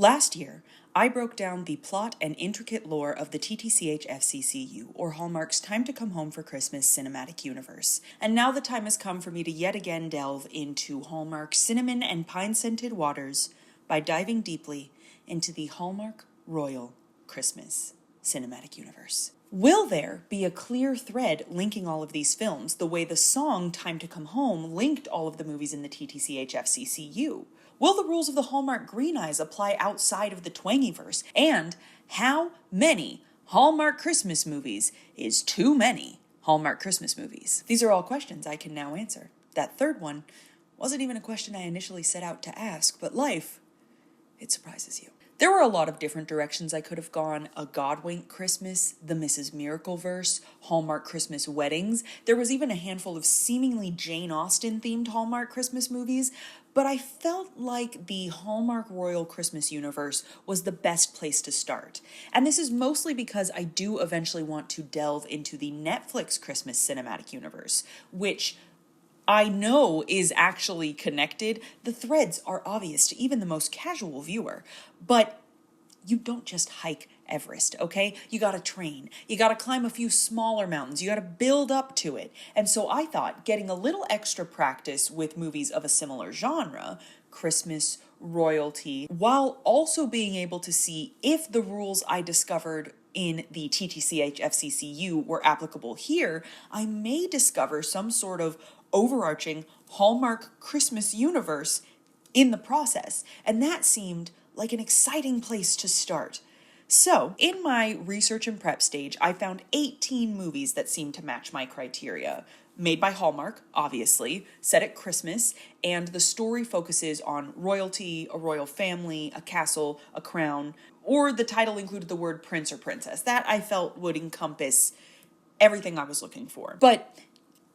Last year, I broke down the plot and intricate lore of the TTCHFCCU, or Hallmark's Time to Come Home for Christmas cinematic universe. And now the time has come for me to yet again delve into Hallmark's cinnamon and pine-scented waters by diving deeply into the Hallmark Royal Christmas cinematic universe. Will there be a clear thread linking all of these films, the way the song Time to Come Home linked all of the movies in the TTCHFCCU? Will the rules of the Hallmark Green Eyes apply outside of the Twangyverse? And how many Hallmark Christmas movies is too many Hallmark Christmas movies? These are all questions I can now answer. That third one wasn't even a question I initially set out to ask, but life, it surprises you. There were a lot of different directions I could have gone. A Godwink Christmas, the Mrs. Miracle verse, Hallmark Christmas weddings. There was even a handful of seemingly Jane Austen-themed Hallmark Christmas movies, but I felt like the Hallmark Royal Christmas universe was the best place to start. And this is mostly because I do eventually want to delve into the Netflix Christmas cinematic universe, which I know is actually connected. The threads are obvious to even the most casual viewer, but you don't just hike Everest, okay? You gotta train. You gotta climb a few smaller mountains. You gotta build up to it. And so I thought getting a little extra practice with movies of a similar genre, Christmas, royalty, while also being able to see if the rules I discovered in the TTCHFCCU were applicable here, I may discover some sort of overarching Hallmark Christmas universe in the process. And that seemed like an exciting place to start. So, in my research and prep stage, I found 18 movies that seemed to match my criteria. Made by Hallmark, obviously, set at Christmas, and the story focuses on royalty, a royal family, a castle, a crown, or the title included the word prince or princess. That I felt would encompass everything I was looking for. But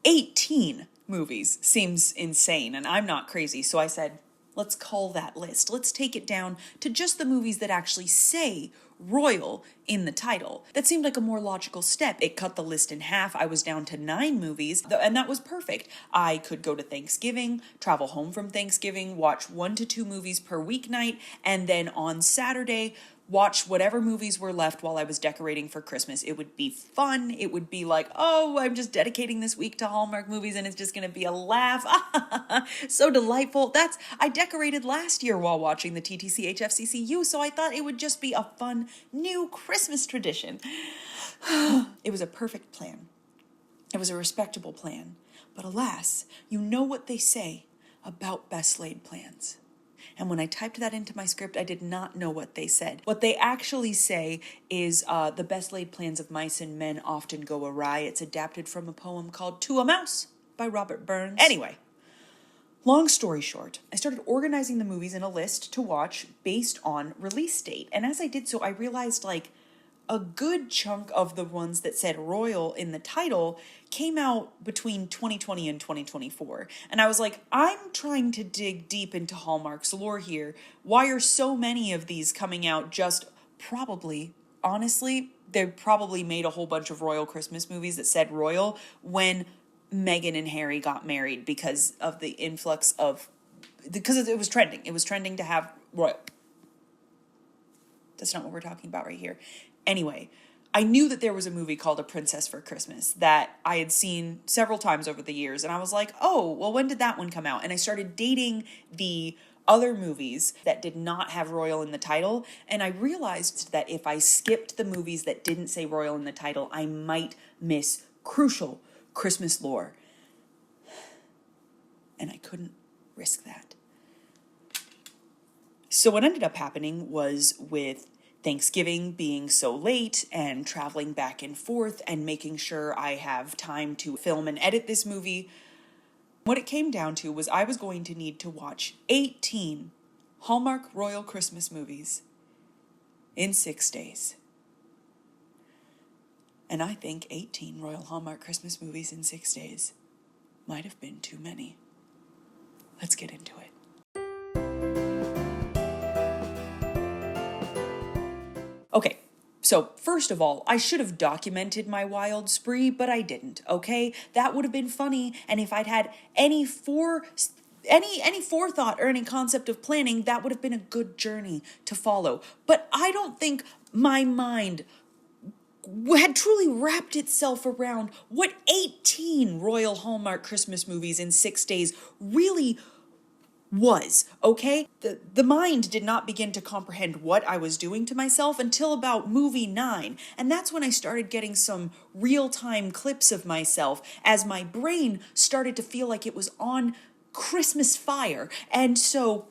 18 movies seems insane, and I'm not crazy, so I said, let's cull that list. Let's take it down to just the movies that actually say royal in the title. That seemed like a more logical step. It cut the list in half. I was down to 9 movies, and that was perfect. I could go to Thanksgiving, travel home from Thanksgiving, watch 1 to 2 movies per weeknight, and then on Saturday, watch whatever movies were left while I was decorating for Christmas. It would be fun. It would be like, oh, I'm just dedicating this week to Hallmark movies and it's just going to be a laugh. So delightful. I decorated last year while watching the TTCHFCCU, so I thought it would just be a fun new Christmas tradition. It was a perfect plan. It was a respectable plan. But alas, you know what they say about best laid plans. And when I typed that into my script, I did not know what they said. What they actually say is the best laid plans of mice and men often go awry. It's adapted from a poem called To a Mouse by Robert Burns. Anyway, long story short, I started organizing the movies in a list to watch based on release date. And as I did so, I realized a good chunk of the ones that said royal in the title came out between 2020 and 2024. And I was like, I'm trying to dig deep into Hallmark's lore here. Why are so many of these coming out just probably, honestly, they probably made a whole bunch of royal Christmas movies that said royal when Meghan and Harry got married because of the influx of, because it was trending. It was trending to have royal. That's not what we're talking about right here. Anyway, I knew that there was a movie called A Princess for Christmas that I had seen several times over the years. And I was like, oh, well, when did that one come out? And I started dating the other movies that did not have royal in the title. And I realized that if I skipped the movies that didn't say royal in the title, I might miss crucial Christmas lore. And I couldn't risk that. So what ended up happening was, with Thanksgiving being so late and traveling back and forth and making sure I have time to film and edit this movie, what it came down to was I was going to need to watch 18 Hallmark Royal Christmas movies in 6 days. And I think 18 Royal Hallmark Christmas movies in 6 days might have been too many. Let's get into it. Okay, so first of all, I should have documented my wild spree, but I didn't, okay? That would have been funny, and if I'd had any any forethought or any concept of planning, that would have been a good journey to follow. But I don't think my mind had truly wrapped itself around what 18 Royal Hallmark Christmas movies in 6 days really was, okay? The mind did not begin to comprehend what I was doing to myself until about movie 9. And that's when I started getting some real-time clips of myself as my brain started to feel like it was on Christmas fire. And so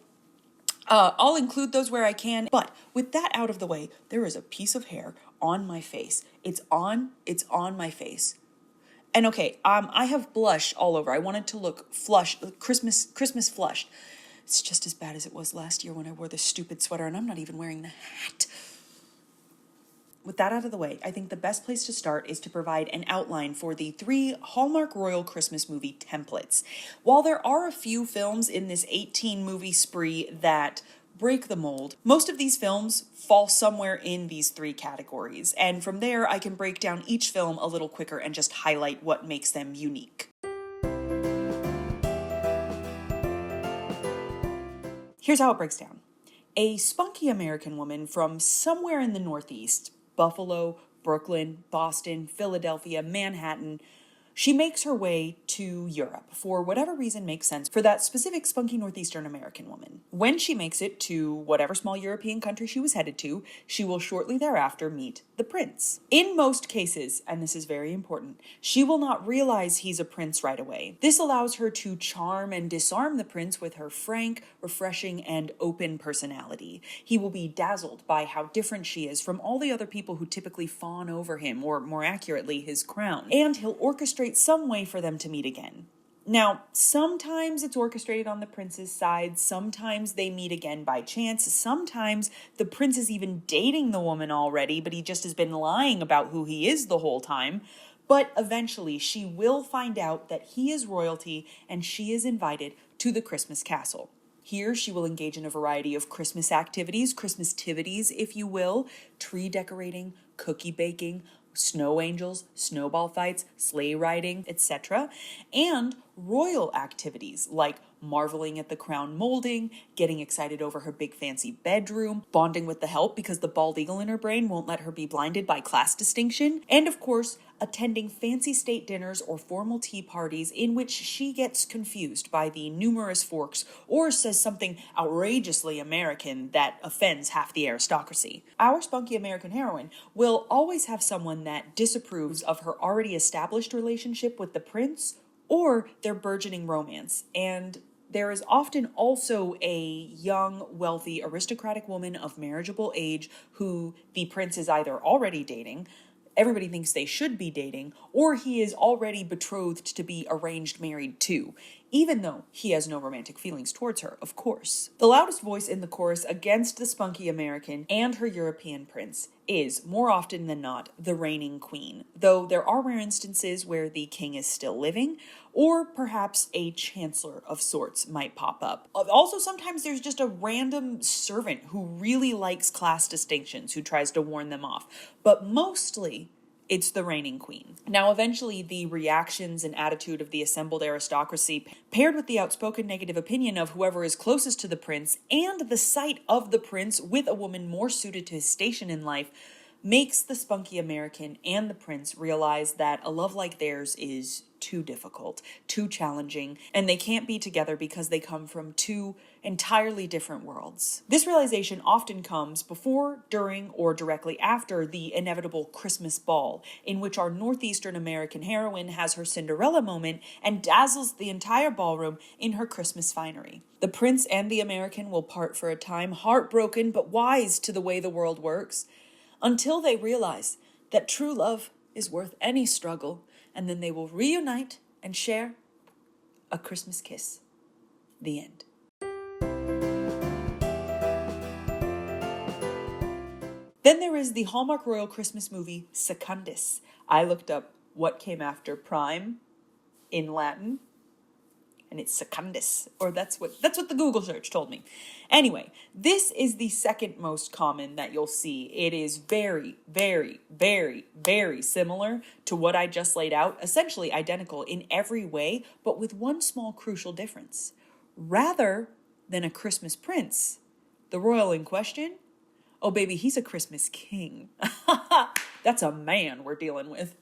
I'll include those where I can. But with that out of the way, there is a piece of hair on my face. It's on my face. And okay, I have blush all over. I wanted to look Christmas flushed. It's just as bad as it was last year when I wore this stupid sweater, and I'm not even wearing the hat. With that out of the way, I think the best place to start is to provide an outline for the 3 Hallmark Royal Christmas movie templates. While there are a few films in this 18 movie spree that break the mold, most of these films fall somewhere in these 3 categories, and from there I can break down each film a little quicker and just highlight what makes them unique. Here's how it breaks down. A spunky American woman from somewhere in the Northeast, Buffalo, Brooklyn, Boston, Philadelphia, Manhattan, she makes her way to Europe for whatever reason makes sense for that specific spunky Northeastern American woman. When she makes it to whatever small European country she was headed to, she will shortly thereafter meet the prince. In most cases, and this is very important, she will not realize he's a prince right away. This allows her to charm and disarm the prince with her frank, refreshing, and open personality. He will be dazzled by how different she is from all the other people who typically fawn over him, or more accurately, his crown. And he'll orchestrate some way for them to meet again. Now, sometimes it's orchestrated on the prince's side, sometimes they meet again by chance, sometimes the prince is even dating the woman already, but he just has been lying about who he is the whole time. But eventually she will find out that he is royalty and she is invited to the Christmas castle. Here she will engage in a variety of Christmas activities, Christmas-tivities, if you will, tree decorating, cookie baking, snow angels, snowball fights, sleigh riding, etc., and royal activities like marveling at the crown molding, getting excited over her big fancy bedroom, bonding with the help because the bald eagle in her brain won't let her be blinded by class distinction, and of course, attending fancy state dinners or formal tea parties in which she gets confused by the numerous forks or says something outrageously American that offends half the aristocracy. Our spunky American heroine will always have someone that disapproves of her already established relationship with the prince or their burgeoning romance, and there is often also a young, wealthy, aristocratic woman of marriageable age who the prince is either already dating, everybody thinks they should be dating, or he is already betrothed to be arranged married to, even though he has no romantic feelings towards her, of course. The loudest voice in the chorus against the spunky American and her European prince is, more often than not, the reigning queen, though there are rare instances where the king is still living, or perhaps a chancellor of sorts might pop up. Also, sometimes there's just a random servant who really likes class distinctions, who tries to warn them off, but mostly it's the reigning queen. Now, eventually, the reactions and attitude of the assembled aristocracy, paired with the outspoken negative opinion of whoever is closest to the prince, and the sight of the prince with a woman more suited to his station in life, makes the spunky American and the prince realize that a love like theirs is too difficult, too challenging, and they can't be together because they come from 2 entirely different worlds. This realization often comes before, during, or directly after the inevitable Christmas ball, in which our Northeastern American heroine has her Cinderella moment and dazzles the entire ballroom in her Christmas finery. The prince and the American will part for a time, heartbroken but wise to the way the world works, until they realize that true love is worth any struggle, and then they will reunite and share a Christmas kiss. The end. Then there is the Hallmark Royal Christmas movie Secundus. I looked up what came after prime in Latin, and it's Secundus, or that's what the Google search told me. Anyway, this is the second most common that you'll see. It is very, very, very, very similar to what I just laid out, essentially identical in every way, but with one small crucial difference. rather than a Christmas prince. The royal in question? Oh, baby, he's a Christmas king. That's a man we're dealing with.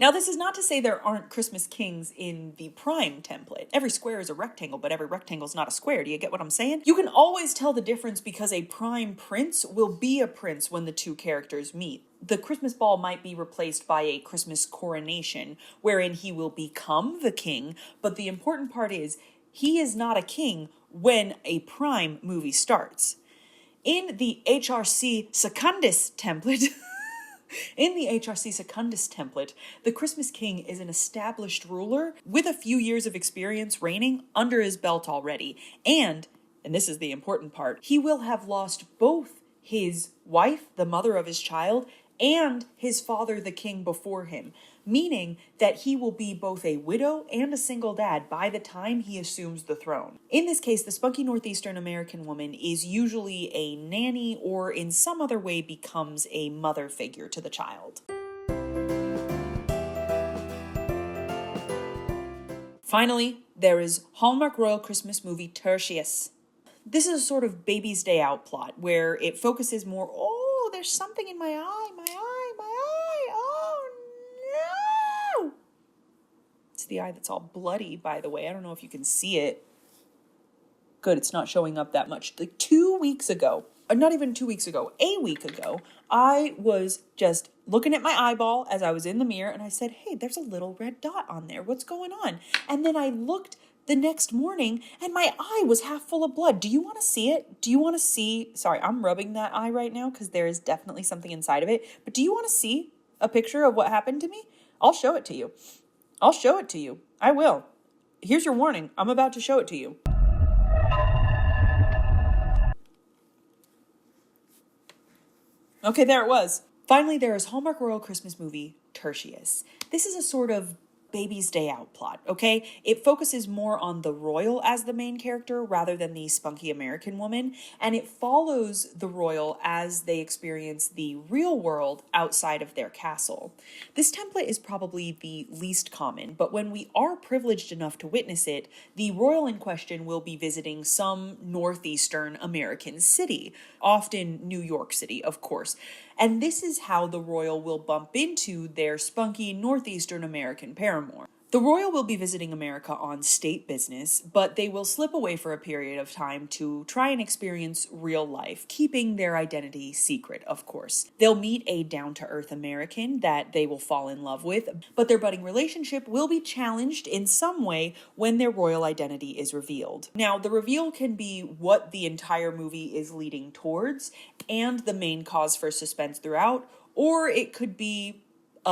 Now, this is not to say there aren't Christmas kings in the prime template. Every square is a rectangle, but every rectangle is not a square. Do you get what I'm saying? You can always tell the difference because a prime prince will be a prince when the two characters meet. The Christmas ball might be replaced by a Christmas coronation, wherein he will become the king, but the important part is he is not a king when a prime movie starts. In the HRC Secundus template... In the HRC Secundus template, the Christmas king is an established ruler with a few years of experience reigning under his belt already. And this is the important part, he will have lost both his wife, the mother of his child, and his father, the king before him, meaning that he will be both a widow and a single dad by the time he assumes the throne. In this case, the spunky Northeastern American woman is usually a nanny or in some other way becomes a mother figure to the child. Finally, there is Hallmark Royal Christmas Movie Tertius. This is a sort of baby's day out plot where it focuses more, oh, there's something in my eye, oh no! It's the eye that's all bloody, by the way. I don't know if you can see it. Good, it's not showing up that much. Like 2 weeks ago, not even 2 weeks ago, a week ago, I was just looking at my eyeball as I was in the mirror and I said, hey, there's a little red dot on there. What's going on? And then I looked the next morning and my eye was half full of blood. Do you want to see it? Do you want to see? Sorry, I'm rubbing that eye right now because there is definitely something inside of it. But do you want to see a picture of what happened to me? I'll show it to you. I'll show it to you. I will. Here's your warning. I'm about to show it to you. Okay, there it was. Finally, there is Hallmark Royal Christmas Movie Tertius. This is a sort of baby's day out plot, okay? It focuses more on the royal as the main character rather than the spunky American woman, and it follows the royal as they experience the real world outside of their castle. This template is probably the least common, but when we are privileged enough to witness it, the royal in question will be visiting some northeastern American city, often New York City, of course. And this is how the royal will bump into their spunky northeastern American paramour. The royal will be visiting America on state business, but they will slip away for a period of time to try and experience real life, keeping their identity secret, of course. They'll meet a down-to-earth American that they will fall in love with, but their budding relationship will be challenged in some way when their royal identity is revealed. Now, the reveal can be what the entire movie is leading towards and the main cause for suspense throughout, or it could be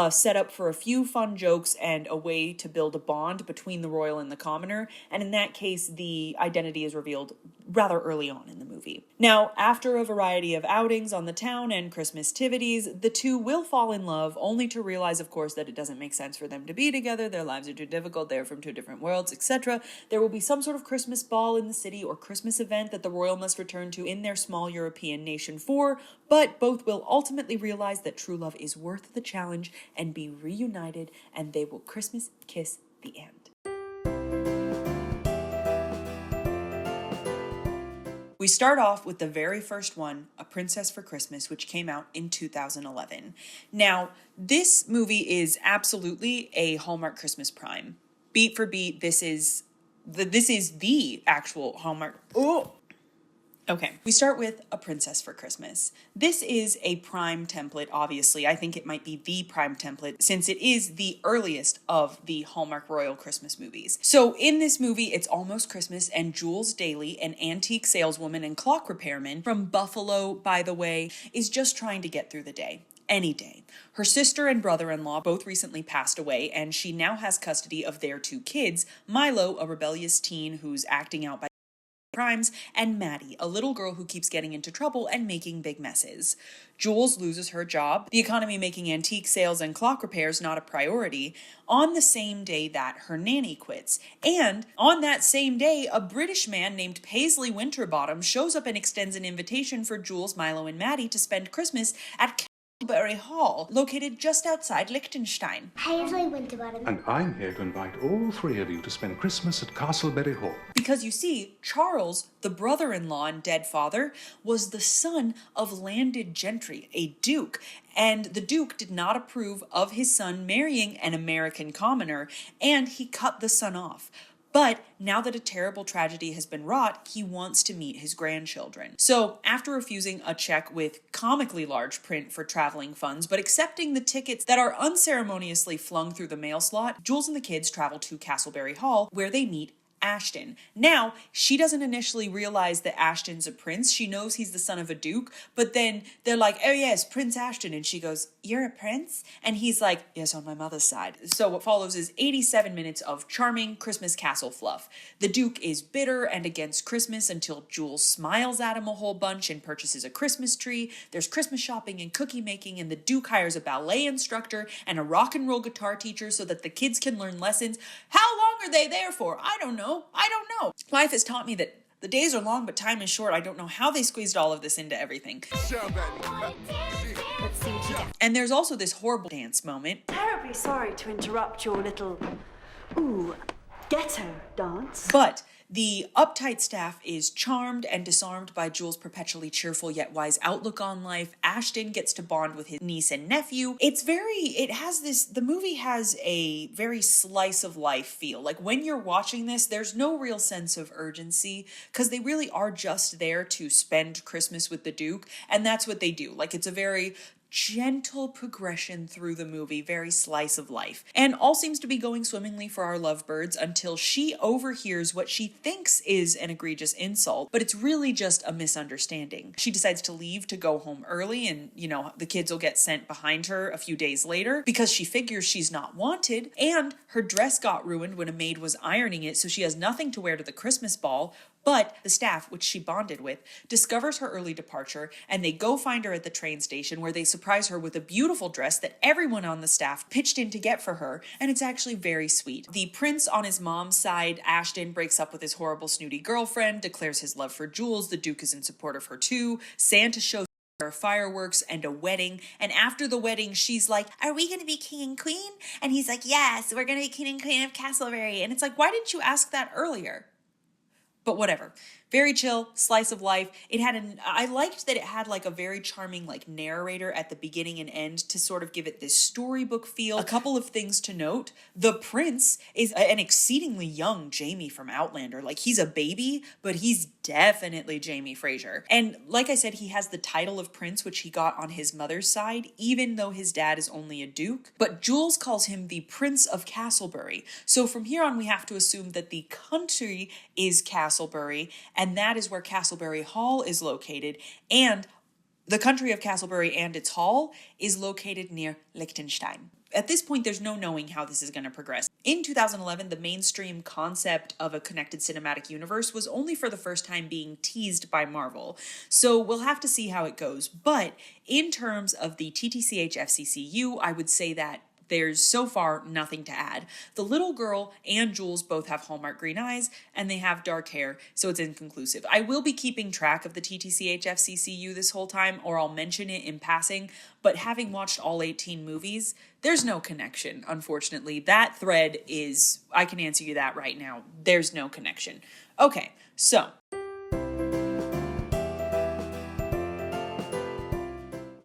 set up for a few fun jokes and a way to build a bond between the royal and the commoner, and in that case, the identity is revealed rather early on in the movie. Now, after a variety of outings on the town and Christmas activities, the two will fall in love, only to realize, of course, that it doesn't make sense for them to be together, their lives are too difficult, they're from two different worlds, etc. There will be some sort of Christmas ball in the city or Christmas event that the royal must return to in their small European nation for, but both will ultimately realize that true love is worth the challenge and be reunited, and they will Christmas kiss the end. We start off with the very first one, A Princess for Christmas, which came out in 2011. Now, this movie is absolutely a Hallmark Christmas prime. Beat for beat, this is the actual Hallmark. Oh. Okay, we start with A Princess for Christmas. This is a prime template, obviously. I think it might be the prime template since it is the earliest of the Hallmark Royal Christmas movies. So in this movie, it's almost Christmas and Jules Daly, an antique saleswoman and clock repairman from Buffalo, by the way, is just trying to get through the day. Any day. Her sister and brother-in-law both recently passed away, and she now has custody of their two kids, Milo, a rebellious teen who's acting out by crimes, and Maddie, a little girl who keeps getting into trouble and making big messes. Jules loses her job, the economy making antique sales and clock repairs not a priority, on the same day that her nanny quits. And on that same day, a British man named Paisley Winterbottom shows up and extends an invitation for Jules, Milo, and Maddie to spend Christmas at Castleberry Hall, located just outside Liechtenstein. Paisley Winterbottom. And I'm here to invite all three of you to spend Christmas at Castleberry Hall. Because you see, Charles, the brother-in-law and dead father, was the son of landed gentry, a duke, and the duke did not approve of his son marrying an American commoner, and he cut the son off. But now that a terrible tragedy has been wrought, he wants to meet his grandchildren. So after refusing a check with comically large print for traveling funds, but accepting the tickets that are unceremoniously flung through the mail slot, Jules and the kids travel to Castleberry Hall, where they meet Ashton. Now, she doesn't initially realize that Ashton's a prince. She knows he's the son of a duke, but then they're like, oh yes, Prince Ashton. And she goes, you're a prince? And he's like, yes, on my mother's side. So what follows is 87 minutes of charming Christmas castle fluff. The duke is bitter and against Christmas until Jules smiles at him a whole bunch and purchases a Christmas tree. There's Christmas shopping and cookie making, and the duke hires a ballet instructor and a rock and roll guitar teacher so that the kids can learn lessons. How long are they there for? I don't know. Life has taught me that the days are long, but time is short. I don't know how they squeezed all of this into everything. Let's see what you get. And there's also this horrible dance moment. Terribly sorry to interrupt your little, ghetto dance. But the uptight staff is charmed and disarmed by Jules' perpetually cheerful yet wise outlook on life. Ashton gets to bond with his niece and nephew. The movie has a very slice of life feel. Like when you're watching this, there's no real sense of urgency because they really are just there to spend Christmas with the Duke. And that's what they do. Like it's a very gentle progression through the movie, very slice of life. And all seems to be going swimmingly for our lovebirds until she overhears what she thinks is an egregious insult, but it's really just a misunderstanding. She decides to leave to go home early and, the kids will get sent behind her a few days later because she figures she's not wanted, and her dress got ruined when a maid was ironing it, so she has nothing to wear to the Christmas ball. But the staff, which she bonded with, discovers her early departure, and they go find her at the train station where they surprise her with a beautiful dress that everyone on the staff pitched in to get for her, and it's actually very sweet. The prince on his mom's side, Ashton, breaks up with his horrible snooty girlfriend, declares his love for Jules, the Duke is in support of her too, Santa shows her fireworks and a wedding, and after the wedding she's like, are we gonna be king and queen? And he's like, yes, we're gonna be king and queen of Castleberry. And it's like, why didn't you ask that earlier? But whatever. Very chill, slice of life. I liked that it had like a very charming like narrator at the beginning and end to sort of give it this storybook feel. A couple of things to note. The prince is an exceedingly young Jamie from Outlander. Like he's a baby, but he's definitely Jamie Fraser. And like I said, he has the title of prince, which he got on his mother's side, even though his dad is only a duke. But Jules calls him the Prince of Castleberry. So from here on, we have to assume that the country is Castleberry, and that is where Castleberry Hall is located, and the country of Castleberry and its hall is located near Liechtenstein. At this point, there's no knowing how this is going to progress. In 2011, the mainstream concept of a connected cinematic universe was only for the first time being teased by Marvel, so we'll have to see how it goes. But in terms of the TTCHFCCU, I would say that there's so far nothing to add. The little girl and Jules both have Hallmark green eyes, and they have dark hair, so it's inconclusive. I will be keeping track of the TTCHFCCU this whole time, or I'll mention it in passing, but having watched all 18 movies, there's no connection, unfortunately. That thread is, I can answer you that right now. There's no connection. Okay, so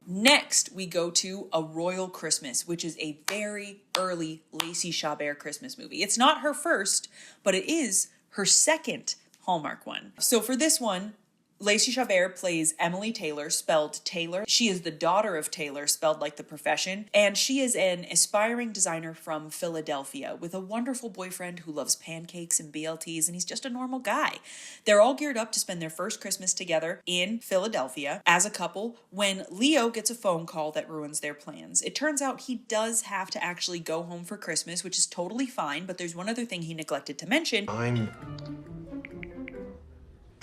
next, we go to A Royal Christmas, which is a very early Lacey Chabert Christmas movie. It's not her first, but it is her second Hallmark one. So for this one, Lacey Chabert plays Emily Taylor, spelled Taylor. She is the daughter of Taylor, spelled like the profession, and she is an aspiring designer from Philadelphia with a wonderful boyfriend who loves pancakes and BLTs, and he's just a normal guy. They're all geared up to spend their first Christmas together in Philadelphia as a couple when Leo gets a phone call that ruins their plans. It turns out he does have to actually go home for Christmas, which is totally fine, but there's one other thing he neglected to mention. I'm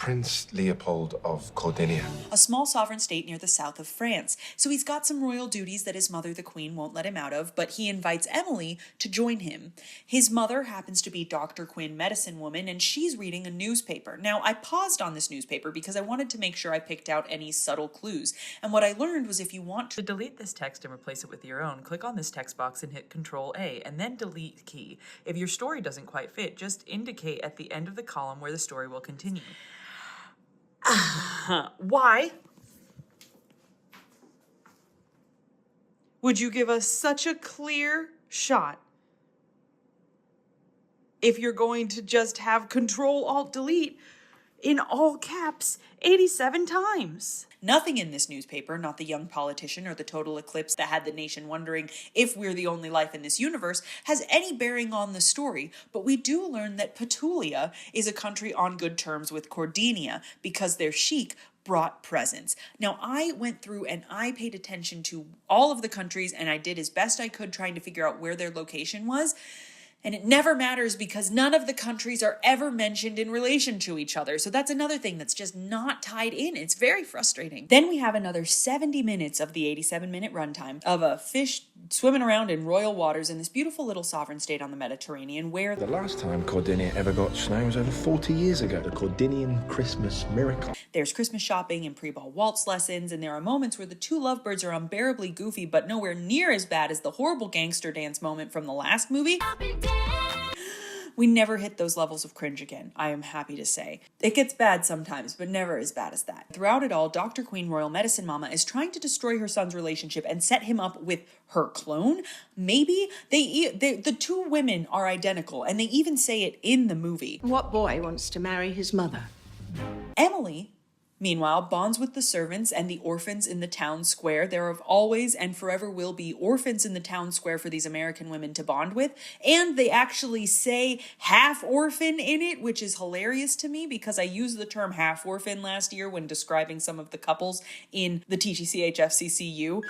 Prince Leopold of Cordinia. A small sovereign state near the south of France. So he's got some royal duties that his mother, the queen, won't let him out of, but he invites Emily to join him. His mother happens to be Dr. Quinn, medicine woman, and she's reading a newspaper. Now, I paused on this newspaper because I wanted to make sure I picked out any subtle clues. And what I learned was if you want to delete this text and replace it with your own, click on this text box and hit Control A, and then delete key. If your story doesn't quite fit, just indicate at the end of the column where the story will continue. Why would you give us such a clear shot if you're going to just have Control-Alt-Delete in all caps 87 times? Nothing in this newspaper, not the young politician or the total eclipse that had the nation wondering if we're the only life in this universe, has any bearing on the story, but we do learn that Petulia is a country on good terms with Cordinia because their chic brought presents. Now, I went through and I paid attention to all of the countries and I did as best I could trying to figure out where their location was. And it never matters because none of the countries are ever mentioned in relation to each other. So that's another thing that's just not tied in. It's very frustrating. Then we have another 70 minutes of the 87-minute runtime of a fish swimming around in royal waters in this beautiful little sovereign state on the Mediterranean where The last time Cordinia ever got snow was over 40 years ago. The Cordinian Christmas miracle. there's Christmas shopping and pre-ball waltz lessons, and there are moments where the two lovebirds are unbearably goofy, but nowhere near as bad as the horrible gangster dance moment from the last movie. We never hit those levels of cringe again, I am happy to say. It gets bad sometimes, but never as bad as that. Throughout it all, Dr. Queen Royal Medicine Mama is trying to destroy her son's relationship and set him up with her clone. Maybe the two women are identical, and they even say it in the movie. What boy wants to marry his mother? Emily, meanwhile, bonds with the servants and the orphans in the town square. There have always and forever will be orphans in the town square for these American women to bond with. And they actually say half orphan in it, which is hilarious to me because I used the term half orphan last year when describing some of the couples in the TTCHFCCU.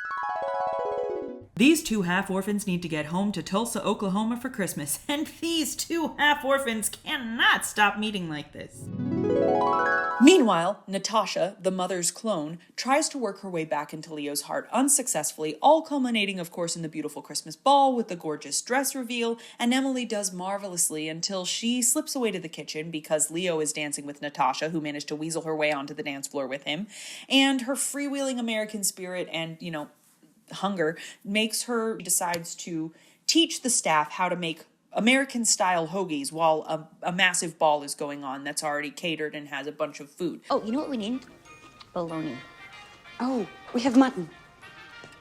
These two half-orphans need to get home to Tulsa, Oklahoma for Christmas, and these two half-orphans cannot stop meeting like this. Meanwhile, Natasha, the mother's clone, tries to work her way back into Leo's heart unsuccessfully, all culminating, of course, in the beautiful Christmas ball with the gorgeous dress reveal, and Emily does marvelously until she slips away to the kitchen because Leo is dancing with Natasha, who managed to weasel her way onto the dance floor with him, and her freewheeling American spirit and, hunger makes her decides to teach the staff how to make American-style hoagies while a massive ball is going on that's already catered and has a bunch of food. Oh, you know what we need? Bologna. Oh, we have mutton.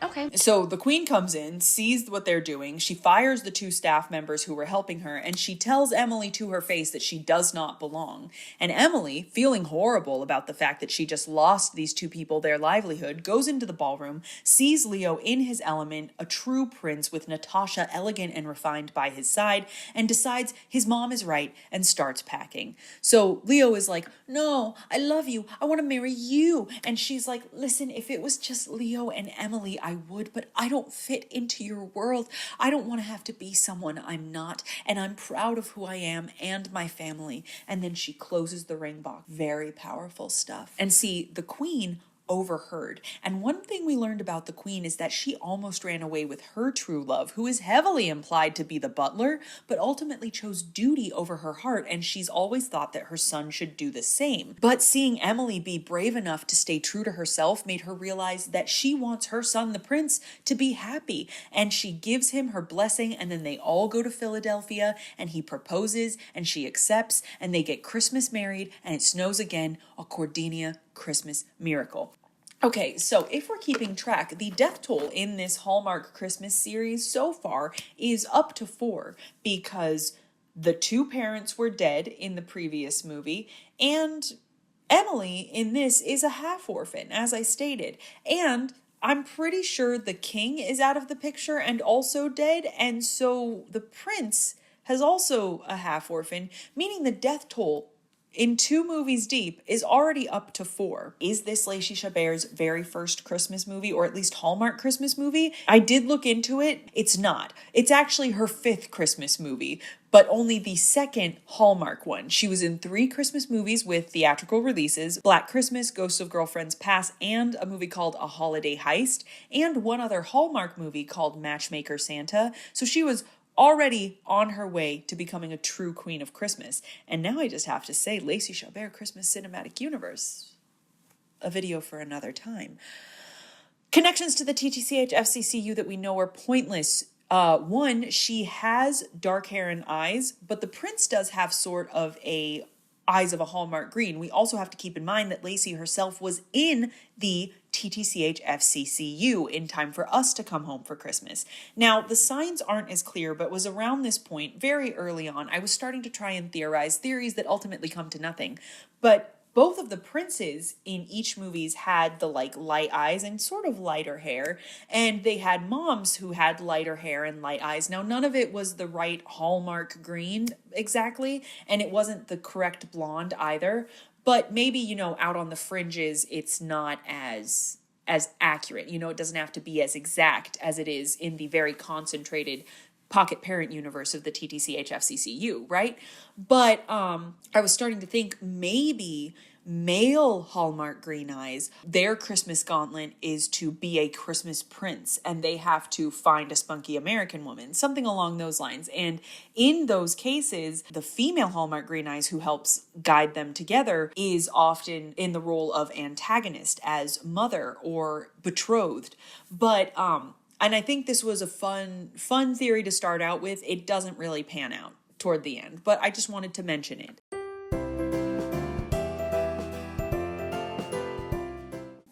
Okay. So the queen comes in, sees what they're doing, she fires the two staff members who were helping her, and she tells Emily to her face that she does not belong. And Emily, feeling horrible about the fact that she just lost these two people their livelihood, goes into the ballroom, sees Leo in his element, a true prince with Natasha elegant and refined by his side, and decides his mom is right and starts packing. So Leo is like, no, I love you, I want to marry you. And she's like, listen, if it was just Leo and Emily, I would, but I don't fit into your world. I don't want to have to be someone I'm not, and I'm proud of who I am and my family. And then she closes the ring box. Very powerful stuff. And see, the queen overheard. And one thing we learned about the queen is that she almost ran away with her true love, who is heavily implied to be the butler, but ultimately chose duty over her heart, and she's always thought that her son should do the same. But seeing Emily be brave enough to stay true to herself made her realize that she wants her son, the prince, to be happy, and she gives him her blessing, and then they all go to Philadelphia, and he proposes, and she accepts, and they get Christmas married, and it snows again, a Cordinia Christmas miracle. Okay, so if we're keeping track, the death toll in this Hallmark Christmas series so far is up to 4 because the two parents were dead in the previous movie, and Emily in this is a half-orphan, as I stated, and I'm pretty sure the king is out of the picture and also dead, and so the prince has also a half-orphan, meaning the death toll in 2 movies deep, is already up to 4. Is this Lacey Chabert's very first Christmas movie, or at least Hallmark Christmas movie? I did look into it. It's not. It's actually her 5th Christmas movie, but only the 2nd Hallmark one. She was in 3 Christmas movies with theatrical releases: Black Christmas, Ghosts of Girlfriends Past, and a movie called A Holiday Heist, and one other Hallmark movie called Matchmaker Santa. So she was already on her way to becoming a true queen of Christmas. And now I just have to say, Lacey Chabert Christmas Cinematic Universe. A video for another time. Connections to the TTCHFCCU that we know are pointless. One, she has dark hair and eyes, but the prince does have sort of a eyes of a Hallmark green. We also have to keep in mind that Lacey herself was in the TTCHFCCU in time for us to come home for Christmas. Now, the signs aren't as clear, but it was around this point, very early on, I was starting to try and theorize theories that ultimately come to nothing. But both of the princes in each movies had the light eyes and sort of lighter hair, and they had moms who had lighter hair and light eyes. Now, none of it was the right Hallmark green exactly, and it wasn't the correct blonde either, but maybe, out on the fringes, it's not as accurate. It doesn't have to be as exact as it is in the very concentrated pocket parent universe of the TTCHFCCU, right? But I was starting to think maybe male Hallmark green eyes, their Christmas gauntlet is to be a Christmas prince, and they have to find a spunky American woman, something along those lines. And in those cases, the female Hallmark green eyes who helps guide them together is often in the role of antagonist, as mother or betrothed. But and I think this was a fun theory to start out with. It doesn't really pan out toward the end, but I just wanted to mention it.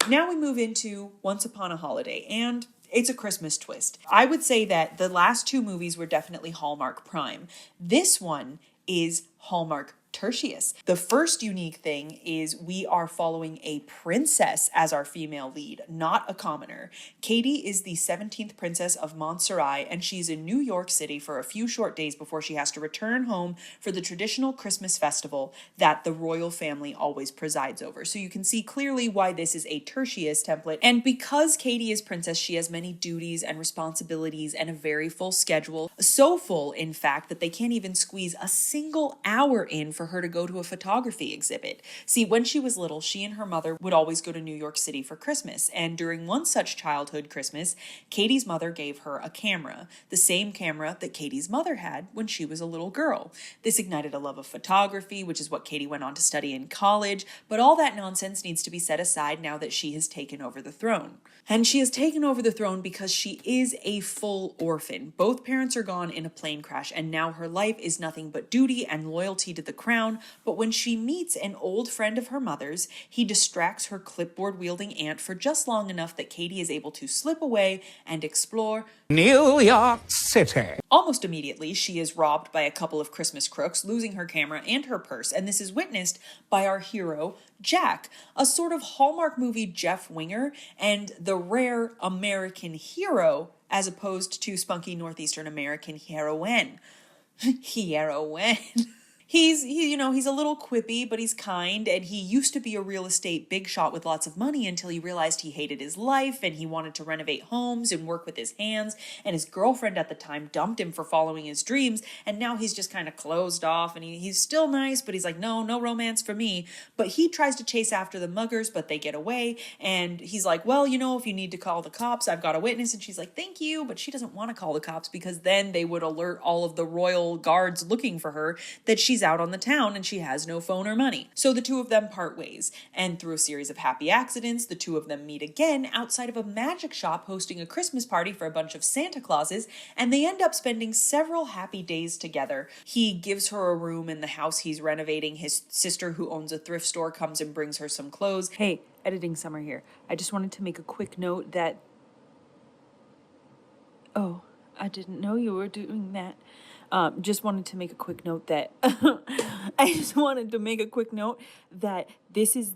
Now we move into Once Upon a Holiday, and it's a Christmas twist. I would say that the last 2 movies were definitely Hallmark Prime. This one is Hallmark Tertius. The first unique thing is we are following a princess as our female lead, not a commoner. Katie is the 17th princess of Montserrat, and she's in New York City for a few short days before she has to return home for the traditional Christmas festival that the royal family always presides over. So you can see clearly why this is a Tertius template. And because Katie is princess, she has many duties and responsibilities and a very full schedule. So full, in fact, that they can't even squeeze a single hour in for her to go to a photography exhibit. See, when she was little, she and her mother would always go to New York City for Christmas, and during one such childhood Christmas, Katie's mother gave her a camera, the same camera that Katie's mother had when she was a little girl. This ignited a love of photography, which is what Katie went on to study in college, but all that nonsense needs to be set aside now that she has taken over the throne. And she has taken over the throne because she is a full orphan. Both parents are gone in a plane crash, and now her life is nothing but duty and loyalty to the crown. But when she meets an old friend of her mother's, he distracts her clipboard-wielding aunt for just long enough that Katie is able to slip away and explore New York City. Almost immediately, she is robbed by a couple of Christmas crooks, losing her camera and her purse, and this is witnessed by our hero, Jack, a sort of Hallmark movie Jeff Winger, and the rare American hero as opposed to spunky Northeastern American heroine. Heroine. He's a little quippy, but he's kind, and he used to be a real estate big shot with lots of money until he realized he hated his life and he wanted to renovate homes and work with his hands, and his girlfriend at the time dumped him for following his dreams, and now he's just kind of closed off, and he's still nice, but he's like, no romance for me. But he tries to chase after the muggers, but they get away, and he's like, well, if you need to call the cops, I've got a witness, and she's like, thank you, but she doesn't want to call the cops because then they would alert all of the royal guards looking for her that she's out on the town and she has no phone or money. So the two of them part ways, and through a series of happy accidents, the two of them meet again outside of a magic shop hosting a Christmas party for a bunch of Santa Clauses, and they end up spending several happy days together. He gives her a room in the house he's renovating. His sister, who owns a thrift store, comes and brings her some clothes. Hey, editing summer here. I just wanted to make a quick note that... Oh, I didn't know you were doing that. Just wanted to make a quick note that this is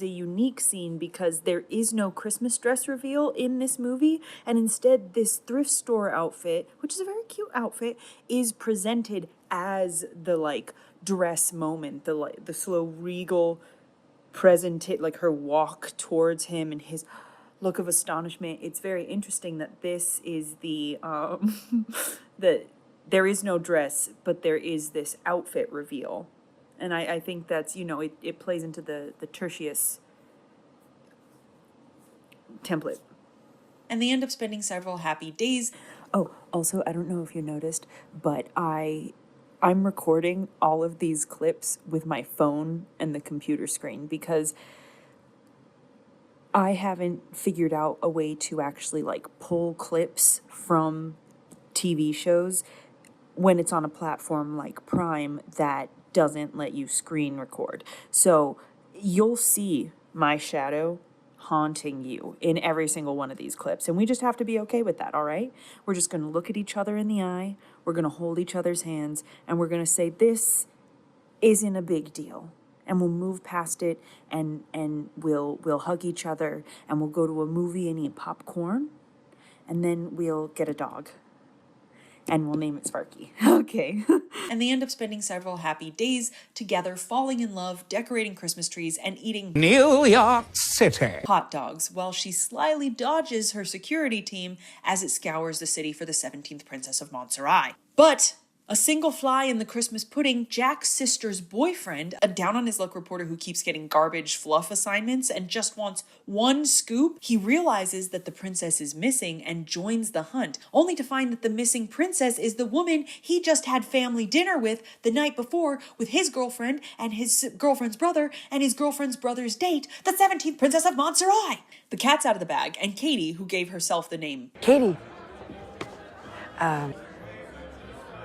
a unique scene because there is no Christmas dress reveal in this movie, and instead this thrift store outfit, which is a very cute outfit, is presented as the dress moment, the slow regal like her walk towards him and his look of astonishment. It's very interesting that this is the that there is no dress, but there is this outfit reveal. And I think that's, it plays into the Tertius template. And they end up spending several happy days. Oh, also, I don't know if you noticed, but I'm recording all of these clips with my phone and the computer screen because I haven't figured out a way to actually pull clips from TV shows when it's on a platform like Prime that doesn't let you screen record. So you'll see my shadow haunting you in every single one of these clips. And we just have to be okay with that, all right? We're just going to look at each other in the eye. We're going to hold each other's hands. And we're going to say, this isn't a big deal. And we'll move past it and we'll hug each other. And we'll go to a movie and eat popcorn. And then we'll get a dog. And we'll name it Sparky. Okay. And they end up spending several happy days together, falling in love, decorating Christmas trees, and eating New York City. hot dogs, while she slyly dodges her security team as it scours the city for the 17th Princess of Montserrat. But a single fly in the Christmas pudding, Jack's sister's boyfriend, a down-on-his-luck reporter who keeps getting garbage fluff assignments and just wants one scoop, he realizes that the princess is missing and joins the hunt, only to find that the missing princess is the woman he just had family dinner with the night before with his girlfriend and his girlfriend's brother and his girlfriend's brother's date, the 17th Princess of Montserrat. The cat's out of the bag, and Katie, who gave herself the name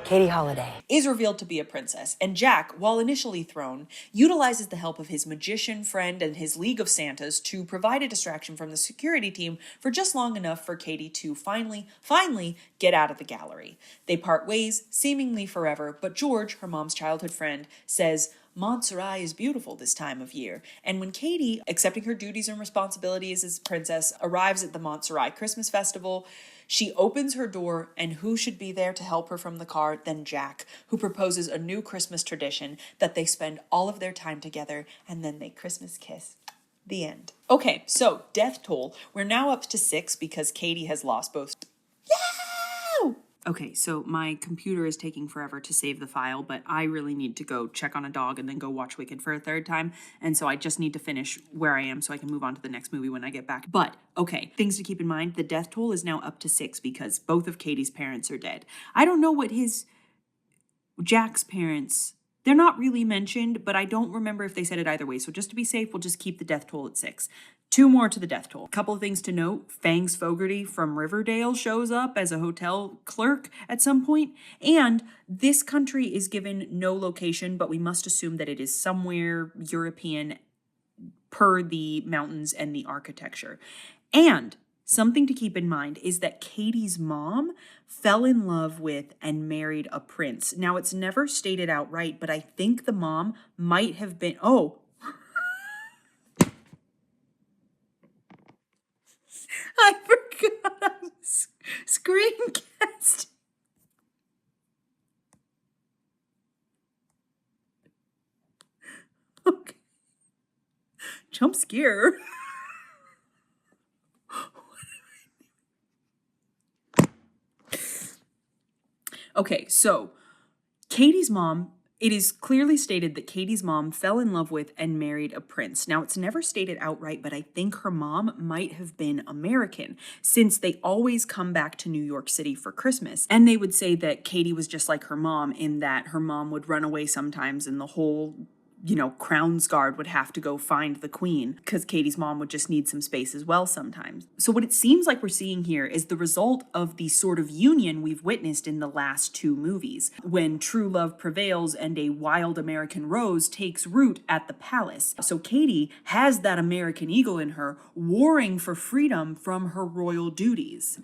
Katie Holiday is revealed to be a princess, and Jack, while initially thrown, utilizes the help of his magician friend and his League of Santas to provide a distraction from the security team for just long enough for Katie to finally get out of the gallery. They part ways, seemingly forever, but George, her mom's childhood friend, says Montserrat is beautiful this time of year. And when Katie, accepting her duties and responsibilities as princess, arrives at the Montserrat Christmas Festival, she opens her door, and who should be there to help her from the car than Jack, who proposes a new Christmas tradition that they spend all of their time together and then they Christmas kiss. The end. Okay, so death toll. We're now up to 6 because Katie has lost both. Yeah! Okay, so my computer is taking forever to save the file, but I really need to go check on a dog and then go watch Wicked for a third time. And so I just need to finish where I am so I can move on to the next movie when I get back. But, okay, things to keep in mind. The death toll is now up to 6 because both of Katie's parents are dead. I don't know what Jack's parents, they're not really mentioned, but I don't remember if they said it either way. So just to be safe, we'll just keep the death toll at 6. 2 more to the death toll. A couple of things to note. Fangs Fogarty from Riverdale shows up as a hotel clerk at some point. And this country is given no location, but we must assume that it is somewhere European per the mountains and the architecture. And something to keep in mind is that Katie's mom fell in love with and married a prince. Now, it's never stated outright, but I think the mom might have been... Oh, I forgot I was screencast. Okay. Jump scare. Okay, so Katie's mom, it is clearly stated that Katie's mom fell in love with and married a prince. Now, it's never stated outright, but I think her mom might have been American since they always come back to New York City for Christmas. And they would say that Katie was just like her mom in that her mom would run away sometimes and the whole Crown's Guard would have to go find the queen because Katie's mom would just need some space as well sometimes. So what it seems like we're seeing here is the result of the sort of union we've witnessed in the last 2 movies, when true love prevails and a wild American rose takes root at the palace. So Katie has that American eagle in her, warring for freedom from her royal duties.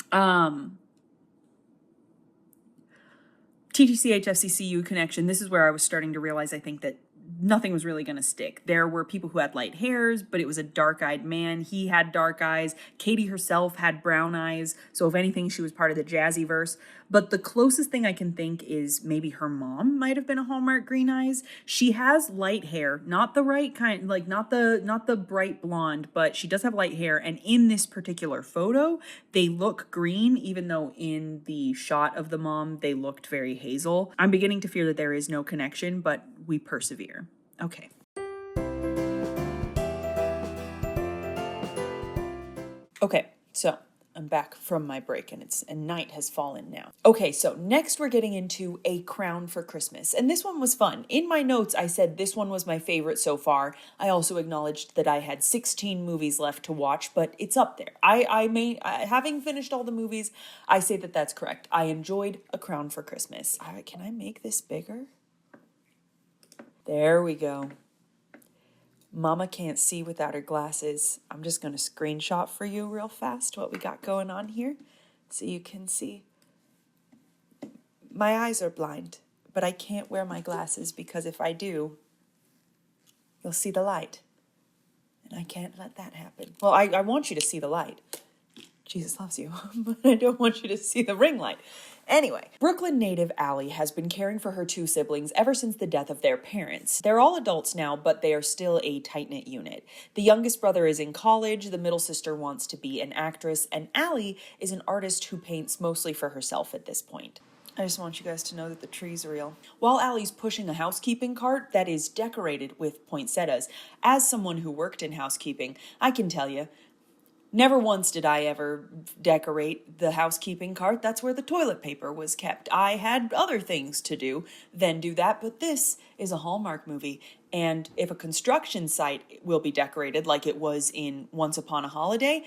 TTCHFCCU connection. This is where I was starting to realize, I think, that nothing was really going to stick. There were people who had light hairs, but it was a dark-eyed man. He had dark eyes. Katie herself had brown eyes. So if anything, she was part of the jazzy verse. But the closest thing I can think is maybe her mom might have been a Hallmark Green Eyes. She has light hair, not the right kind, like not the bright blonde, but she does have light hair. And in this particular photo, they look green, even though in the shot of the mom, they looked very hazel. I'm beginning to fear that there is no connection, but we persevere. Okay. Okay, so I'm back from my break and night has fallen now. Okay, so next we're getting into A Crown for Christmas. And this one was fun. In my notes, I said this one was my favorite so far. I also acknowledged that I had 16 movies left to watch, but it's up there. Having finished all the movies, I say that that's correct. I enjoyed A Crown for Christmas. Can I make this bigger? There we go. Mama can't see without her glasses. I'm just going to screenshot for you real fast what we got going on here so you can see. My eyes are blind, but I can't wear my glasses because if I do, you'll see the light. And I can't let that happen. Well, I want you to see the light. Jesus loves you, but I don't want you to see the ring light. Anyway, Brooklyn native Allie has been caring for her two siblings ever since the death of their parents. They're all adults now, but they are still a tight-knit unit. The youngest brother is in college, the middle sister wants to be an actress, and Allie is an artist who paints mostly for herself at this point. I just want you guys to know that the tree's real. While Allie's pushing a housekeeping cart that is decorated with poinsettias, as someone who worked in housekeeping, I can tell you, never once did I ever decorate the housekeeping cart. That's where the toilet paper was kept. I had other things to do than do that, but this is a Hallmark movie. And if a construction site will be decorated like it was in Once Upon a Holiday,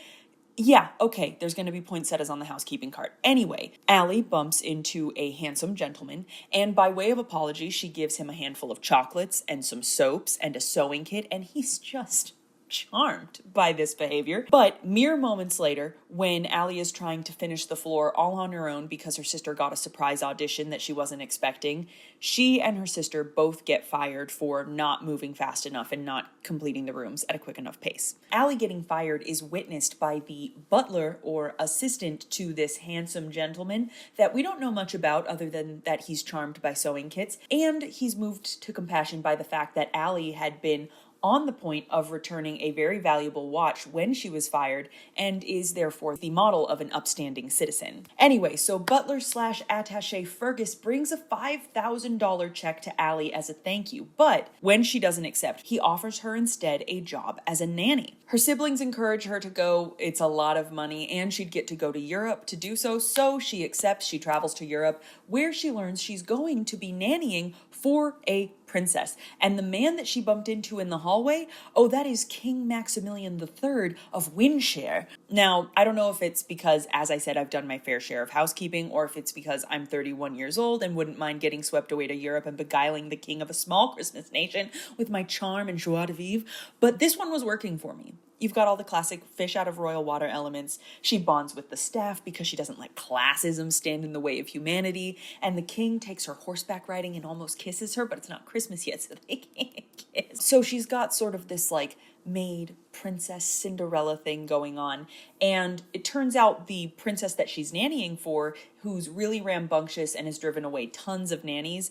yeah, okay, there's going to be poinsettias on the housekeeping cart. Anyway, Allie bumps into a handsome gentleman, and by way of apology, she gives him a handful of chocolates and some soaps and a sewing kit, and he's just charmed by this behavior. But mere moments later, when Allie is trying to finish the floor all on her own because her sister got a surprise audition that she wasn't expecting, she and her sister both get fired for not moving fast enough and not completing the rooms at a quick enough pace. Allie getting fired is witnessed by the butler or assistant to this handsome gentleman that we don't know much about other than that he's charmed by sewing kits, and he's moved to compassion by the fact that Allie had been on the point of returning a very valuable watch when she was fired and is therefore the model of an upstanding citizen. Anyway, so butler slash attaché Fergus brings a $5,000 check to Allie as a thank you, but when she doesn't accept, he offers her instead a job as a nanny. Her siblings encourage her to go. It's a lot of money and she'd get to go to Europe to do so, so she accepts. She travels to Europe where she learns she's going to be nannying for a princess. And the man that she bumped into in the hallway, oh, that is King Maximilian III of Windshare. Now, I don't know if it's because, as I said, I've done my fair share of housekeeping, or if it's because I'm 31 years old and wouldn't mind getting swept away to Europe and beguiling the king of a small Christmas nation with my charm and joie de vivre, but this one was working for me. You've got all the classic fish out of royal water elements. She bonds with the staff because she doesn't let classism stand in the way of humanity. And the king takes her horseback riding and almost kisses her, but it's not Christmas yet, so they can't kiss. So she's got sort of this like maid princess Cinderella thing going on. And it turns out the princess that she's nannying for, who's really rambunctious and has driven away tons of nannies,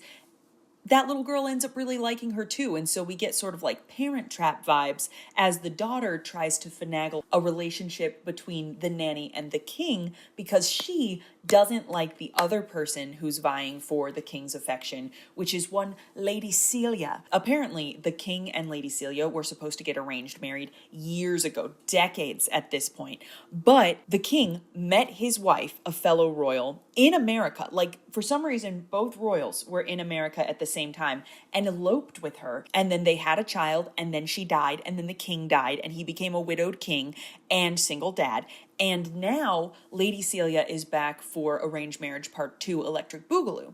that little girl ends up really liking her too. And so we get sort of like Parent Trap vibes as the daughter tries to finagle a relationship between the nanny and the king because she doesn't like the other person who's vying for the king's affection, which is one Lady Celia. Apparently, the king and Lady Celia were supposed to get arranged married years ago, decades at this point. But the king met his wife, a fellow royal, in America. Like, for some reason, both royals were in America at the same time and eloped with her. And then they had a child, and then she died, and then the king died, and he became a widowed king and single dad. And now Lady Celia is back for Arranged Marriage Part 2, Electric Boogaloo.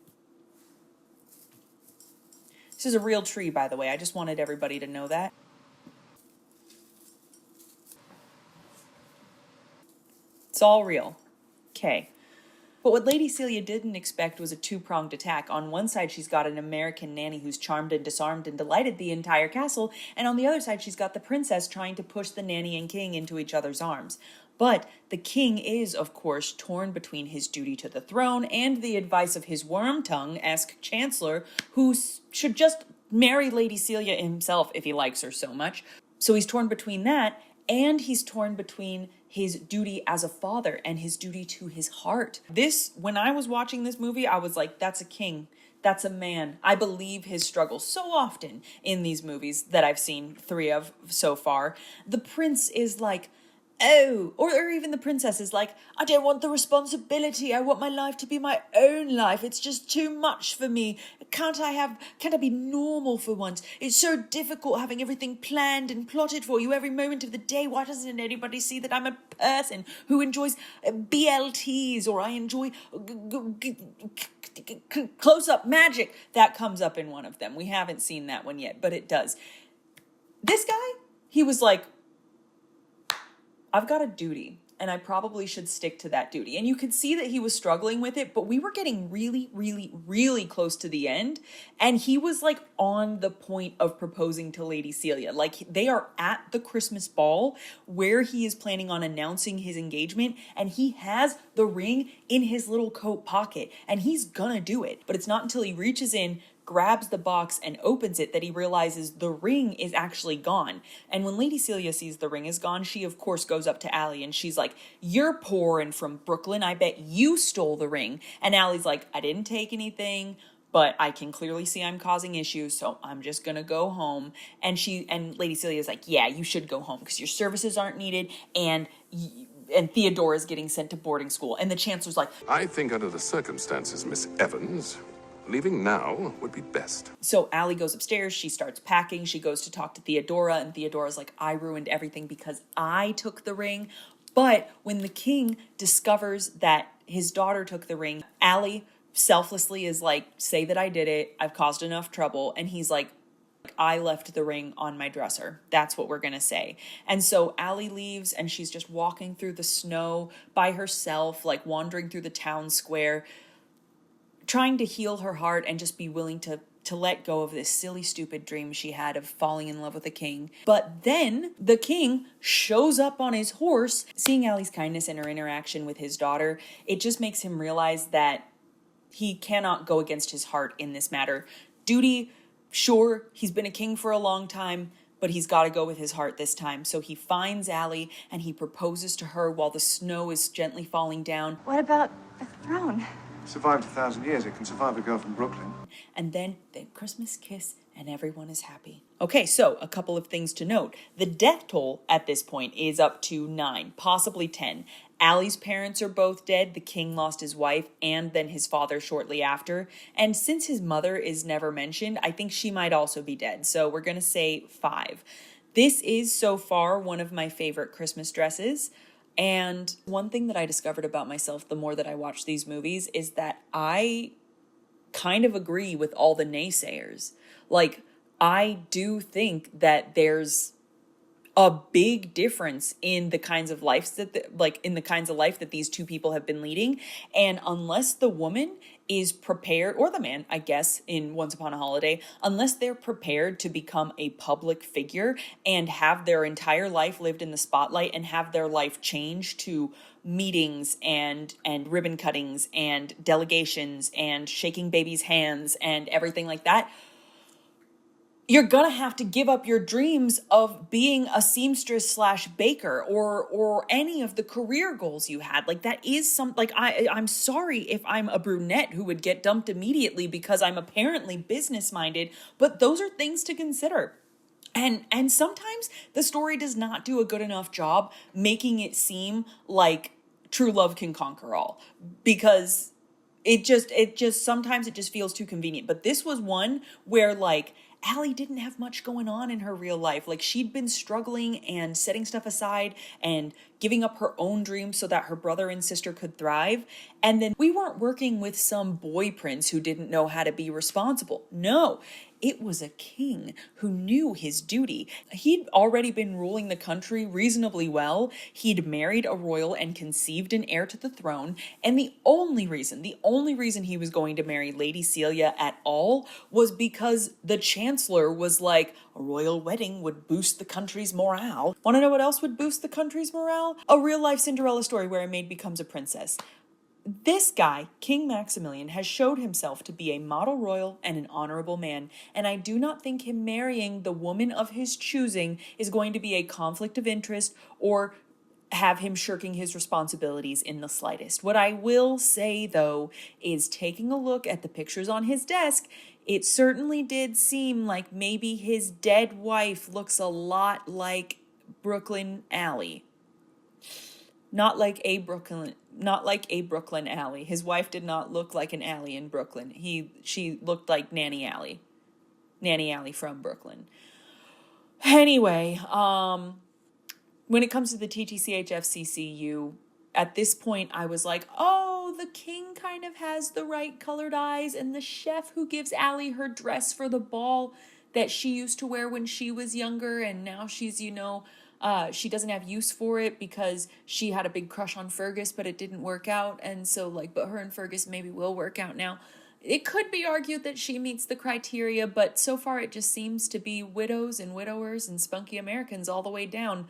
This is a real tree, by the way. I just wanted everybody to know that. It's all real. Okay. But what Lady Celia didn't expect was a two-pronged attack. On one side, she's got an American nanny who's charmed and disarmed and delighted the entire castle, and on the other side, she's got the princess trying to push the nanny and king into each other's arms. But the king is, of course, torn between his duty to the throne and the advice of his worm-tongue-esque chancellor, who should just marry Lady Celia himself if he likes her so much. So he's torn between that, and he's torn between his duty as a father and his duty to his heart. When I was watching this movie, I was like, that's a king. That's a man. I believe his struggle so often in these movies that I've seen 3 of so far. The prince is like, oh, or even the princess is like, I don't want the responsibility. I want my life to be my own life. It's just too much for me. Can't I be normal for once? It's so difficult having everything planned and plotted for you every moment of the day. Why doesn't anybody see that I'm a person who enjoys BLTs, or I enjoy close-up magic? That comes up in one of them. We haven't seen that one yet, but it does. This guy, he was like, I've got a duty, and I probably should stick to that duty. And you could see that he was struggling with it, but we were getting really, really, really close to the end. And he was like on the point of proposing to Lady Celia. Like, they are at the Christmas ball where he is planning on announcing his engagement, and he has the ring in his little coat pocket, and he's gonna do it. But it's not until he reaches in, grabs the box and opens it that he realizes the ring is actually gone. And when Lady Celia sees the ring is gone, she of course goes up to Allie and she's like, you're poor and from Brooklyn, I bet you stole the ring. And Allie's like, I didn't take anything, but I can clearly see I'm causing issues, so I'm just gonna go home. And Lady Celia's like, yeah, you should go home because your services aren't needed, and Theodora's getting sent to boarding school. And the chancellor's like, I think under the circumstances, Miss Evans, leaving now would be best. So Allie goes upstairs, she starts packing, she goes to talk to Theodora, and Theodora's like, I ruined everything because I took the ring. But when the king discovers that his daughter took the ring, Allie selflessly is like, say that I did it, I've caused enough trouble. And he's like, I left the ring on my dresser. That's what we're gonna say. And so Allie leaves and she's just walking through the snow by herself, like wandering through the town square, trying to heal her heart and just be willing to let go of this silly, stupid dream she had of falling in love with a king. But then the king shows up on his horse. Seeing Allie's kindness and her interaction with his daughter, it just makes him realize that he cannot go against his heart in this matter. Duty, sure, he's been a king for a long time, but he's got to go with his heart this time. So he finds Allie and he proposes to her while the snow is gently falling down. What about the throne? Survived 1,000 years. It can survive a girl from Brooklyn. And then they Christmas kiss and everyone is happy. Okay, so a couple of things to note. The death toll at this point is up to 9, possibly 10. Allie's parents are both dead. The king lost his wife and then his father shortly after. And since his mother is never mentioned, I think she might also be dead. So we're going to say 5. This is so far one of my favorite Christmas dresses. And one thing that I discovered about myself the more that I watch these movies is that I kind of agree with all the naysayers. Like, I do think that there's a big difference in the kinds of life that these two people have been leading. And unless the woman is prepared, or the man, I guess, in Once Upon a Holiday, unless they're prepared to become a public figure and have their entire life lived in the spotlight and have their life change to meetings and ribbon cuttings and delegations and shaking babies' hands and everything like that, you're gonna have to give up your dreams of being a seamstress / baker or any of the career goals you had. Like, that is I'm sorry if I'm a brunette who would get dumped immediately because I'm apparently business minded, but those are things to consider. And sometimes the story does not do a good enough job making it seem like true love can conquer all, because it just sometimes it just feels too convenient. But this was one where, like, Allie didn't have much going on in her real life. Like, she'd been struggling and setting stuff aside and giving up her own dreams so that her brother and sister could thrive. And then we weren't working with some boy prince who didn't know how to be responsible. No, It was a king who knew his duty. He'd already been ruling the country reasonably well. He'd married a royal and conceived an heir to the throne. And the only reason he was going to marry Lady Celia at all was because the chancellor was like, a royal wedding would boost the country's morale. Want to know what else would boost the country's morale? A real-life Cinderella story where a maid becomes a princess. This guy, King Maximilian, has showed himself to be a model royal and an honorable man, and I do not think him marrying the woman of his choosing is going to be a conflict of interest or have him shirking his responsibilities in the slightest. What I will say, though, is taking a look at the pictures on his desk, it certainly did seem like maybe his dead wife looks a lot like Brooklyn Alley. Not like a Brooklyn alley. His wife did not look like an alley in Brooklyn. She looked like Nanny Alley. Nanny Alley from Brooklyn. Anyway, when it comes to the TTCHFCCU, at this point I was like, oh, the king kind of has the right colored eyes, and the chef who gives Allie her dress for the ball that she used to wear when she was younger, and now she's, she doesn't have use for it because she had a big crush on Fergus, but it didn't work out. And so but her and Fergus maybe will work out now. It could be argued that she meets the criteria, but so far it just seems to be widows and widowers and spunky Americans all the way down.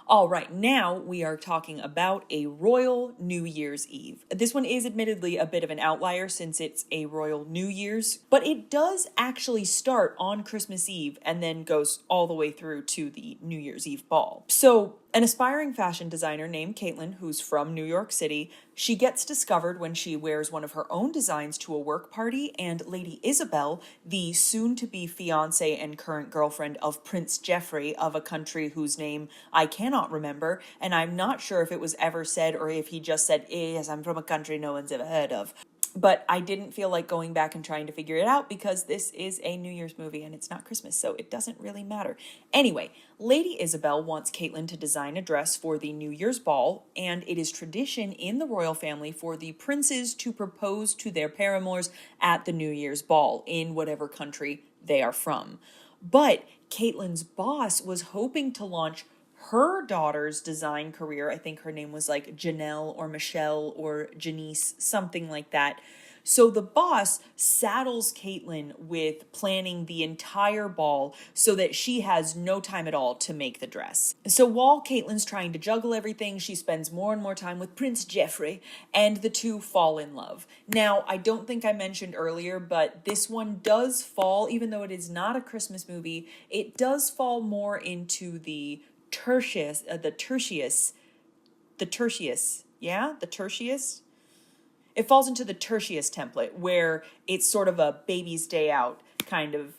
All right, now we are talking about a royal New Year's Eve. This one is admittedly a bit of an outlier since it's a royal New Year's, but it does actually start on Christmas Eve and then goes all the way through to the New Year's Eve ball. So an aspiring fashion designer named Caitlin, who's from New York City, she gets discovered when she wears one of her own designs to a work party, and Lady Isabel, the soon-to-be fiance and current girlfriend of Prince Geoffrey of a country whose name I cannot remember, and I'm not sure if it was ever said or if he just said, yes, I'm from a country no one's ever heard of. But I didn't feel like going back and trying to figure it out because this is a New Year's movie and it's not Christmas, so it doesn't really matter. Anyway, Lady Isabel wants Caitlin to design a dress for the New Year's ball, and it is tradition in the royal family for the princes to propose to their paramours at the New Year's ball in whatever country they are from. But Caitlin's boss was hoping to launch her daughter's design career. I think her name was like Janelle or Michelle or Janice, something like that. So the boss saddles Caitlin with planning the entire ball so that she has no time at all to make the dress. So while Caitlin's trying to juggle everything, she spends more and more time with Prince Geoffrey, and the two fall in love. Now, I don't think I mentioned earlier, but this one does fall, even though it is not a Christmas movie, it does fall more into the tertius. It falls into the tertius template where it's sort of a baby's day out kind of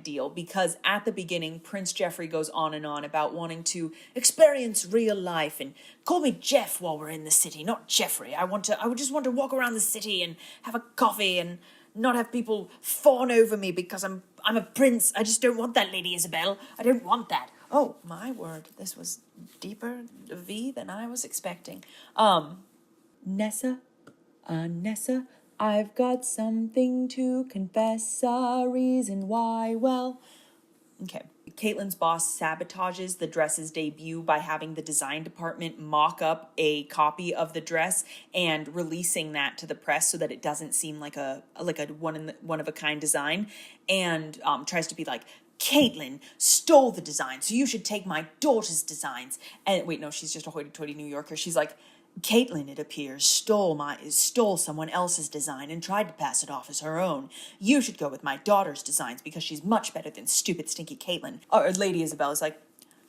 deal, because at the beginning Prince Geoffrey goes on and on about wanting to experience real life and call me Jeff while we're in the city, not Geoffrey. I would just want to walk around the city and have a coffee and not have people fawn over me because I'm a prince. I just don't want that, Lady Isabel. I don't want that. Oh, my word. This was deeper V than I was expecting. Nessa, I've got something to confess, a reason why, well... Okay. Caitlin's boss sabotages the dress's debut by having the design department mock up a copy of the dress and releasing that to the press so that it doesn't seem like a one of a kind design, and tries to be like, Caitlin stole the design, so you should take my daughter's designs. And wait, no, she's just a hoity-toity New Yorker. She's like, Caitlin, it appears, stole someone else's design and tried to pass it off as her own. You should go with my daughter's designs because she's much better than stupid, stinky Caitlin. Or Lady Isabel is like,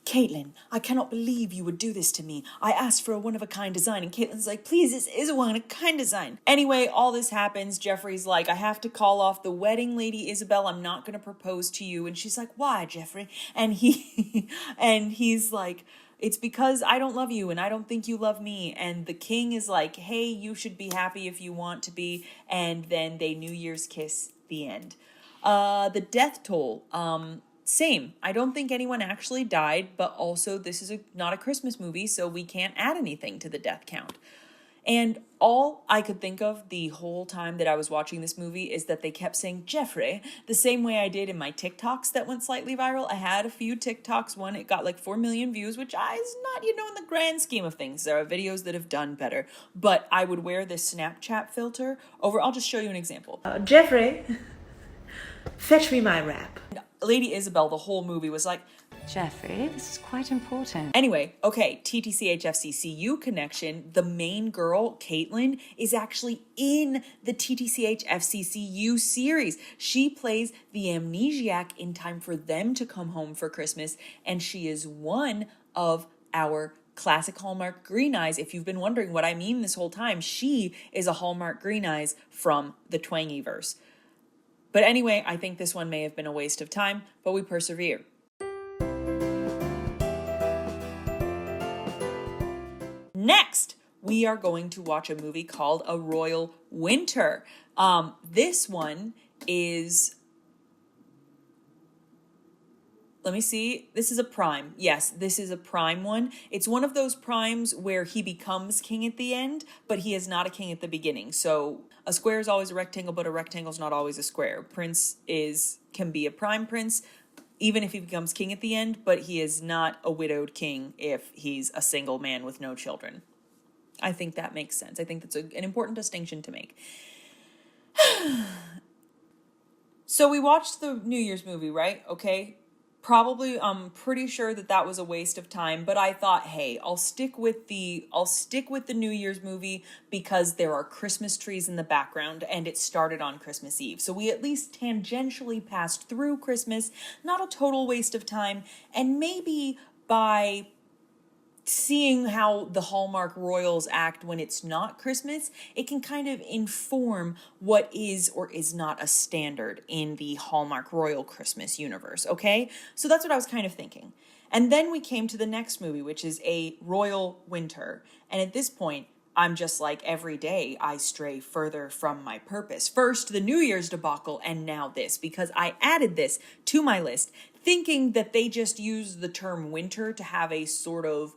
Caitlin, I cannot believe you would do this to me. I asked for a one-of-a-kind design, and Caitlin's like, please, this is a one-of-a-kind design. Anyway, all this happens. Geoffrey's like, I have to call off the wedding, Lady Isabel. I'm not going to propose to you. And she's like, why, Geoffrey? And he's like, it's because I don't love you and I don't think you love me. And the king is like, hey, you should be happy if you want to be. And then they New Year's kiss, the end. The death toll, same. I don't think anyone actually died, but also this is not a Christmas movie, so we can't add anything to the death count. And all I could think of the whole time that I was watching this movie is that they kept saying Jeffrey the same way I did in my TikToks that went slightly viral. I had a few TikToks. One, it got like 4 million views, which is not, in the grand scheme of things. There are videos that have done better. But I would wear this Snapchat filter over. I'll just show you an example. Jeffrey, fetch me my wrap. Lady Isabel, the whole movie was like, Jeffrey, this is quite important. anyway, okay, TTCHFCCU connection. The main girl, Caitlin, is actually in the TTCHFCCU series. She plays the amnesiac in time for them to come home for Christmas, and she is one of our classic Hallmark Green Eyes. If you've been wondering what I mean this whole time, she is a Hallmark Green Eyes from the Twangyverse. But anyway, I think this one may have been a waste of time, but we persevere. Next, we are going to watch a movie called A Royal Winter. This one is, let me see, this is a prime. Yes, this is a prime one. It's one of those primes where he becomes king at the end, but he is not a king at the beginning. So a square is always a rectangle, but a rectangle is not always a square. Prince can be a prime prince, even if he becomes king at the end, but he is not a widowed king if he's a single man with no children. I think that makes sense. I think that's an important distinction to make. So we watched the New Year's movie, right? Okay. Probably, I'm pretty sure that was a waste of time, but I thought, hey, I'll stick with the New Year's movie because there are Christmas trees in the background and it started on Christmas Eve. So we at least tangentially passed through Christmas, not a total waste of time, and maybe by seeing how the Hallmark Royals act when it's not Christmas, it can kind of inform what is or is not a standard in the Hallmark Royal Christmas universe, okay? So that's what I was kind of thinking. And then we came to the next movie, which is A Royal Winter. And at this point, I'm just like, every day I stray further from my purpose. First, the New Year's debacle, and now this, because I added this to my list, thinking that they just used the term winter to have a sort of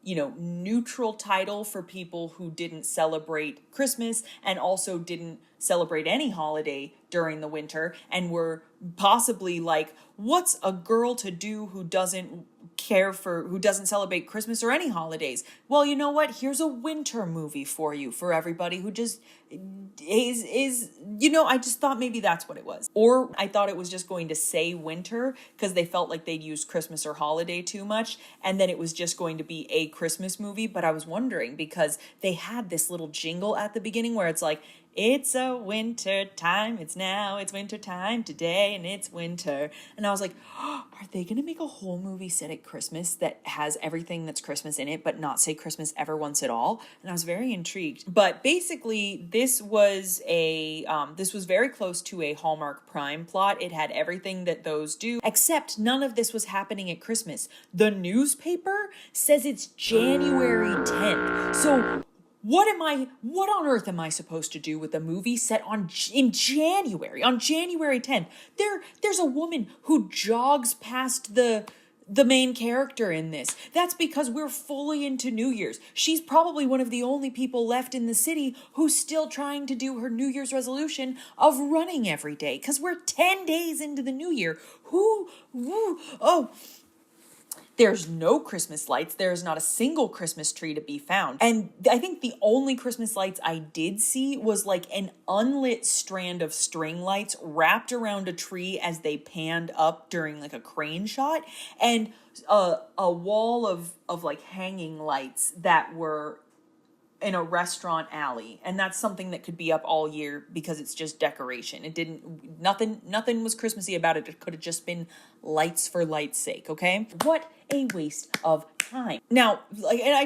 neutral title for people who didn't celebrate Christmas and also didn't celebrate any holiday during the winter and were possibly like, what's a girl to do who doesn't celebrate Christmas or any holidays? Well, you know what? Here's a winter movie for you, for everybody who just I just thought maybe that's what it was. Or I thought it was just going to say winter because they felt like they'd used Christmas or holiday too much, and then it was just going to be a Christmas movie. But I was wondering because they had this little jingle at the beginning where it's like, it's a winter time, it's winter time today, and it's winter. And I was like, oh, are they going to make a whole movie set at Christmas that has everything that's Christmas in it, but not say Christmas ever once at all? And I was very intrigued. But basically, this was very close to a Hallmark Prime plot. It had everything that those do, except none of this was happening at Christmas. The newspaper says it's January 10th. So what on earth am I supposed to do with a movie set in January, on January 10th? There's a woman who jogs past the main character in this. That's because we're fully into New Year's. She's probably one of the only people left in the city who's still trying to do her New Year's resolution of running every day, because we're 10 days into the new year. There's no Christmas lights. There's not a single Christmas tree to be found. And I think the only Christmas lights I did see was like an unlit strand of string lights wrapped around a tree as they panned up during like a crane shot, and a wall of like hanging lights that were in a restaurant alley. And that's something that could be up all year because it's just decoration. Nothing was Christmassy about it. It could have just been lights for light's sake, okay? What a waste of time. Now, I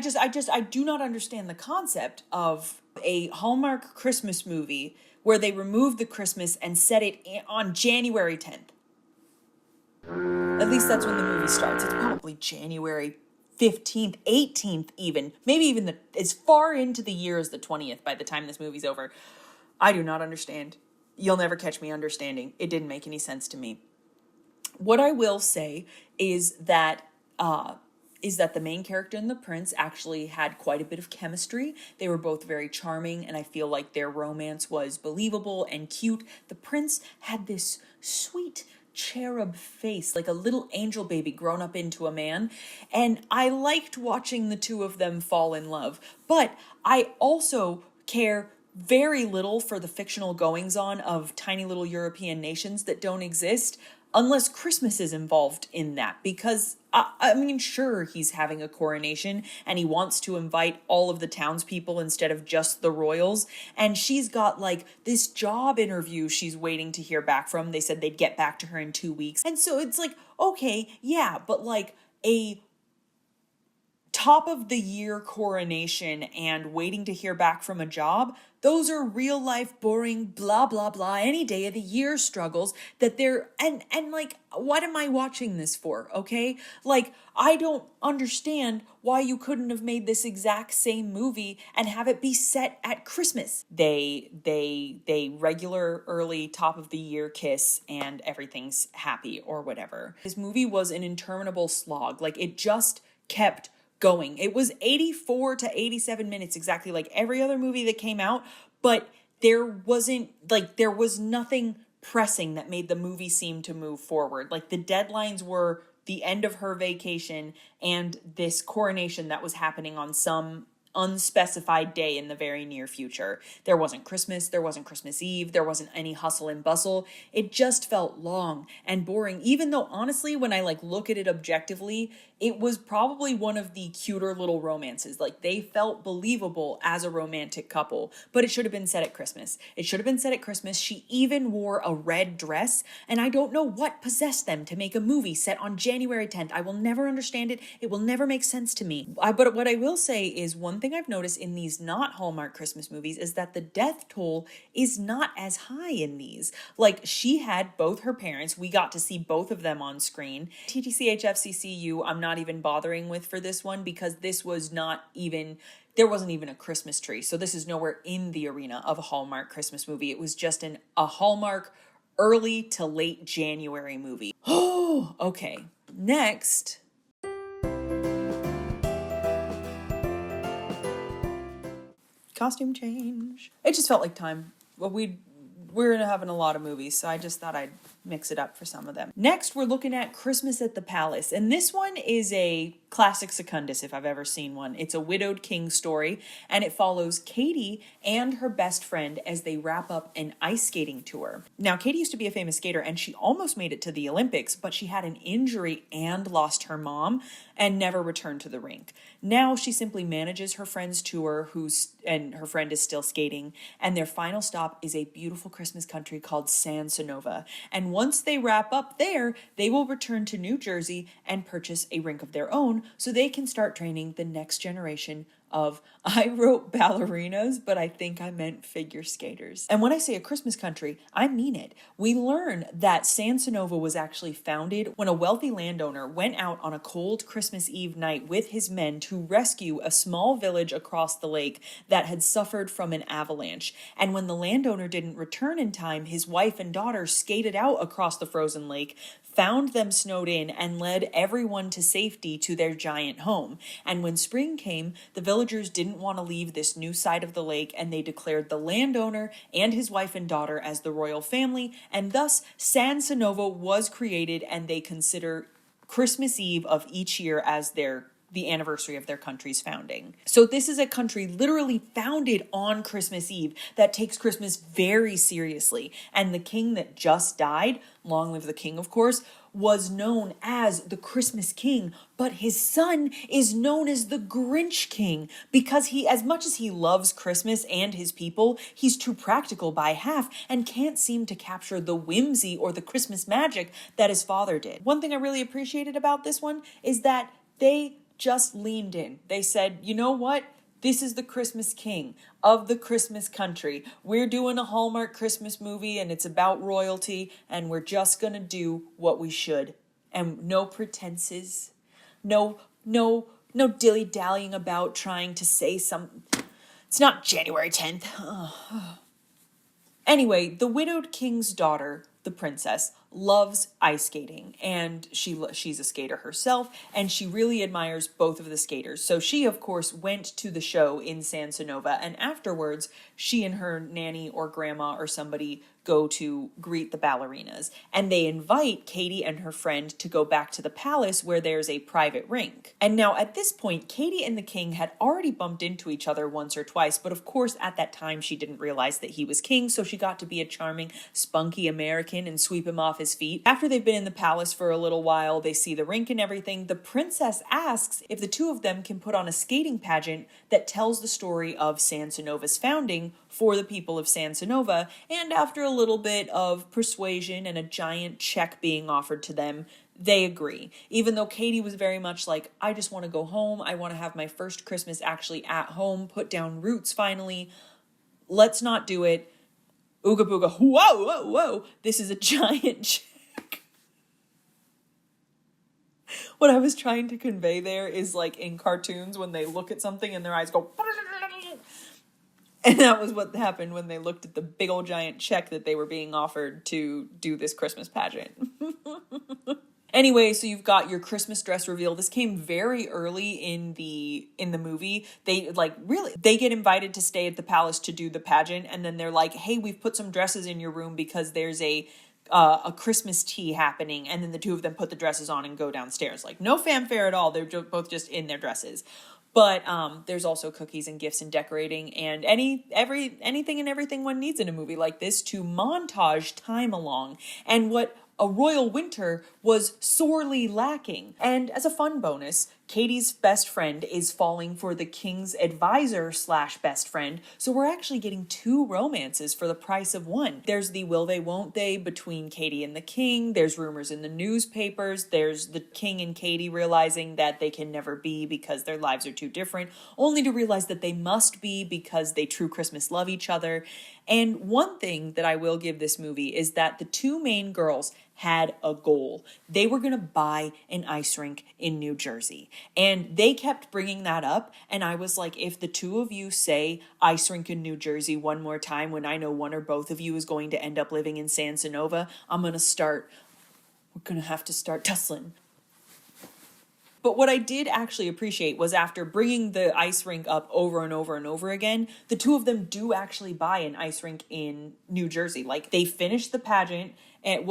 do not understand the concept of a Hallmark Christmas movie where they remove the Christmas and set it on January 10th. At least that's when the movie starts. It's probably January 15th, 18th even. Maybe even as far into the year as the 20th by the time this movie's over. I do not understand. You'll never catch me understanding. It didn't make any sense to me. What I will say is that is that the main character and the prince actually had quite a bit of chemistry. They were both very charming, and I feel like their romance was believable and cute. The prince had this sweet cherub face, like a little angel baby grown up into a man, and I liked watching the two of them fall in love. But I also care very little for the fictional goings-on of tiny little European nations that don't exist unless Christmas is involved in that, because I mean, sure, he's having a coronation and he wants to invite all of the townspeople instead of just the royals, and she's got like this job interview she's waiting to hear back from. They said they'd get back to her in 2 weeks, and so it's like, okay, yeah, but like a top of the year coronation and waiting to hear back from a job, those are real life boring blah blah blah any day of the year struggles that they're and like, what am I watching this for? Okay, like, I don't understand why you couldn't have made this exact same movie and have it be set at Christmas. They regular early top of the year kiss and everything's happy or whatever. This movie was an interminable slog. Like, it just kept going. It was 84 to 87 minutes, exactly like every other movie that came out, but there was nothing pressing that made the movie seem to move forward. Like, the deadlines were the end of her vacation and this coronation that was happening on some unspecified day in the very near future. There wasn't Christmas, there wasn't Christmas Eve, there wasn't any hustle and bustle. It just felt long and boring, even though honestly, when I like look at it objectively, it was probably one of the cuter little romances. Like, they felt believable as a romantic couple, but it should have been set at Christmas. It should have been set at Christmas. She even wore a red dress, and I don't know what possessed them to make a movie set on January 10th. I will never understand it. It will never make sense to me. But what I will say is, one thing I've noticed in these not Hallmark Christmas movies is that the death toll is not as high in these. Like, she had both her parents. We got to see both of them on screen. TTCHFCCU, I'm not even bothering with for this one, because this was not even, there wasn't even a Christmas tree. So this is nowhere in the arena of a Hallmark Christmas movie. It was just a Hallmark early to late January movie. Oh, okay. Next. Costume change. It just felt like time. Well, we're having a lot of movies, so I just thought I'd mix it up for some of them. Next, we're looking at Christmas at the Palace, and this one is a classic Secundus if I've ever seen one. It's a widowed king story, and it follows Katie and her best friend as they wrap up an ice skating tour. Now, Katie used to be a famous skater, and she almost made it to the Olympics, but she had an injury and lost her mom and never returned to the rink. Now she simply manages her friend's tour, and her friend is still skating, and their final stop is a beautiful Christmas country called San Sonova. And once they wrap up there, they will return to New Jersey and purchase a rink of their own so they can start training the next generation of, I wrote ballerinas, but I think I meant figure skaters. And when I say a Christmas country, I mean it. We learn that San Sonova was actually founded when a wealthy landowner went out on a cold Christmas Eve night with his men to rescue a small village across the lake that had suffered from an avalanche. And when the landowner didn't return in time, his wife and daughter skated out across the frozen lake, found them snowed in, and led everyone to safety to their giant home. And when spring came, the villagers didn't want to leave this new side of the lake, and they declared the landowner and his wife and daughter as the royal family, and thus San Sonova was created, and they consider Christmas Eve of each year as the anniversary of their country's founding. So this is a country literally founded on Christmas Eve that takes Christmas very seriously. And the king that just died, long live the king of course, was known as the Christmas King, but his son is known as the Grinch King because he, as much as he loves Christmas and his people, he's too practical by half and can't seem to capture the whimsy or the Christmas magic that his father did. One thing I really appreciated about this one is that they just leaned in. They said, you know what? This is the Christmas King of the Christmas country. We're doing a Hallmark Christmas movie and it's about royalty, and we're just gonna do what we should. And no pretenses, no dilly-dallying about trying to say some. It's not January 10th. Anyway, the widowed king's daughter, the princess, loves ice skating, and she's a skater herself, and she really admires both of the skaters. So she, of course, went to the show in San Sonova, and afterwards, she and her nanny or grandma or somebody go to greet the ballerinas, and they invite Katie and her friend to go back to the palace where there's a private rink. And now at this point, Katie and the king had already bumped into each other once or twice, but of course at that time she didn't realize that he was king, so she got to be a charming, spunky American and sweep him off his feet. After they've been in the palace for a little while, they see the rink and everything, the princess asks if the two of them can put on a skating pageant that tells the story of San Sonova's founding for the people of San Sonova, and after a little bit of persuasion and a giant check being offered to them, they agree. Even though Katie was very much like, I just want to go home, I want to have my first Christmas actually at home, put down roots finally, let's not do it. Ooga booga, whoa, whoa, whoa, this is a giant check. What I was trying to convey there is like in cartoons when they look at something and their eyes go... And that was what happened when they looked at the big old giant check that they were being offered to do this Christmas pageant. Anyway, so you've got your Christmas dress reveal. This came very early in the movie. They get invited to stay at the palace to do the pageant, and then they're like, hey, we've put some dresses in your room because there's a Christmas tea happening, and then the two of them put the dresses on and go downstairs. Like, no fanfare at all. They're both just in their dresses. But there's also cookies and gifts and decorating and anything and everything one needs in a movie like this to montage time along. And what a royal winter was sorely lacking. And as a fun bonus, Katie's best friend is falling for the king's advisor / best friend, so we're actually getting 2 romances for the price of 1. There's the will they won't they between Katie and the king, there's rumors in the newspapers, there's the king and Katie realizing that they can never be because their lives are too different, only to realize that they must be because they true Christmas love each other. And one thing that I will give this movie is that the 2 main girls had a goal. They were going to buy an ice rink in New Jersey. And they kept bringing that up. And I was like, if the 2 of you say ice rink in New Jersey one more time when I know one or both of you is going to end up living in San Sonova, we're going to have to start tussling. But what I did actually appreciate was after bringing the ice rink up over and over and over again, the 2 of them do actually buy an ice rink in New Jersey. Like, they finish the pageant and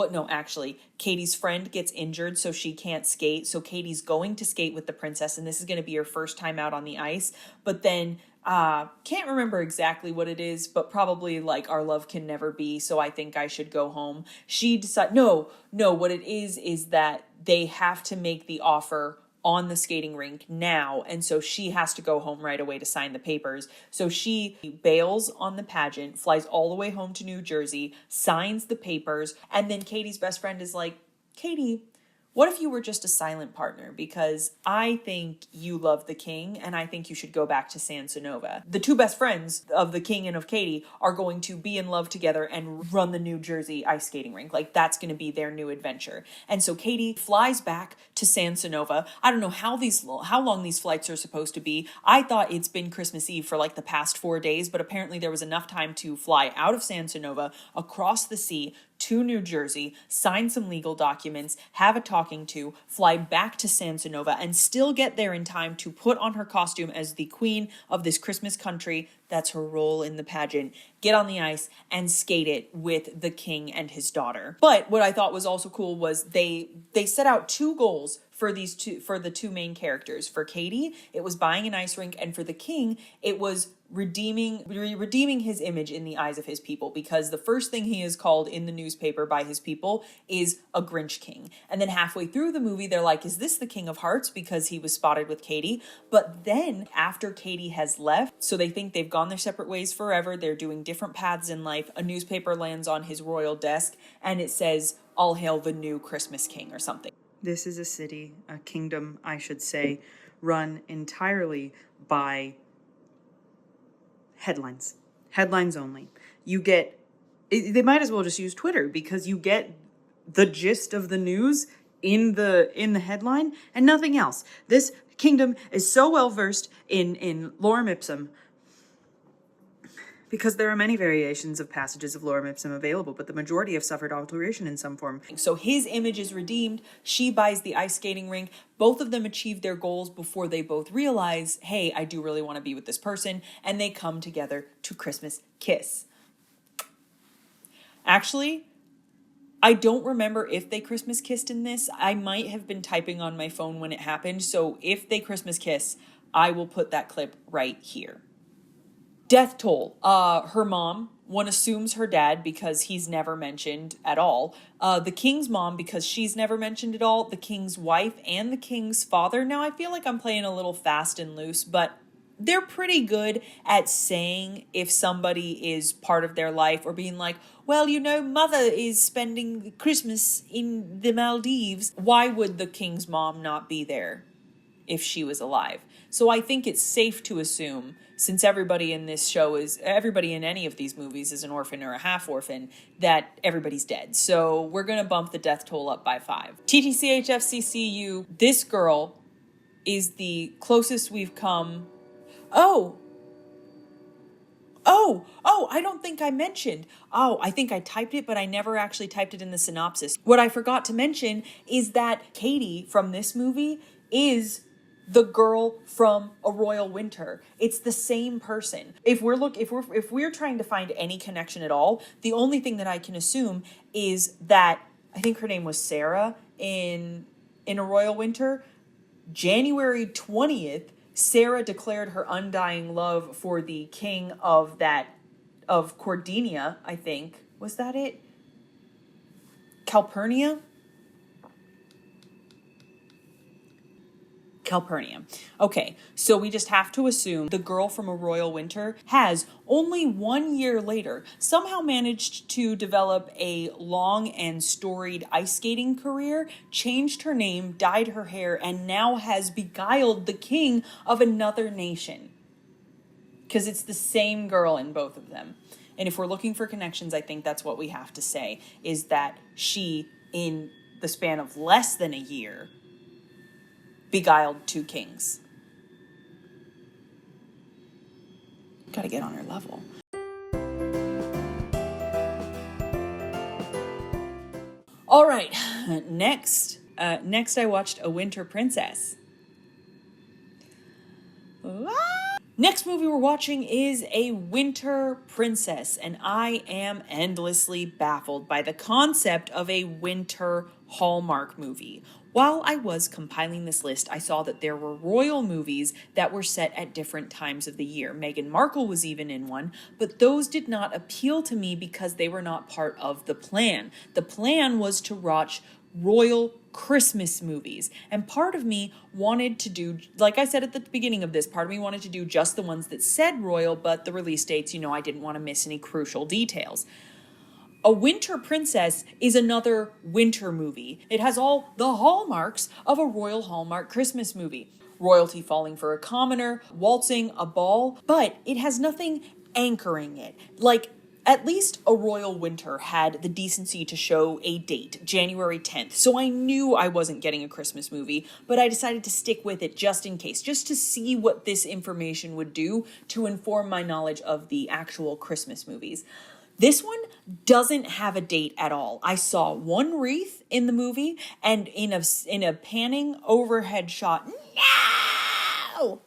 Katie's friend gets injured, so she can't skate. So Katie's going to skate with the princess, and this is going to be her first time out on the ice. But then, can't remember exactly what it is, but probably like our love can never be, so I think I should go home. She decides, no, what it is that they have to make the offer on the skating rink now, and so she has to go home right away to sign the papers. So she bails on the pageant, flies all the way home to New Jersey, signs the papers, and then Katie's best friend is like, Katie, what if you were just a silent partner? Because I think you love the king, and I think you should go back to San Sonova. The 2 best friends of the king and of Katie are going to be in love together and run the New Jersey ice skating rink. Like, that's going to be their new adventure. And so Katie flies back to San Sonova. I don't know how long these flights are supposed to be. I thought it's been Christmas Eve for like the past 4 days, but apparently there was enough time to fly out of San Sonova, across the sea, to New Jersey, sign some legal documents, have a talking to, fly back to San Sonova, and still get there in time to put on her costume as the queen of this Christmas country. That's her role in the pageant. Get on the ice and skate it with the king and his daughter. But what I thought was also cool was they set out 2 goals for the 2 main characters. For Katie, it was buying an ice rink, and for the king, it was redeeming his image in the eyes of his people, because the first thing he is called in the newspaper by his people is a Grinch king. And then halfway through the movie, they're like, is this the King of Hearts? Because he was spotted with Katie. But then after Katie has left, so they think they've gone their separate ways forever, they're doing different paths in life, a newspaper lands on his royal desk and it says, all hail the new Christmas king or something. This is a city, a kingdom, I should say, run entirely by headlines. Headlines only. They might as well just use Twitter, because you get the gist of the news in the headline and nothing else. This kingdom is so well versed in lorem ipsum. because there are many variations of passages of lorem ipsum available, but the majority have suffered alteration in some form. So his image is redeemed. She buys the ice skating rink. Both of them achieve their goals before they both realize, hey, I do really want to be with this person. And they come together to Christmas kiss. Actually, I don't remember if they Christmas kissed in this. I might have been typing on my phone when it happened. So if they Christmas kiss, I will put that clip right here. Death toll. Her mom, one assumes her dad because he's never mentioned at all. The king's mom because she's never mentioned at all. The king's wife and the king's father. Now I feel like I'm playing a little fast and loose, but they're pretty good at saying if somebody is part of their life or being like, well, you know, mother is spending Christmas in the Maldives. Why would the king's mom not be there if she was alive? So I think it's safe to assume, since everybody in this show everybody in any of these movies is an orphan or a half orphan, that everybody's dead. So we're going to bump the death toll up by 5. TTCHFCCU, this girl is the closest we've come. I don't think I mentioned. I think I typed it, but I never actually typed it in the synopsis. What I forgot to mention is that Katie from this movie is the girl from A Royal Winter. It's the same person. If we're trying to find any connection at all, the only thing that I can assume is that I think her name was Sarah in A Royal Winter. January 20th, Sarah declared her undying love for the king of Cordinia, I think. Was that it? Calpurnia? Calpurnia. Okay, so we just have to assume the girl from A Royal Winter has only 1 year later somehow managed to develop a long and storied ice skating career, changed her name, dyed her hair, and now has beguiled the king of another nation. Because it's the same girl in both of them. And if we're looking for connections, I think that's what we have to say, is that she, in the span of less than a year, beguiled 2 kings. Gotta get on her level. All right, next I watched A Winter Princess. Next movie we're watching is A Winter Princess, and I am endlessly baffled by the concept of a winter Hallmark movie. While I was compiling this list, I saw that there were royal movies that were set at different times of the year. Meghan Markle was even in one, but those did not appeal to me because they were not part of the plan. The plan was to watch royal Christmas movies. And part of me wanted to do, like I said at the beginning of this, part of me wanted to do just the ones that said royal, but the release dates, I didn't want to miss any crucial details. A Winter Princess is another winter movie. It has all the hallmarks of a royal Hallmark Christmas movie. Royalty falling for a commoner, waltzing, a ball, but it has nothing anchoring it. Like, at least A Royal Winter had the decency to show a date, January 10th. So I knew I wasn't getting a Christmas movie, but I decided to stick with it just in case, just to see what this information would do to inform my knowledge of the actual Christmas movies. This one doesn't have a date at all. I saw one wreath in the movie, and in a panning overhead shot, no!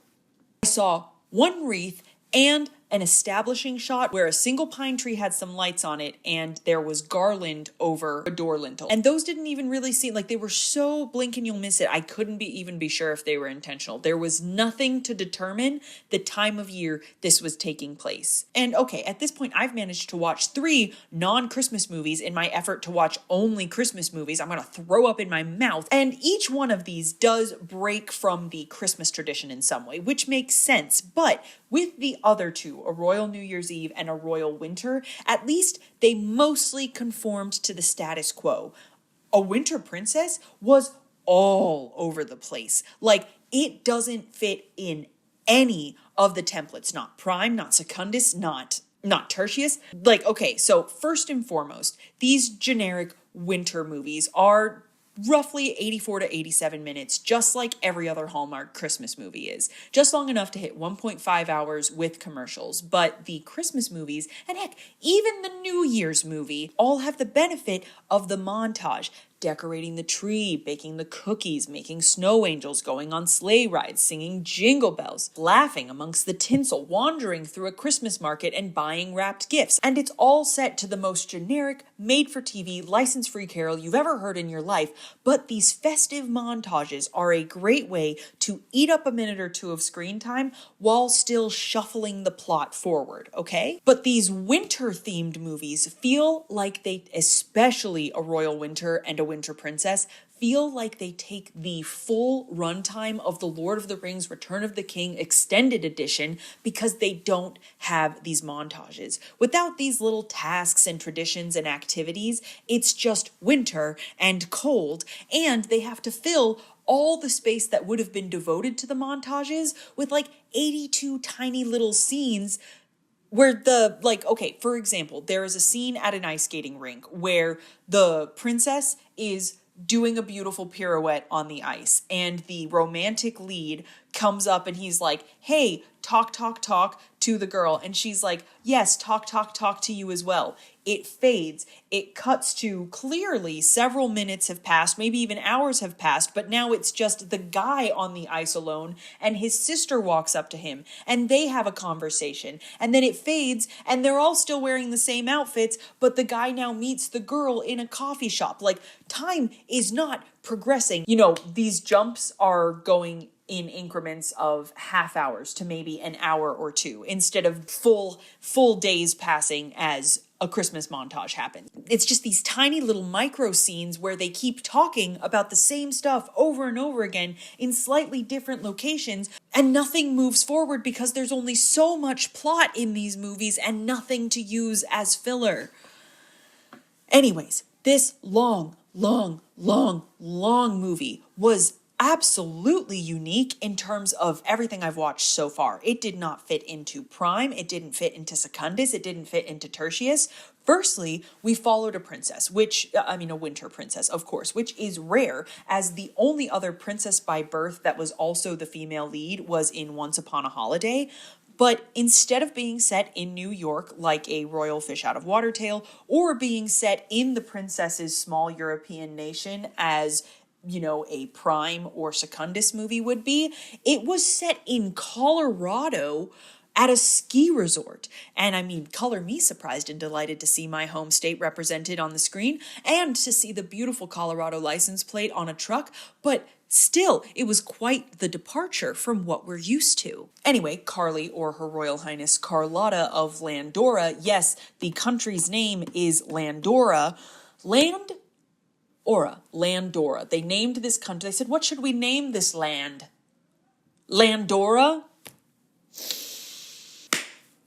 I saw one wreath and an establishing shot where a single pine tree had some lights on it and there was garland over a door lintel. And those didn't even really seem like, they were so blink and you'll miss it. I couldn't even be sure if they were intentional. There was nothing to determine the time of year this was taking place. And okay, at this point, I've managed to watch 3 non-Christmas movies in my effort to watch only Christmas movies. I'm going to throw up in my mouth. And each one of these does break from the Christmas tradition in some way, which makes sense. But with the other 2, A Royal New Year's Eve and A Royal Winter, at least they mostly conformed to the status quo. A Winter Princess was all over the place. Like, it doesn't fit in any of the templates. Not prime, not secundus, not tertius. Like, okay, so first and foremost, these generic winter movies are roughly 84 to 87 minutes, just like every other Hallmark Christmas movie is. Just long enough to hit 1.5 hours with commercials. But the Christmas movies, and heck, even the New Year's movie, all have the benefit of the montage. Decorating the tree, baking the cookies, making snow angels, going on sleigh rides, singing jingle bells, laughing amongst the tinsel, wandering through a Christmas market and buying wrapped gifts. And it's all set to the most generic, made-for-TV, license-free carol you've ever heard in your life. But these festive montages are a great way to eat up a minute or two of screen time while still shuffling the plot forward, okay? But these winter-themed movies feel like they, especially A Royal Winter and A Winter Princess, feel like they take the full runtime of the Lord of the Rings Return of the King extended edition because they don't have these montages. Without these little tasks and traditions and activities, it's just winter and cold, and they have to fill all the space that would have been devoted to the montages with like 82 tiny little scenes where okay, for example, there is a scene at an ice skating rink where the princess is doing a beautiful pirouette on the ice, and the romantic lead comes up and he's like, hey, talk to the girl. And she's like, yes, talk to you as well. It fades. It cuts to clearly several minutes have passed, maybe even hours have passed, but now it's just the guy on the ice alone, and his sister walks up to him and they have a conversation. And then it fades and they're all still wearing the same outfits, but the guy now meets the girl in a coffee shop. Like, time is not progressing. You know, these jumps are going in increments of half hours to maybe an hour or two instead of full days passing as a Christmas montage happens. It's just these tiny little micro scenes where they keep talking about the same stuff over and over again in slightly different locations, and nothing moves forward because there's only so much plot in these movies and nothing to use as filler. Anyways, this long movie was absolutely unique in terms of everything I've watched so far. It did not fit into Prime, it didn't fit into Secundus, it didn't fit into Tertius. Firstly, we followed a princess, a winter princess, of course, which is rare, as the only other princess by birth that was also the female lead was in Once Upon a Holiday. But instead of being set in New York like a royal fish out of water tale, or being set in the princess's small European nation as a Prime or Secundus movie would be, it was set in Colorado at a ski resort. And I mean, color me surprised and delighted to see my home state represented on the screen and to see the beautiful Colorado license plate on a truck, but still, it was quite the departure from what we're used to. Anyway, Carly, or Her Royal Highness Carlotta of Landora, yes, the country's name is Landora. Landora. They named this country. They said, what should we name this land? Landora?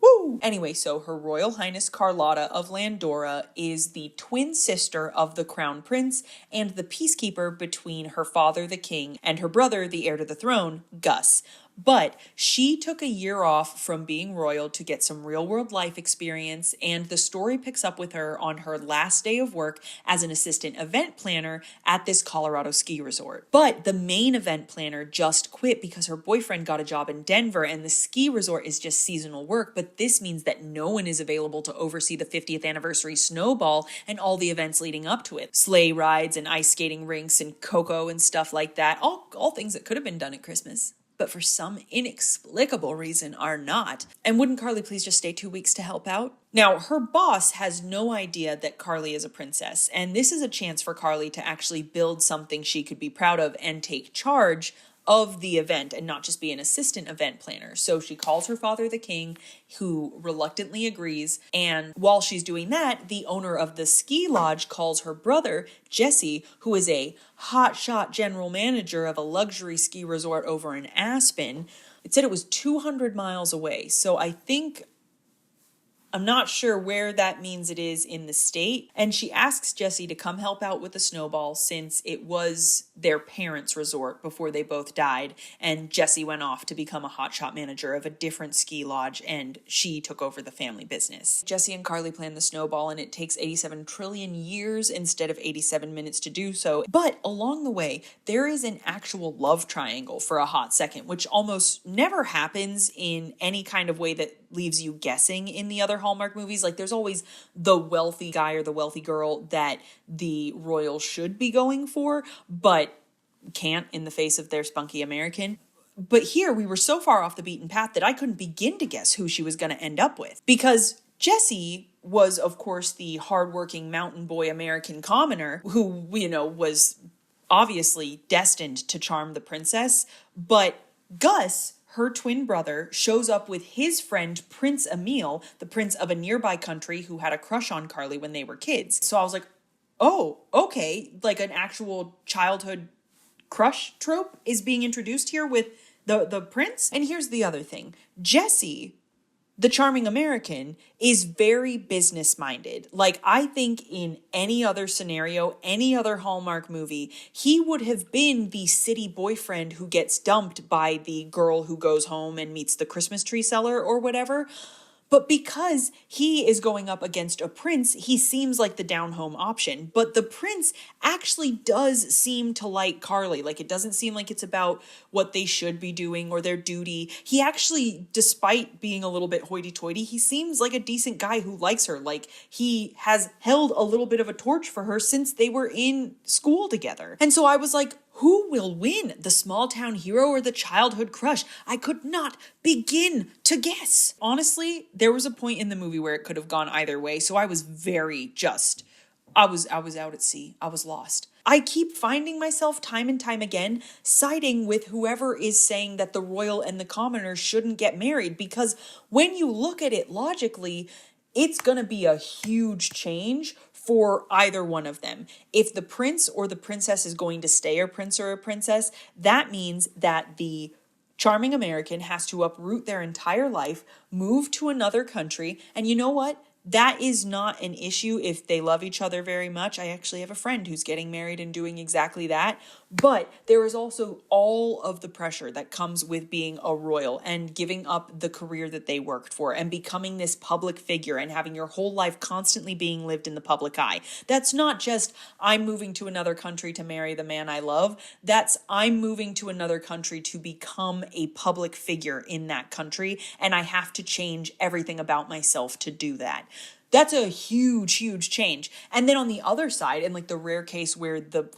Woo! Anyway, so Her Royal Highness Carlotta of Landora is the twin sister of the Crown Prince and the peacekeeper between her father, the king, and her brother, the heir to the throne, Gus. But she took a year off from being royal to get some real-world life experience, and the story picks up with her on her last day of work as an assistant event planner at this Colorado ski resort. But the main event planner just quit because her boyfriend got a job in Denver, and the ski resort is just seasonal work, but this means that no one is available to oversee the 50th anniversary snowball and all the events leading up to it. Sleigh rides and ice skating rinks and cocoa and stuff like that, all things that could have been done at Christmas, but for some inexplicable reason are not. And wouldn't Carly please just stay 2 weeks to help out? Now, her boss has no idea that Carly is a princess, and this is a chance for Carly to actually build something she could be proud of and take charge of the event and not just be an assistant event planner. So she calls her father, the king, who reluctantly agrees. And while she's doing that, the owner of the ski lodge calls her brother, Jesse, who is a hotshot general manager of a luxury ski resort over in Aspen. It said it was 200 miles away. So I think I'm not sure where that means it is in the state. And she asks Jesse to come help out with the snowball since it was their parents' resort before they both died. And Jesse went off to become a hotshot manager of a different ski lodge and she took over the family business. Jesse and Carly plan the snowball and it takes 87 trillion years instead of 87 minutes to do so. But along the way, there is an actual love triangle for a hot second, which almost never happens in any kind of way that leaves you guessing in the other Hallmark movies. Like there's always the wealthy guy or the wealthy girl that the royal should be going for, but can't in the face of their spunky American. But here we were so far off the beaten path that I couldn't begin to guess who she was going to end up with. Because Jesse was, of course, the hardworking mountain boy American commoner who, was obviously destined to charm the princess. But Gus, her twin brother, shows up with his friend Prince Emil, the prince of a nearby country who had a crush on Carly when they were kids. So I was like, oh, okay, like an actual childhood crush trope is being introduced here with the prince. And here's the other thing. Jesse, the charming American, is very business minded. Like, I think in any other scenario, any other Hallmark movie, he would have been the city boyfriend who gets dumped by the girl who goes home and meets the Christmas tree seller or whatever. But because he is going up against a prince, he seems like the down-home option. But the prince actually does seem to like Carly. Like, it doesn't seem like it's about what they should be doing or their duty. He actually, despite being a little bit hoity-toity, he seems like a decent guy who likes her. Like, he has held a little bit of a torch for her since they were in school together. And so I was like, who will win, the small town hero or the childhood crush? I could not begin to guess. Honestly, there was a point in the movie where it could have gone either way, so I was I was out at sea. I was lost. I keep finding myself time and time again siding with whoever is saying that the royal and the commoner shouldn't get married, because when you look at it logically, it's going to be a huge change for either one of them. If the prince or the princess is going to stay a prince or a princess, that means that the charming American has to uproot their entire life, move to another country, and you know what? That is not an issue if they love each other very much. I actually have a friend who's getting married and doing exactly that. But there is also all of the pressure that comes with being a royal and giving up the career that they worked for and becoming this public figure and having your whole life constantly being lived in the public eye. That's not just, I'm moving to another country to marry the man I love. That's, I'm moving to another country to become a public figure in that country, and I have to change everything about myself to do that. That's a huge, huge change. And then on the other side, in like the rare case where the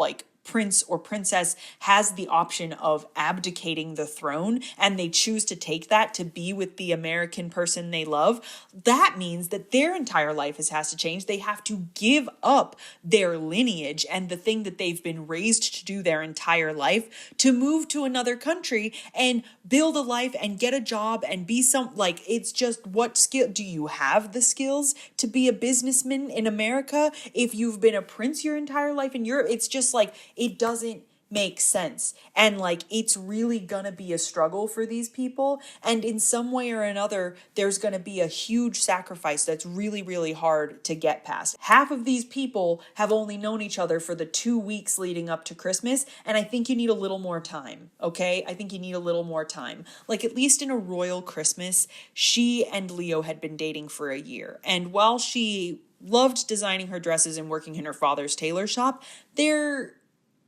prince or princess has the option of abdicating the throne and they choose to take that to be with the American person they love, that means that their entire life has to change. They have to give up their lineage and the thing that they've been raised to do their entire life to move to another country and build a life and get a job and be it's just, what skill do you have? The skills to be a businessman in America if you've been a prince your entire life in Europe? It's just it doesn't make sense. And it's really gonna be a struggle for these people. And in some way or another, there's gonna be a huge sacrifice that's really, really hard to get past. Half of these people have only known each other for the 2 weeks leading up to Christmas. And I think you need a little more time, okay? I think you need a little more time. At least in A Royal Christmas, she and Leo had been dating for a year. And while she loved designing her dresses and working in her father's tailor shop,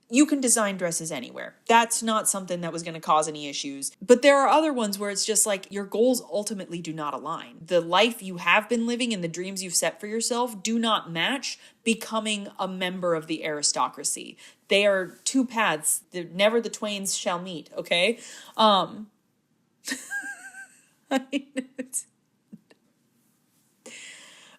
you can design dresses anywhere. That's not something that was going to cause any issues. But there are other ones where it's just your goals ultimately do not align. The life you have been living and the dreams you've set for yourself do not match becoming a member of the aristocracy. They are two paths. Never the twains shall meet, okay?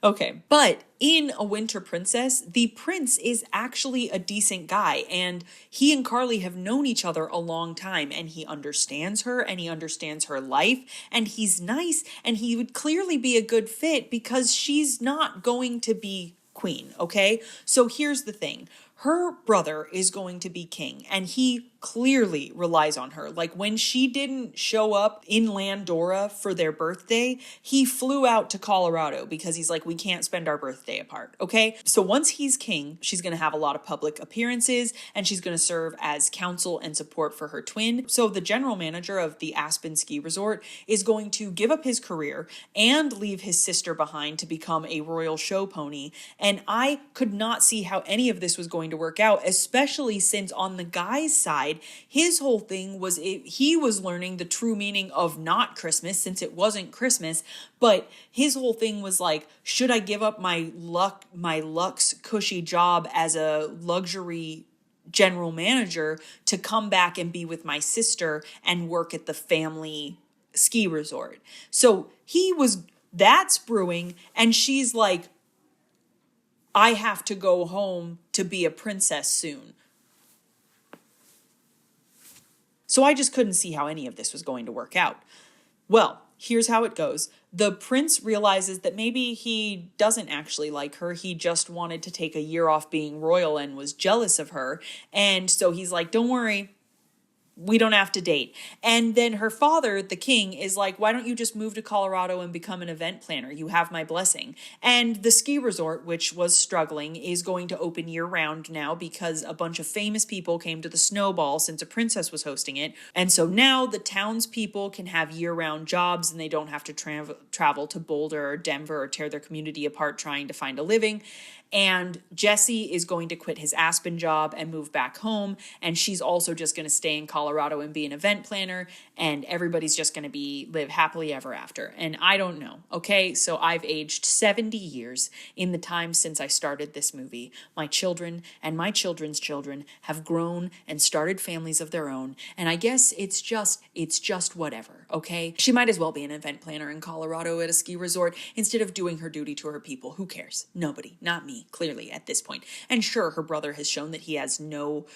Okay, but in A Winter Princess, the prince is actually a decent guy, and he and Carly have known each other a long time, and he understands her, and he understands her life, and he's nice, and he would clearly be a good fit because she's not going to be queen, okay? So here's the thing. Her brother is going to be king, and he clearly relies on her. Like when she didn't show up in Landora for their birthday, he flew out to Colorado because he's like, we can't spend our birthday apart, okay? So once he's king, she's going to have a lot of public appearances and she's going to serve as counsel and support for her twin. So the general manager of the Aspen Ski Resort is going to give up his career and leave his sister behind to become a royal show pony. And I could not see how any of this was going to work out, especially since on the guy's side, his whole thing was he was learning the true meaning of not Christmas since it wasn't Christmas, but his whole thing was like, should I give up my luxe cushy job as a luxury general manager to come back and be with my sister and work at the family ski resort? So that's brewing, and she's like, I have to go home to be a princess soon. So I just couldn't see how any of this was going to work out. Well, here's how it goes. The prince realizes that maybe he doesn't actually like her. He just wanted to take a year off being royal and was jealous of her. And so he's like, don't worry, we don't have to date. And then her father, the king, is like, why don't you just move to Colorado and become an event planner? You have my blessing. And the ski resort, which was struggling, is going to open year round now because a bunch of famous people came to the Snowball since a princess was hosting it. And so now the townspeople can have year round jobs and they don't have to travel to Boulder or Denver or tear their community apart trying to find a living. And Jesse is going to quit his Aspen job and move back home. And she's also just going to stay in Colorado and be an event planner. And everybody's just going to live happily ever after. And I don't know. Okay. So I've aged 70 years in the time since I started this movie. My children and my children's children have grown and started families of their own. And I guess it's just whatever. Okay. She might as well be an event planner in Colorado at a ski resort instead of doing her duty to her people. Who cares? Nobody, not me. Clearly at this point. And sure, her brother has shown that he has no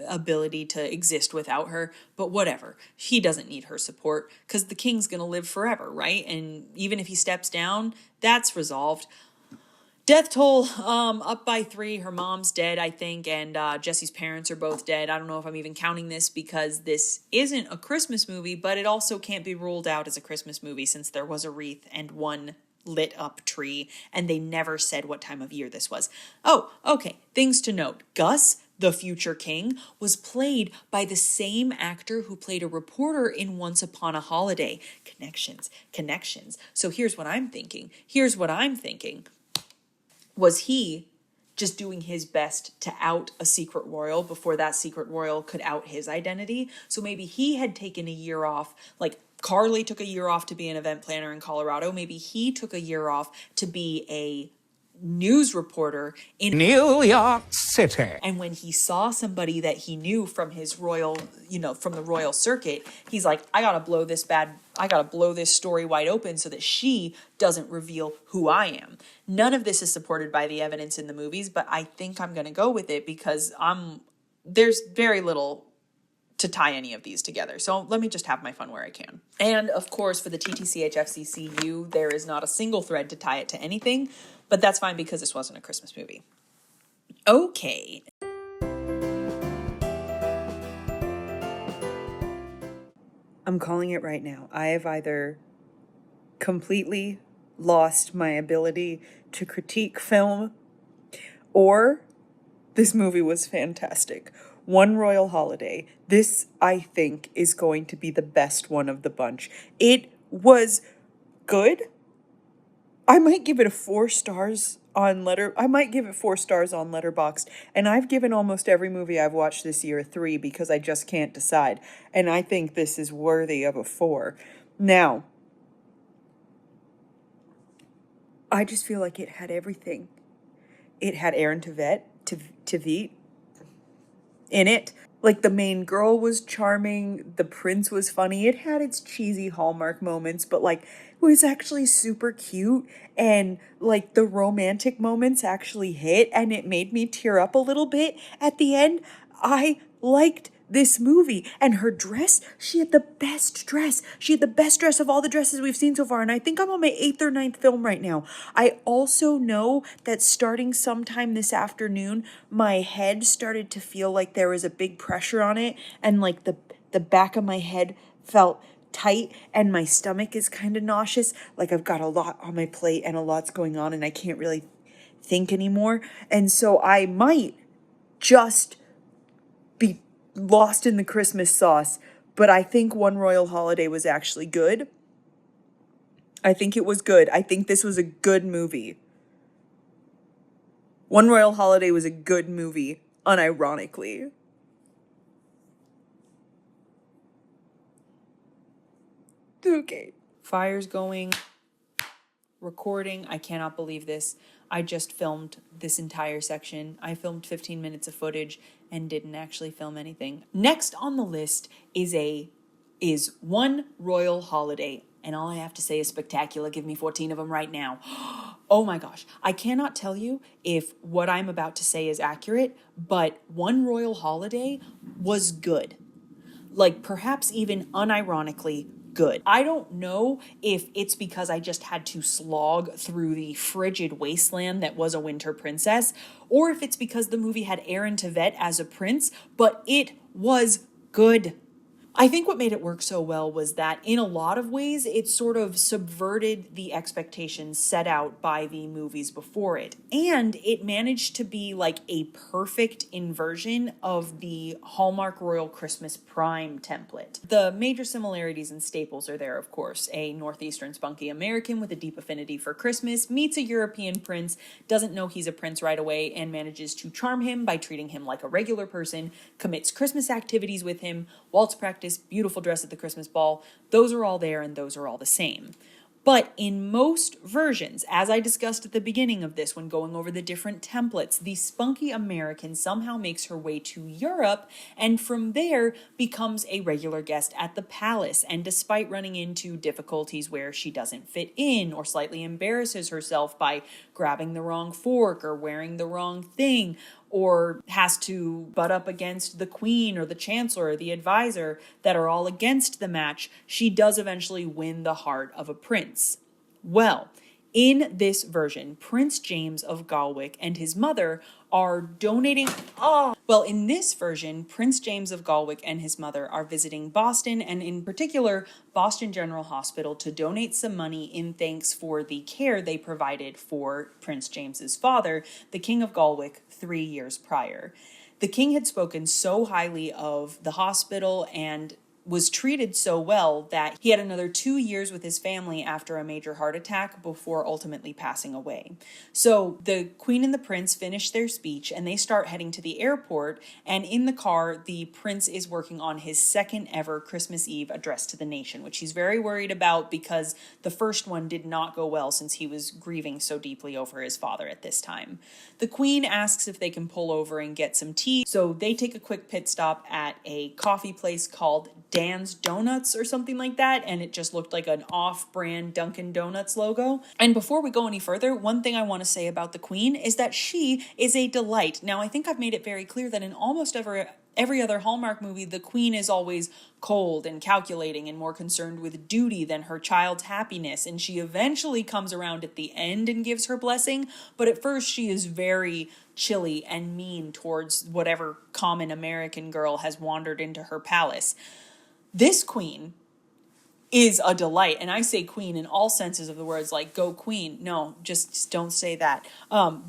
ability to exist without her, but whatever. He doesn't need her support because the king's going to live forever, right? And even if he steps down, that's resolved. Death toll, up by 3. Her mom's dead, I think, and Jesse's parents are both dead. I don't know if I'm even counting this because this isn't a Christmas movie, but it also can't be ruled out as a Christmas movie since there was a wreath and one lit up tree, and they never said what time of year this was. Oh, okay. Things to note. Gus, the future king, was played by the same actor who played a reporter in Once Upon a Holiday. Connections. So here's what I'm thinking. Was he just doing his best to out a secret royal before that secret royal could out his identity? So maybe he had taken a year off, like Carly took a year off to be an event planner in Colorado. Maybe he took a year off to be a news reporter in New York City. And when he saw somebody that he knew from his royal, from the royal circuit, he's like, I gotta blow this story wide open so that she doesn't reveal who I am. None of this is supported by the evidence in the movies, but I think I'm gonna go with it because there's very little to tie any of these together. So let me just have my fun where I can. And of course, for the TTCHFCCU, there is not a single thread to tie it to anything, but that's fine because this wasn't a Christmas movie. Okay. I'm calling it right now. I have either completely lost my ability to critique film, or this movie was fantastic. One Royal Holiday. This, I think, is going to be the best one of the bunch. It was good. I might give it 4 stars on Letterboxd, and I've given almost every movie I've watched this year 3 because I just can't decide. And I think this is worthy of a 4. Now, I just feel like it had everything. It had Aaron Tveit in it. Like, the main girl was charming, the prince was funny, it had its cheesy Hallmark moments, but like, it was actually super cute, and like, the romantic moments actually hit, and it made me tear up a little bit at the end. I liked this movie. And her dress, she had the best dress. She had the best dress of all the dresses we've seen so far. And I think I'm on my 8th or 9th film right now. I also know that starting sometime this afternoon, my head started to feel like there was a big pressure on it. And like the back of my head felt tight and my stomach is kind of nauseous. Like I've got a lot on my plate and a lot's going on and I can't really think anymore. And so I might just be lost in the Christmas sauce, but I think One Royal Holiday was actually good. I think it was good. I think this was a good movie. One Royal Holiday was a good movie, unironically. Okay. Fire's going. Recording. I cannot believe this. I just filmed this entire section. I filmed 15 minutes of footage and didn't actually film anything. Next on the list is One Royal Holiday. And all I have to say is spectacular. Give me 14 of them right now. Oh my gosh. I cannot tell you if what I'm about to say is accurate, but One Royal Holiday was good. Like perhaps even unironically good. I don't know if it's because I just had to slog through the frigid wasteland that was A Winter Princess, or if it's because the movie had Aaron Tveit as a prince, but it was good. I think what made it work so well was that in a lot of ways, it sort of subverted the expectations set out by the movies before it. And it managed to be like a perfect inversion of the Hallmark Royal Christmas Prime template. The major similarities and staples are there, of course. A Northeastern spunky American with a deep affinity for Christmas meets a European prince, doesn't know he's a prince right away, and manages to charm him by treating him like a regular person, commits Christmas activities with him, waltz practice, beautiful dress at the Christmas ball. Those are all there and those are all the same. But in most versions, as I discussed at the beginning of this when going over the different templates, the spunky American somehow makes her way to Europe and from there becomes a regular guest at the palace. And despite running into difficulties where she doesn't fit in or slightly embarrasses herself by grabbing the wrong fork or wearing the wrong thing, or has to butt up against the queen or the chancellor or the advisor that are all against the match, she does eventually win the heart of a prince. Well, in this version, Prince James of Galwick and his mother are donating... in this version, Prince James of Galwick and his mother are visiting Boston, and in particular, Boston General Hospital, to donate some money in thanks for the care they provided for Prince James's father, the King of Galwick, 3 years prior. The king had spoken so highly of the hospital and was treated so well that he had another 2 years with his family after a major heart attack before ultimately passing away. So the queen and the prince finish their speech and they start heading to the airport, and in the car the prince is working on his second ever Christmas Eve address to the nation, which he's very worried about because the first one did not go well since he was grieving so deeply over his father at this time. The queen asks if they can pull over and get some tea, so they take a quick pit stop at a coffee place called Dan's Donuts or something like that, and it just looked like an off-brand Dunkin' Donuts logo. And before we go any further, one thing I want to say about the queen is that she is a delight. Now, I think I've made it very clear that in almost every other Hallmark movie, the queen is always cold and calculating and more concerned with duty than her child's happiness, and she eventually comes around at the end and gives her blessing, but at first she is very chilly and mean towards whatever common American girl has wandered into her palace. This queen is a delight, and I say queen in all senses of the words, like go queen. No, just don't say that.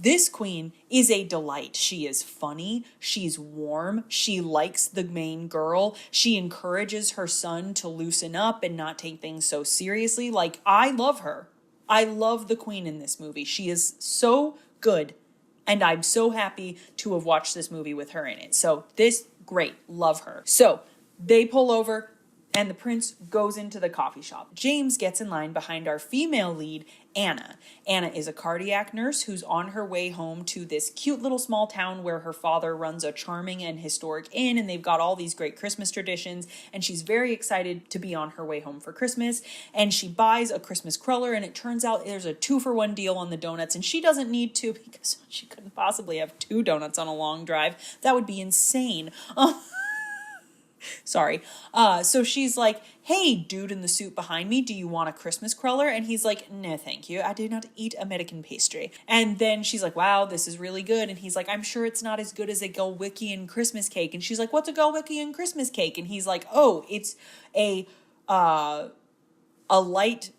This queen is a delight. She is funny, she's warm, she likes the main girl, she encourages her son to loosen up and not take things so seriously. Like, I love her. I love the queen in this movie. She is so good, and I'm so happy to have watched this movie with her in it. So this, great, love her. So they pull over, and the prince goes into the coffee shop. James gets in line behind our female lead, Anna. Anna is a cardiac nurse who's on her way home to this cute little small town where her father runs a charming and historic inn, and they've got all these great Christmas traditions, and she's very excited to be on her way home for Christmas, and she buys a Christmas cruller, and it turns out there's a 2-for-1 deal on the donuts, and she doesn't need to because she couldn't possibly have 2 donuts on a long drive. That would be insane. Sorry. So she's like, hey, dude in the suit behind me, do you want a Christmas cruller? And he's like, no, thank you. I do not eat American pastry. And then she's like, wow, this is really good. And he's like, I'm sure it's not as good as a Gulwickian Christmas cake. And she's like, what's a Gulwickian Christmas cake? And he's like, oh, it's a light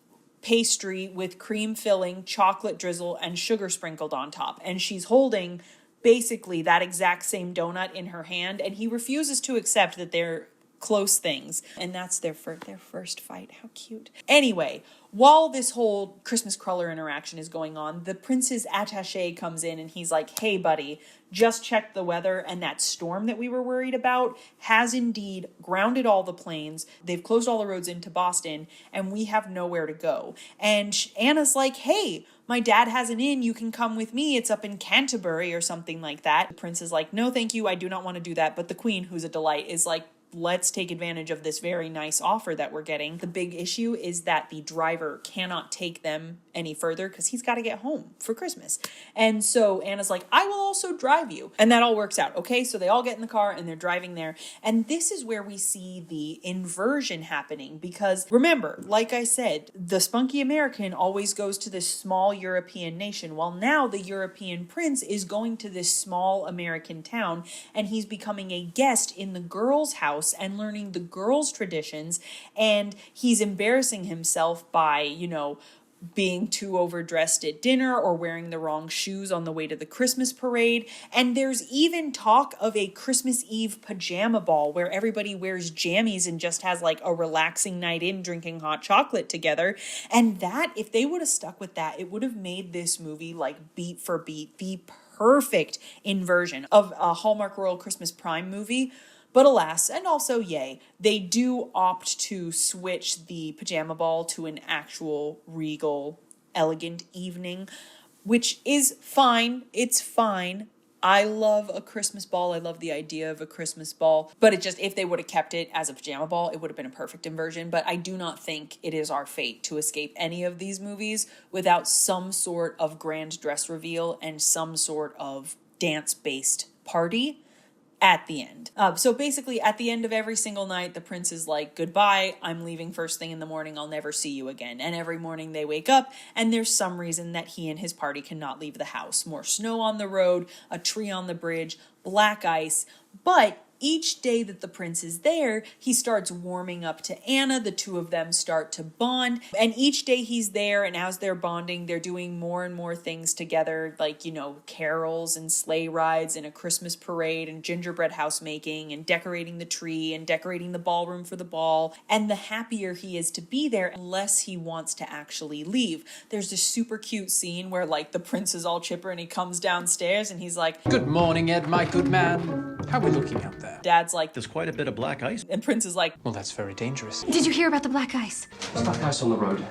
pastry with cream filling, chocolate drizzle, and sugar sprinkled on top. And she's holding basically that exact same donut in her hand, and he refuses to accept that they're close things. And that's their first fight. How cute. Anyway, while this whole Christmas cruller interaction is going on, the prince's attaché comes in and he's like, hey buddy, just checked the weather, and that storm that we were worried about has indeed grounded all the planes. They've closed all the roads into Boston, and we have nowhere to go. And Anna's like, hey, my dad has an inn, you can come with me, it's up in Canterbury or something like that. The prince is like, no thank you, I do not want to do that. But the queen, who's a delight, is like, let's take advantage of this very nice offer that we're getting. The big issue is that the driver cannot take them any further because he's got to get home for Christmas. And so Anna's like, I will also drive you. And that all works out. Okay, so they all get in the car and they're driving there. And this is where we see the inversion happening, because remember, like I said, the spunky American always goes to this small European nation, while now the European prince is going to this small American town, and he's becoming a guest in the girls' house and learning the girls' traditions, and he's embarrassing himself by, being too overdressed at dinner or wearing the wrong shoes on the way to the Christmas parade. And there's even talk of a Christmas Eve pajama ball where everybody wears jammies and just has like a relaxing night in drinking hot chocolate together. And that, if they would have stuck with that, it would have made this movie like beat for beat the perfect inversion of a Hallmark Royal Christmas Prime movie. But alas, and also yay, they do opt to switch the pajama ball to an actual regal, elegant evening, which is fine. It's fine. I love a Christmas ball. I love the idea of a Christmas ball. But it just, if they would have kept it as a pajama ball, it would have been a perfect inversion. But I do not think it is our fate to escape any of these movies without some sort of grand dress reveal and some sort of dance-based party at the end. So basically, at the end of every single night, the prince is like, goodbye, I'm leaving first thing in the morning, I'll never see you again. And every morning they wake up, and there's some reason that he and his party cannot leave the house. More snow on the road, a tree on the bridge, black ice. But each day that the prince is there, he starts warming up to Anna. The two of them start to bond. And each day he's there, and as they're bonding, they're doing more and more things together, like, carols and sleigh rides and a Christmas parade and gingerbread house making and decorating the tree and decorating the ballroom for the ball. And the happier he is to be there, the less he wants to actually leave. There's this super cute scene where, like, the prince is all chipper and he comes downstairs and he's like, Good morning, Ed, my good man. How are we looking out there? Dad's like, There's quite a bit of black ice. and Prince is like, Well, that's very dangerous. Did you hear about the black ice? There's black ice on the road.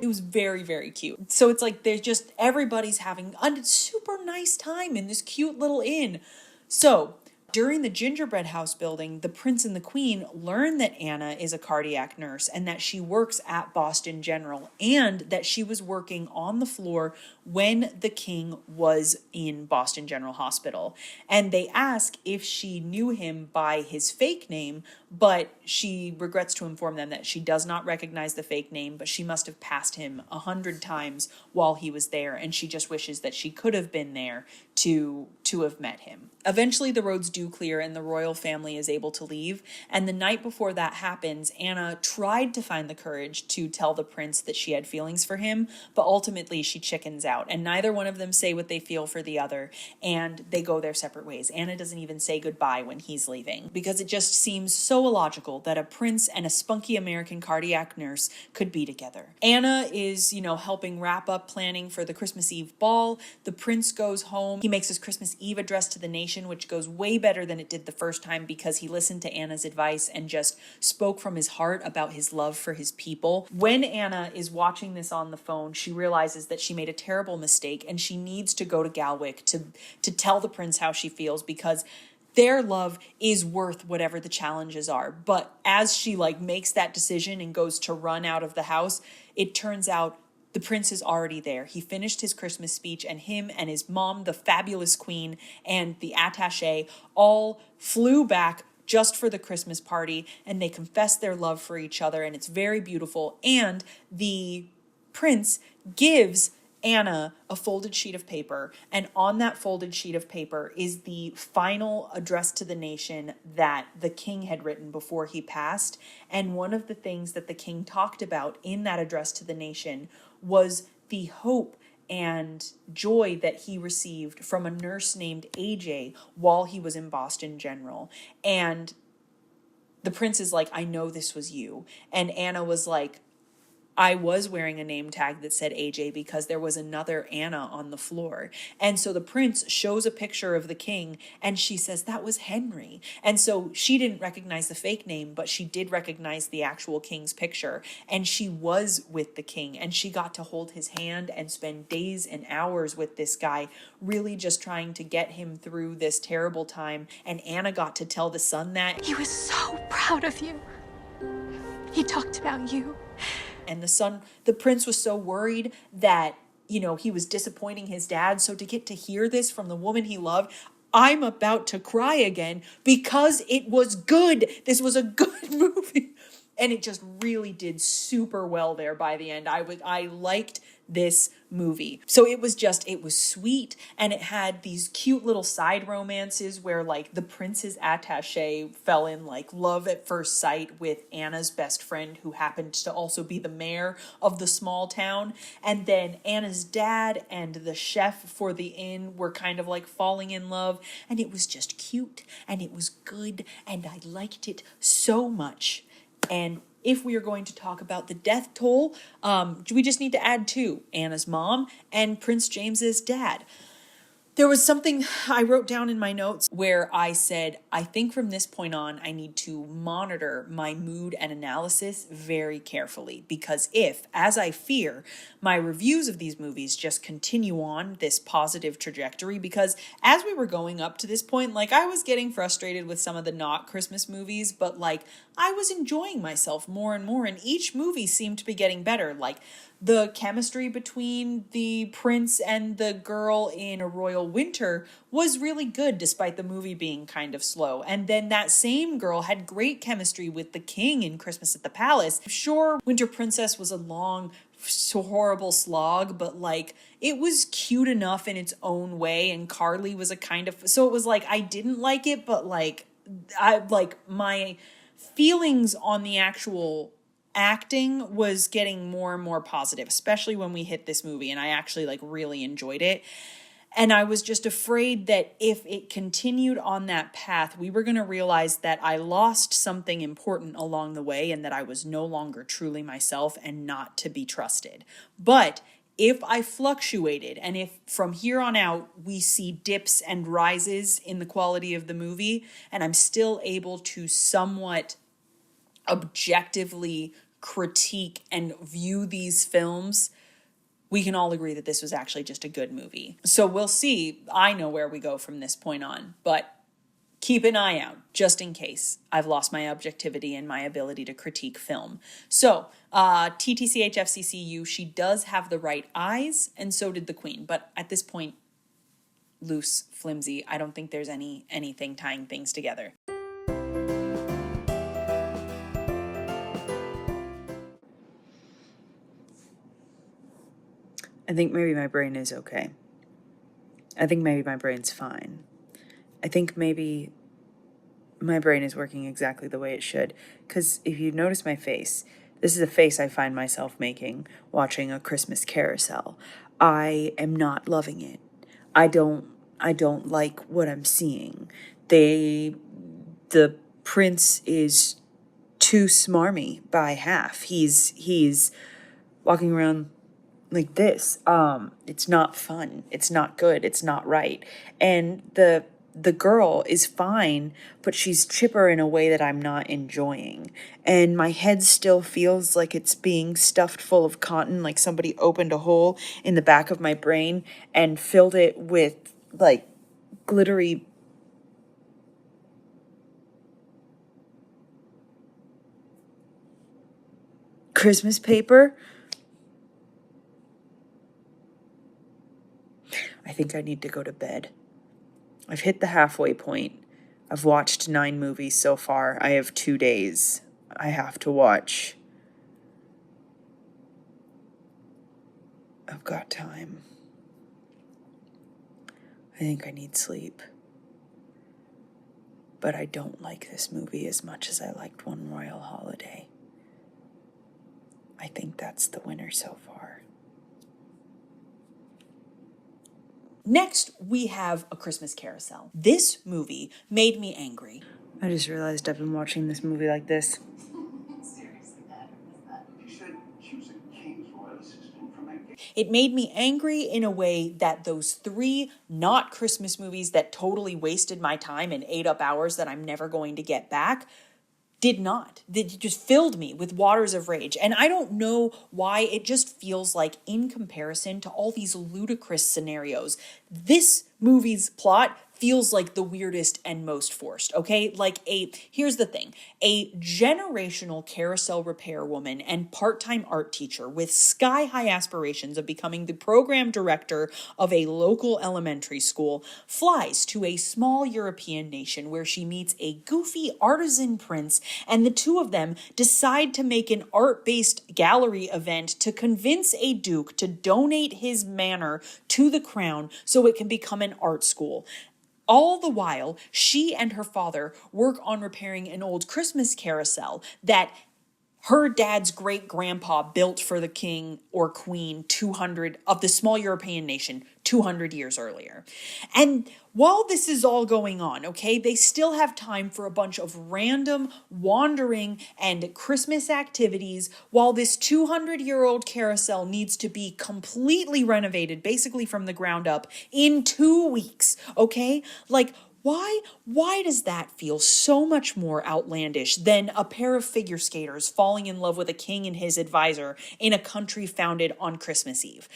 it was very, very cute. So it's like there's just, everybody's having a super nice time in this cute little inn. So during the gingerbread house building, the prince and the queen learn that Anna is a cardiac nurse and that she works at Boston General, and that she was working on the floor when the king was in Boston General Hospital. And they ask if she knew him by his fake name, but she regrets to inform them that she does not recognize the fake name, but she must have passed him 100 times while he was there, and she just wishes that she could have been there to have met him. Eventually the roads do clear and the royal family is able to leave, and the night before that happens, Anna tried to find the courage to tell the prince that she had feelings for him, but ultimately she chickens out, and neither one of them say what they feel for the other, and they go their separate ways. Anna doesn't even say goodbye when he's leaving, because it just seems so illogical that a prince and a spunky American cardiac nurse could be together. Anna is, helping wrap up planning for the Christmas Eve ball. The prince goes home. He makes his Christmas Eve address to the nation, which goes way better than it did the first time because he listened to Anna's advice and just spoke from his heart about his love for his people. When Anna is watching this on the phone, she realizes that she made a terrible mistake and she needs to go to Galwick to tell the prince how she feels, because their love is worth whatever the challenges are. But as she makes that decision and goes to run out of the house, it turns out the prince is already there. He finished his Christmas speech, and him and his mom, the fabulous queen, and the attaché all flew back just for the Christmas party, and they confess their love for each other, and it's very beautiful. And the prince gives Anna a folded sheet of paper, and on that folded sheet of paper is the final address to the nation that the king had written before he passed. And one of the things that the king talked about in that address to the nation was the hope and joy that he received from a nurse named AJ while he was in Boston General. And the prince is like, I know this was you. And Anna was like, I was wearing a name tag that said AJ because there was another Anna on the floor. And so the prince shows a picture of the king and she says, that was Henry. And so she didn't recognize the fake name, but she did recognize the actual king's picture. And she was with the king and she got to hold his hand and spend days and hours with this guy, really just trying to get him through this terrible time. And Anna got to tell the son that. He was so proud of you. He talked about you. And the prince was so worried that, he was disappointing his dad. So to get to hear this from the woman he loved, I'm about to cry again because it was good. This was a good movie. And it just really did super well there by the end. I liked this movie. So it was sweet, and it had these cute little side romances where like the prince's attaché fell in like love at first sight with Anna's best friend, who happened to also be the mayor of the small town. And then Anna's dad and the chef for the inn were kind of like falling in love, and it was just cute and it was good and I liked it so much. And if we are going to talk about the death toll, we just need to add two: Anna's mom and Prince James's dad. There was something I wrote down in my notes where I said, I think from this point on, I need to monitor my mood and analysis very carefully, because if, as I fear, my reviews of these movies just continue on this positive trajectory, because as we were going up to this point, like I was getting frustrated with some of the not Christmas movies, but like I was enjoying myself more and more, and each movie seemed to be getting better. Like the chemistry between the prince and the girl in A Royal Winter was really good, despite the movie being kind of slow. And then that same girl had great chemistry with the king in Christmas at the Palace. Sure, Winter Princess was a long, horrible slog, but like it was cute enough in its own way, and Carly was so it was like I didn't like it, but like my feelings on the actual acting was getting more and more positive, especially when we hit this movie, and I actually like really enjoyed it. And I was just afraid that if it continued on that path, we were going to realize that I lost something important along the way, and that I was no longer truly myself and not to be trusted. But if I fluctuated, and if from here on out we see dips and rises in the quality of the movie, and I'm still able to somewhat objectively critique and view these films, we can all agree that this was actually just a good movie. So we'll see. I know where we go from this point on, but keep an eye out just in case I've lost my objectivity and my ability to critique film. So TTCHFCCU, she does have the right eyes, and so did the Queen. But at this point, loose, flimsy. I don't think there's anything tying things together. I think maybe my brain is okay. I think maybe my brain's fine. I think maybe my brain is working exactly the way it should. Because if you notice my face, this is a face I find myself making watching A Christmas Carousel. I am not loving it. I don't like what I'm seeing. The prince is too smarmy by half. He's walking around like this. It's not fun. It's not good. It's not right. And the girl is fine, but she's chipper in a way that I'm not enjoying. And my head still feels like it's being stuffed full of cotton, like somebody opened a hole in the back of my brain and filled it with like glittery Christmas paper. I think I need to go to bed. I've hit the halfway point. I've watched 9 movies so far. I have 2 days. I have to watch. I've got time. I think I need sleep. But I don't like this movie as much as I liked One Royal Holiday. I think that's the winner so far. Next, we have A Christmas Carousel. This movie made me angry. I just realized I've been watching this movie like this. It made me angry in a way that those 3 not Christmas movies that totally wasted my time and ate up hours that I'm never going to get back did not. It just filled me with waters of rage. And I don't know why. It just feels like, in comparison to all these ludicrous scenarios, this movie's plot feels like the weirdest and most forced, okay? Here's the thing. A generational carousel repair woman and part-time art teacher with sky-high aspirations of becoming the program director of a local elementary school flies to a small European nation where she meets a goofy artisan prince, and the two of them decide to make an art-based gallery event to convince a duke to donate his manor to the crown so it can become an art school. All the while, she and her father work on repairing an old Christmas carousel that her dad's great-grandpa built for the king or queen 200 of the small European nation 200 years earlier. And while this is all going on, okay, they still have time for a bunch of random wandering and Christmas activities while this 200-year-old carousel needs to be completely renovated, basically from the ground up, in 2 weeks, okay? Why does that feel so much more outlandish than a pair of figure skaters falling in love with a king and his advisor in a country founded on Christmas Eve?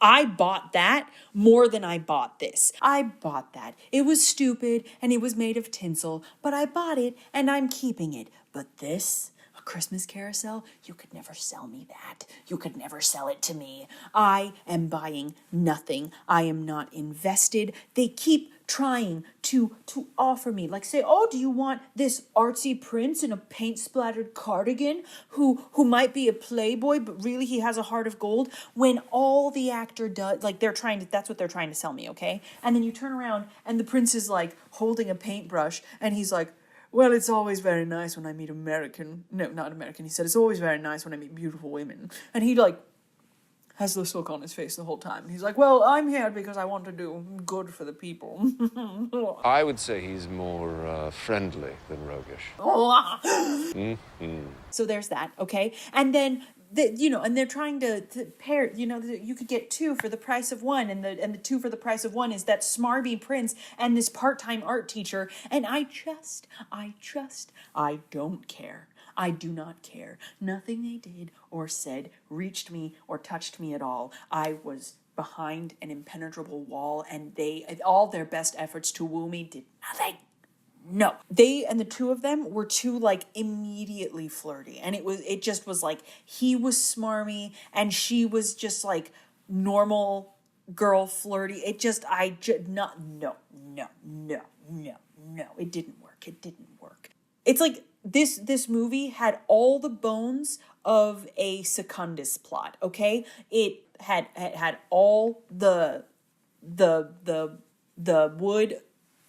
I bought that more than I bought this. I bought that. It was stupid and it was made of tinsel, but I bought it and I'm keeping it. But this, A Christmas Carousel, you could never sell me that. You could never sell it to me. I am buying nothing. I am not invested. They keep trying to offer me, say, oh, do you want this artsy prince in a paint-splattered cardigan who might be a playboy, but really he has a heart of gold, when all the actor does, that's what they're trying to sell me, okay? And then you turn around and the prince is holding a paintbrush and he's like, well, it's always very nice when I meet he said, it's always very nice when I meet beautiful women. And he has this look on his face the whole time. He's like, well, I'm here because I want to do good for the people. I would say he's more friendly than roguish. So there's that, okay? And then, and they're trying to pair, you could get 2 for the price of 1, and the 2 for the price of 1 is that smarmy prince and this part-time art teacher, and I don't care. I do not care. Nothing they did or said reached me or touched me at all. I was behind an impenetrable wall, and all their best efforts to woo me did nothing. No. They and the two of them were too immediately flirty. And it just was he was smarmy and she was just normal girl flirty. It didn't work. It's this movie had all the bones of a Secundus plot, okay? It had all the wood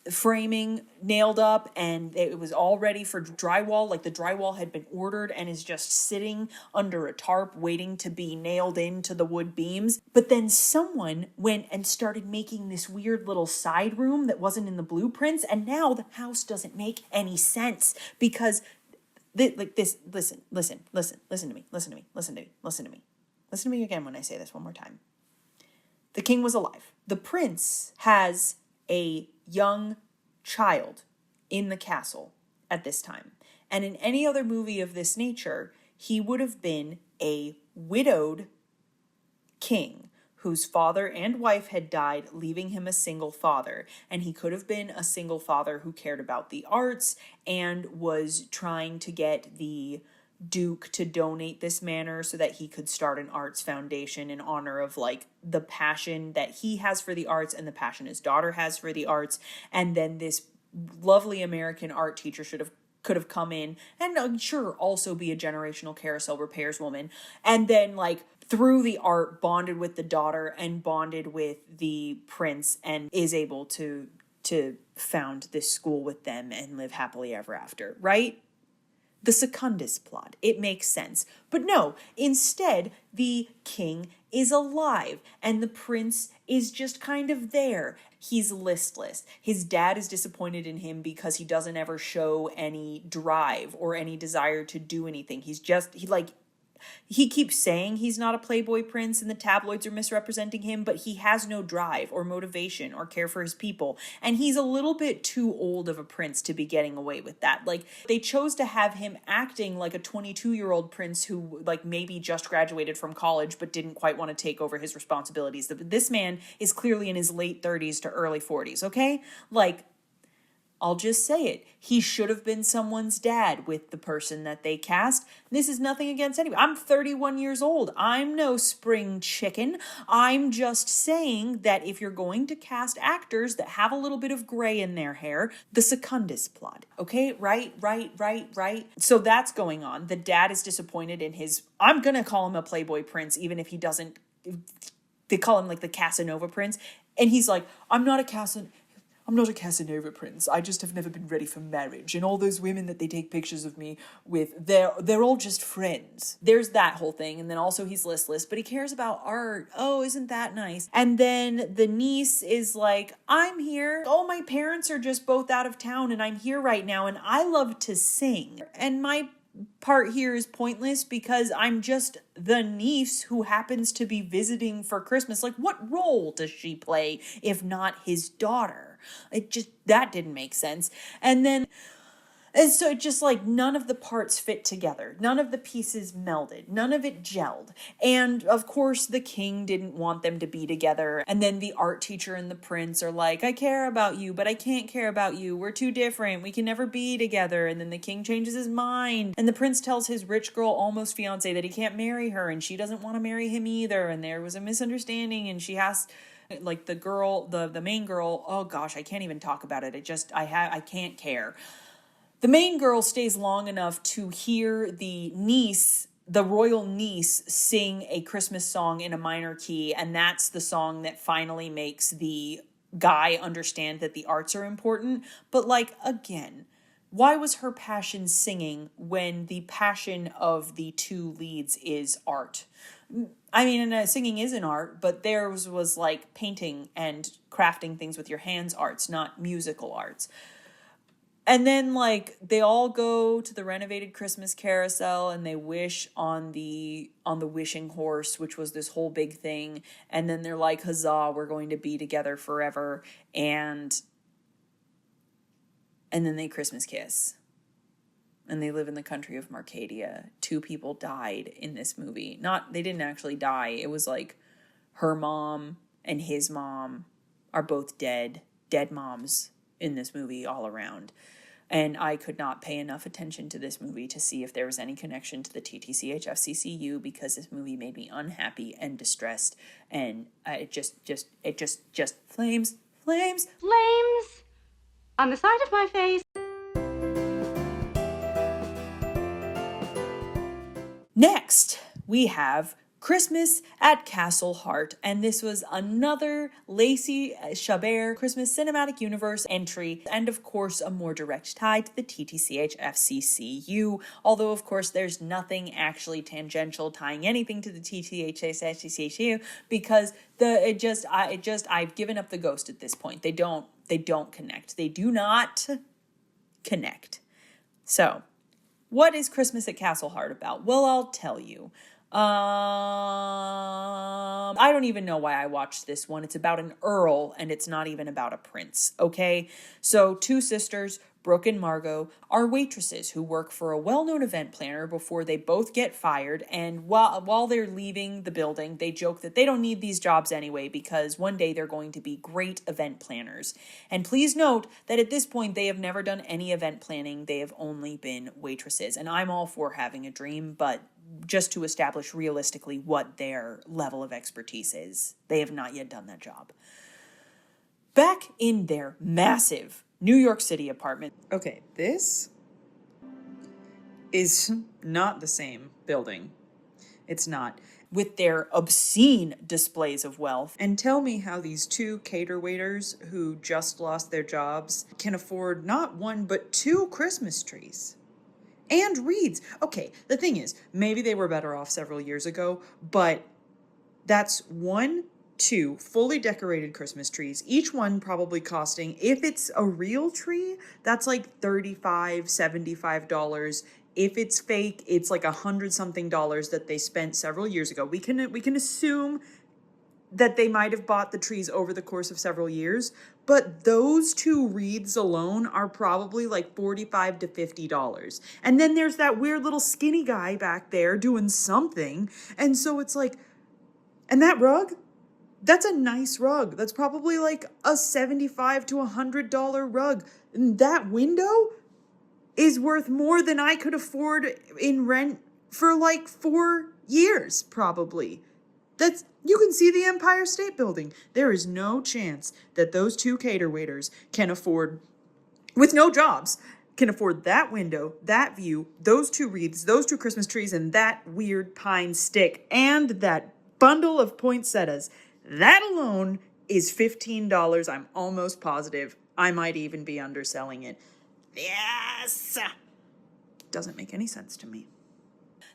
framing nailed up, and it was all ready for drywall. The drywall had been ordered and is just sitting under a tarp waiting to be nailed into the wood beams. But then someone went and started making this weird little side room that wasn't in the blueprints, and now the house doesn't make any sense because listen to me again when I say this one more time. The king was alive. The prince has a young child in the castle at this time. And in any other movie of this nature, he would have been a widowed king whose father and wife had died, leaving him a single father. And he could have been a single father who cared about the arts and was trying to get the Duke to donate this manor so that he could start an arts foundation in honor of the passion that he has for the arts and the passion his daughter has for the arts. And then this lovely American art teacher could have come in and sure also be a generational carousel repairswoman, and then like through the art bonded with the daughter and bonded with the prince and is able to found this school with them and live happily ever after, right? The Secundus plot. It makes sense. But no, instead, the king is alive and the prince is just kind of there. He's listless. His dad is disappointed in him because he doesn't ever show any drive or any desire to do anything. He keeps saying he's not a playboy prince and the tabloids are misrepresenting him, but he has no drive or motivation or care for his people. And he's a little bit too old of a prince to be getting away with that. Like, they chose to have him acting like a 22-year-old prince who, like, maybe just graduated from college but didn't quite want to take over his responsibilities. This man is clearly in his late 30s to early 40s, okay? Like, I'll just say it. He should have been someone's dad with the person that they cast. This is nothing against anybody. I'm 31 years old. I'm no spring chicken. I'm just saying that if you're going to cast actors that have a little bit of gray in their hair, the Secundus plot. Okay, right. So that's going on. The dad is disappointed in his, I'm going to call him a playboy prince, even if he doesn't, they call him like the Casanova prince. And he's like, I'm not a Casanova prince. I just have never been ready for marriage. And all those women that they take pictures of me with, they're all just friends. There's that whole thing. And then also he's listless, but he cares about art. Oh, isn't that nice? And then the niece is like, I'm here. Oh, my parents are just both out of town and I'm here right now and I love to sing. And my part here is pointless because I'm just the niece who happens to be visiting for Christmas. Like, what role does she play if not his daughter? That didn't make sense. And so it just like none of the parts fit together. None of the pieces melded. None of it gelled. And of course the king didn't want them to be together. And then the art teacher and the prince are like, I care about you, but I can't care about you. We're too different. We can never be together. And then the king changes his mind. And the prince tells his rich girl, almost fiance, that he can't marry her. And she doesn't want to marry him either. And there was a misunderstanding and she has... Like the girl, the main girl, oh gosh, I can't even talk about it. I can't care. The main girl stays long enough to hear the royal niece sing a Christmas song in a minor key. And that's the song that finally makes the guy understand that the arts are important. But like, again, why was her passion singing when the passion of the two leads is art? I mean, and singing is an art, but theirs was like painting and crafting things with your hands arts, not musical arts. And then like they all go to the renovated Christmas carousel and they wish on the wishing horse, which was this whole big thing. And then they're like, huzzah, we're going to be together forever. And then they Christmas kiss. And they live in the country of Marcadia. 2 people died in this movie. They didn't actually die. It was like her mom and his mom are both dead moms in this movie all around. And I could not pay enough attention to this movie to see if there was any connection to the TTCHFCCU because this movie made me unhappy and distressed. And it just flames on the side of my face. Next, we have Christmas at Castle Hart, and this was another Lacey Chabert Christmas Cinematic Universe entry, and of course a more direct tie to the TTCHFCCU, although of course there's nothing actually tangential tying anything to the TTCHFCCU because I've given up the ghost at this point. They don't connect. They do not connect. So, what is Christmas at Castle Hart about? Well, I'll tell you. I don't even know why I watched this one. It's about an earl and it's not even about a prince, okay? So 2 sisters, Brooke and Margot, are waitresses who work for a well-known event planner before they both get fired, and while they're leaving the building, they joke that they don't need these jobs anyway because one day they're going to be great event planners. And please note that at this point they have never done any event planning. They have only been waitresses, and I'm all for having a dream, but just to establish realistically what their level of expertise is. They have not yet done that job. Back in their massive New York City apartment. Okay, this is not the same building. It's not. With their obscene displays of wealth. And tell me how these two cater waiters who just lost their jobs can afford not one but two Christmas trees. And wreaths. Okay, the thing is, maybe they were better off several years ago, but that's two fully decorated Christmas trees, each one probably costing, if it's a real tree, that's like $35, $75. If it's fake, it's like $100-something that they spent several years ago. We can assume that they might have bought the trees over the course of several years, but those two wreaths alone are probably like $45 to $50. And then there's that weird little skinny guy back there doing something. And so it's like, and that rug, that's a nice rug. That's probably like a $75 to $100 rug. And that window is worth more than I could afford in rent for like 4 years, probably. You can see the Empire State Building. There is no chance that those two cater waiters can afford, with no jobs, can afford that window, that view, those two wreaths, those two Christmas trees, and that weird pine stick, and that bundle of poinsettias. That alone is $15. I'm almost positive. I might even be underselling it. Yes! Doesn't make any sense to me.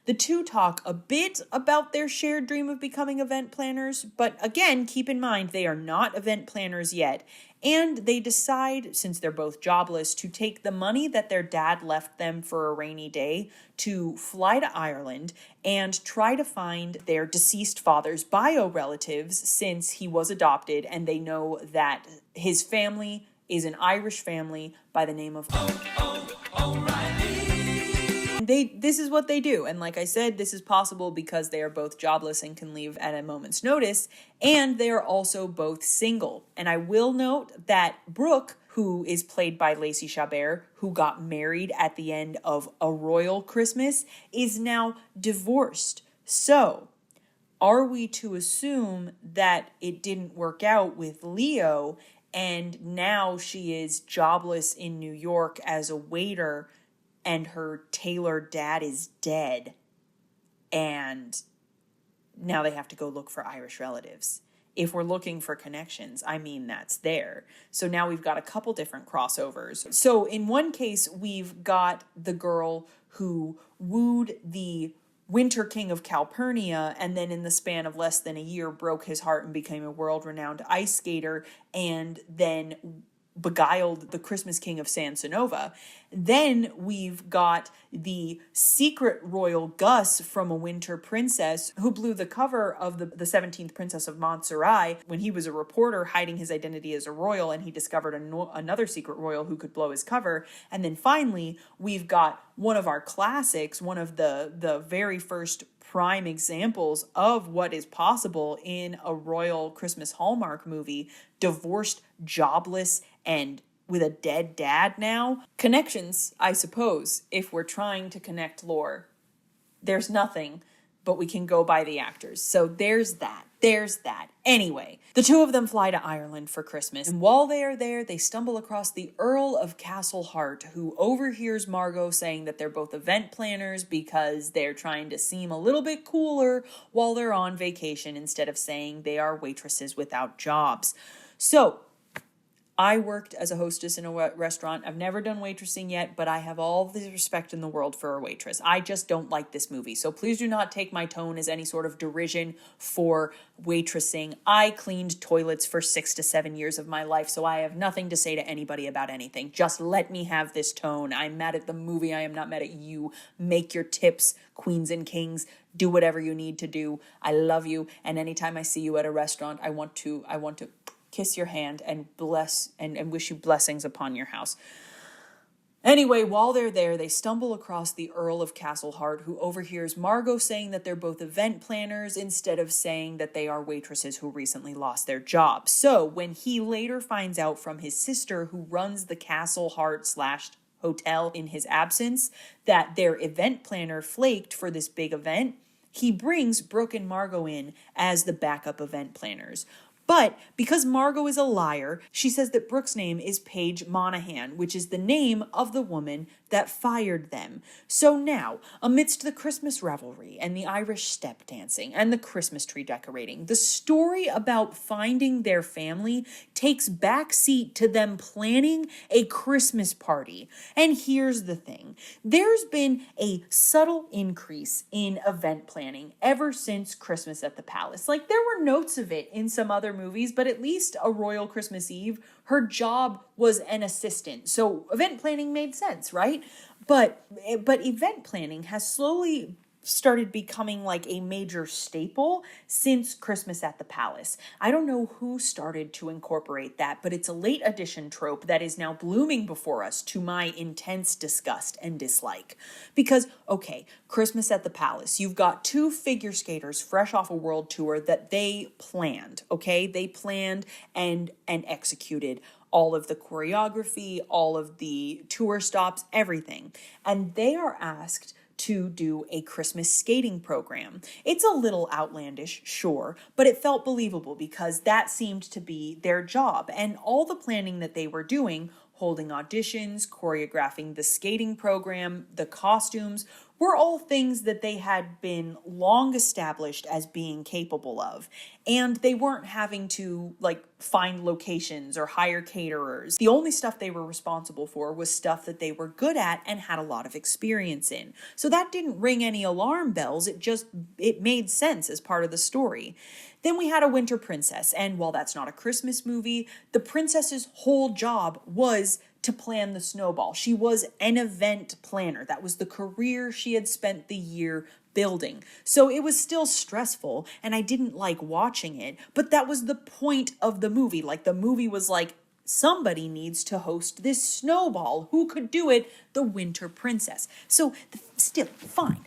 The two talk a bit about their shared dream of becoming event planners, but again, keep in mind they are not event planners yet, and they decide, since they're both jobless, to take the money that their dad left them for a rainy day to fly to Ireland and try to find their deceased father's bio relatives, since he was adopted, and they know that his family is an Irish family by the name of This is what they do. And like I said, this is possible because they are both jobless and can leave at a moment's notice. And they are also both single. And I will note that Brooke, who is played by Lacey Chabert, who got married at the end of A Royal Christmas, is now divorced. So, are we to assume that it didn't work out with Leo and now she is jobless in New York as a waiter and her tailor dad is dead and now they have to go look for Irish relatives? If we're looking for connections, I mean, that's there. So now we've got a couple different crossovers. So in one case, we've got the girl who wooed the Winter King of Calpurnia and then in the span of less than a year broke his heart and became a world-renowned ice skater and then beguiled the Christmas King of Sansanova. Then we've got the secret royal Gus from A Winter Princess who blew the cover of the 17th Princess of Montserrat when he was a reporter hiding his identity as a royal, and he discovered another secret royal who could blow his cover. And then finally, we've got one of our classics, one of the very first prime examples of what is possible in a royal Christmas Hallmark movie, divorced, jobless, and with a dead dad now. Connections, I suppose, if we're trying to connect lore. There's nothing, but we can go by the actors. So there's that. Anyway, the two of them fly to Ireland for Christmas, and while they are there, they stumble across the Earl of Castle Hart, who overhears Margot saying that they're both event planners because they're trying to seem a little bit cooler while they're on vacation instead of saying they are waitresses without jobs. So, I worked as a hostess in a restaurant. I've never done waitressing yet, but I have all the respect in the world for a waitress. I just don't like this movie. So please do not take my tone as any sort of derision for waitressing. I cleaned toilets for 6 to 7 years of my life, so I have nothing to say to anybody about anything. Just let me have this tone. I'm mad at the movie. I am not mad at you. Make your tips, queens and kings. Do whatever you need to do. I love you. And anytime I see you at a restaurant, I want to kiss your hand and bless and wish you blessings upon your house. Anyway, while they're there, they stumble across the Earl of Castle Hart, who overhears Margot saying that they're both event planners instead of saying that they are waitresses who recently lost their jobs. So when he later finds out from his sister, who runs the Castle Hart / hotel in his absence, that their event planner flaked for this big event, he brings Brooke and Margot in as the backup event planners. But because Margot is a liar, she says that Brooke's name is Paige Monahan, which is the name of the woman that fired them. So now, amidst the Christmas revelry and the Irish step dancing and the Christmas tree decorating, the story about finding their family takes backseat to them planning a Christmas party. And here's the thing. There's been a subtle increase in event planning ever since Christmas at the Palace. Like, there were notes of it in some other movies, but at least a Royal Christmas Eve, her job was an assistant. So event planning made sense, right? But event planning has slowly started becoming like a major staple since Christmas at the Palace. I don't know who started to incorporate that, but it's a late addition trope that is now blooming before us to my intense disgust and dislike. Because, okay, Christmas at the Palace, you've got two figure skaters fresh off a world tour that they planned, okay? They planned and executed all of the choreography, all of the tour stops, everything. And they are asked to do a Christmas skating program. It's a little outlandish, sure, but it felt believable because that seemed to be their job. And all the planning that they were doing, holding auditions, choreographing the skating program, the costumes, were all things that they had been long established as being capable of. And they weren't having to find locations or hire caterers. The only stuff they were responsible for was stuff that they were good at and had a lot of experience in. So that didn't ring any alarm bells. It made sense as part of the story. Then we had a winter princess. And while that's not a Christmas movie, the princess's whole job was to plan the snowball. She was an event planner. That was the career she had spent the year building. So it was still stressful and I didn't like watching it, but that was the point of the movie. Like, the movie was like, somebody needs to host this snowball. Who could do it? The winter princess. So still fine,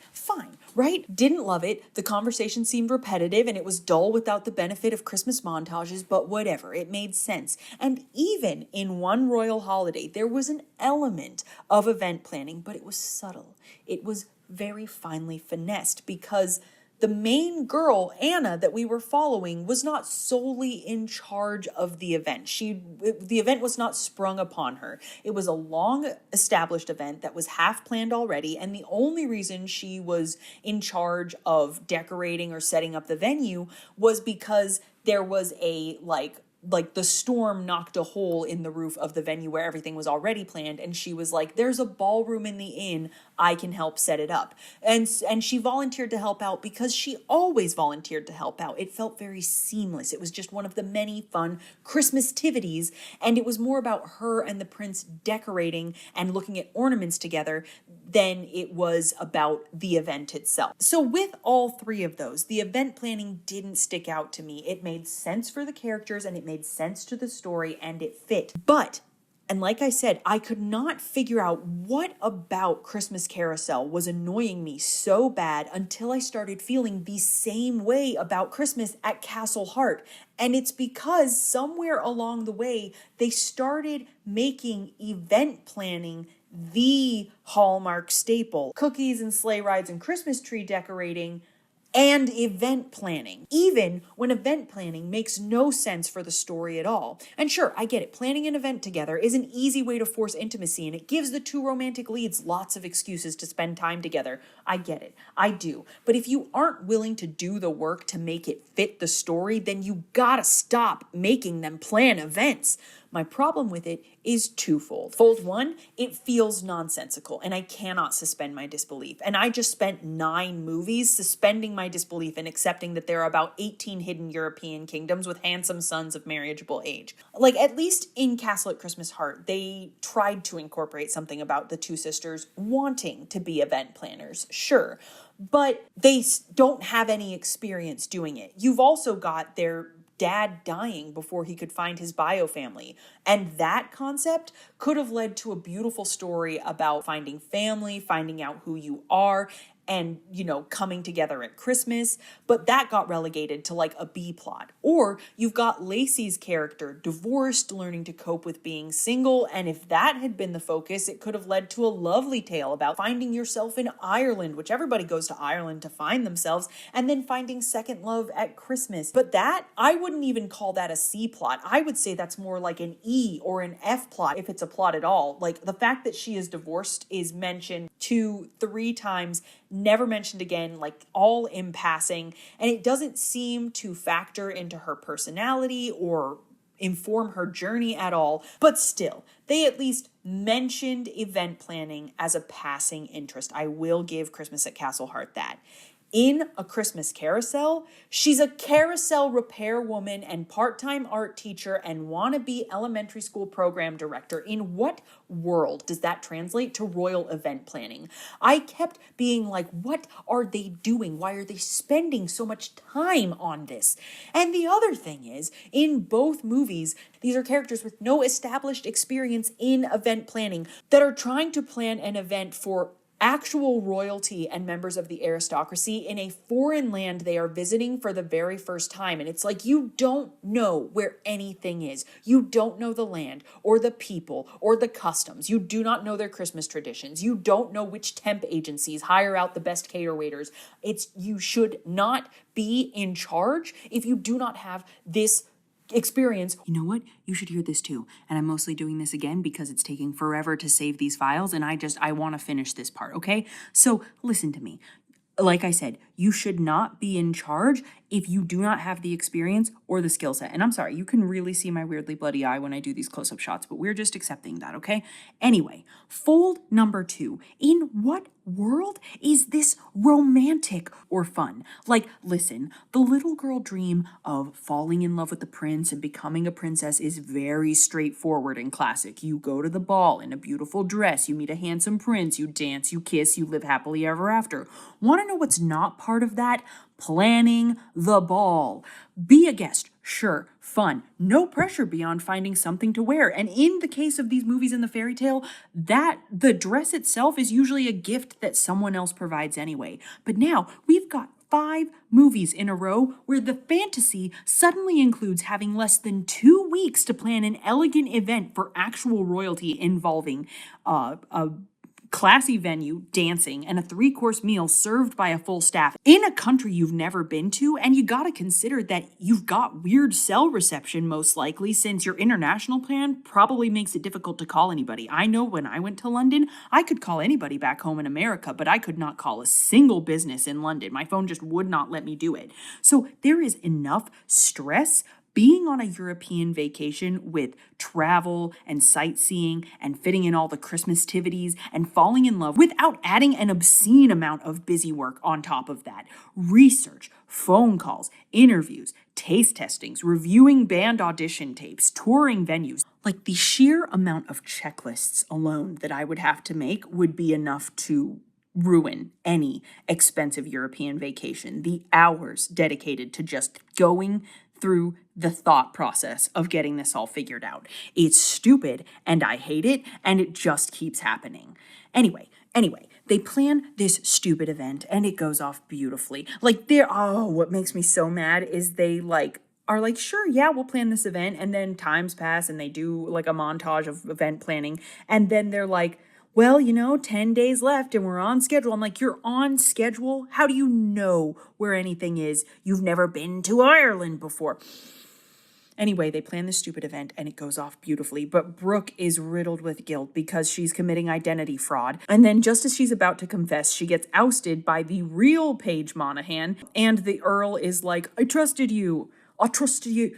right? Didn't love it. The conversation seemed repetitive and it was dull without the benefit of Christmas montages, but whatever, it made sense. And even in One Royal Holiday, there was an element of event planning, but it was subtle. It was very finely finessed because the main girl, Anna, that we were following was not solely in charge of the event. The event was not sprung upon her. It was a long established event that was half planned already, and the only reason she was in charge of decorating or setting up the venue was because there was a the storm knocked a hole in the roof of the venue where everything was already planned, and she was like, there's a ballroom in the inn, I can help set it up. And she volunteered to help out because she always volunteered to help out. It felt very seamless. It was just one of the many fun Christmas-tivities, and it was more about her and the prince decorating and looking at ornaments together than it was about the event itself. So with all three of those, the event planning didn't stick out to me. It made sense for the characters and it made sense to the story and it fit. But, and like I said, I could not figure out what about Christmas Carousel was annoying me so bad until I started feeling the same way about Christmas at Castle Hart. And it's because somewhere along the way, they started making event planning the Hallmark staple. Cookies and sleigh rides and Christmas tree decorating and event planning, even when event planning makes no sense for the story at all. And sure, I get it. Planning an event together is an easy way to force intimacy, and it gives the two romantic leads lots of excuses to spend time together. I get it. I do. But if you aren't willing to do the work to make it fit the story, then you gotta stop making them plan events. My problem with it is twofold. Fold one, it feels nonsensical and I cannot suspend my disbelief. And I just spent 9 movies suspending my disbelief and accepting that there are about 18 hidden European kingdoms with handsome sons of marriageable age. Like, at least in Castle at Christmas Hart, they tried to incorporate something about the two sisters wanting to be event planners, sure, but they don't have any experience doing it. You've also got their dad dying before he could find his bio family. And that concept could have led to a beautiful story about finding family, finding out who you are, and, you know, coming together at Christmas, but that got relegated to like a B plot. Or you've got Lacey's character, divorced, learning to cope with being single, and if that had been the focus, it could have led to a lovely tale about finding yourself in Ireland, which everybody goes to Ireland to find themselves, and then finding second love at Christmas. But that, I wouldn't even call that a C plot. I would say that's more like an E or an F plot, if it's a plot at all. Like, the fact that she is divorced is mentioned 2-3 times, never mentioned again, like all in passing, and it doesn't seem to factor into her personality or inform her journey at all. But still, they at least mentioned event planning as a passing interest. I will give Christmas at Castle Hart that. In A Christmas Carousel, she's a carousel repair woman and part-time art teacher and wannabe elementary school program director. In what world does that translate to royal event planning? I kept being like, what are they doing? Why are they spending so much time on this? And the other thing is, in both movies, these are characters with no established experience in event planning that are trying to plan an event for actual royalty and members of the aristocracy in a foreign land they are visiting for the very first time. And it's like, you don't know where anything is. You don't know the land or the people or the customs. You do not know their Christmas traditions. You don't know which temp agencies hire out the best cater waiters. You should not be in charge if you do not have this experience. You know what? You should hear this too. And I'm mostly doing this again because it's taking forever to save these files, and I want to finish this part, okay? So listen to me. Like I said, you should not be in charge if you do not have the experience or the skill set. And I'm sorry, you can really see my weirdly bloody eye when I do these close-up shots, but we're just accepting that, okay? Anyway, fold number 2. In what world is this romantic or fun? Like, listen, the little girl dream of falling in love with the prince and becoming a princess is very straightforward and classic. You go to the ball in a beautiful dress, you meet a handsome prince, you dance, you kiss, you live happily ever after. Want to know what's not part of that? Planning the ball. Be a guest, sure, fun, no pressure beyond finding something to wear. And in the case of these movies in the fairy tale, that the dress itself is usually a gift that someone else provides anyway. But now we've got 5 movies in a row where the fantasy suddenly includes having less than 2 weeks to plan an elegant event for actual royalty involving a classy venue, dancing, and a 3-course meal served by a full staff in a country you've never been to. And you gotta consider that you've got weird cell reception most likely, since your international plan probably makes it difficult to call anybody. I know when I went to London, I could call anybody back home in America, but I could not call a single business in London. My phone just would not let me do it. So there is enough stress being on a European vacation with travel and sightseeing and fitting in all the Christmas activities and falling in love without adding an obscene amount of busy work on top of that. Research, phone calls, interviews, taste testings, reviewing band audition tapes, touring venues. Like, the sheer amount of checklists alone that I would have to make would be enough to ruin any expensive European vacation. The hours dedicated to just going through the thought process of getting this all figured out. It's stupid and I hate it, and it just keeps happening. Anyway, they plan this stupid event and it goes off beautifully. Like, what makes me so mad is they are like, sure, yeah, we'll plan this event, and then times pass and they do like a montage of event planning, and then they're like, well, 10 days left and we're on schedule. I'm like, you're on schedule? How do you know where anything is? You've never been to Ireland before. Anyway, they plan this stupid event and it goes off beautifully, but Brooke is riddled with guilt because she's committing identity fraud. And then just as she's about to confess, she gets ousted by the real Paige Monaghan, and the Earl is like, I trusted you. I trusted you.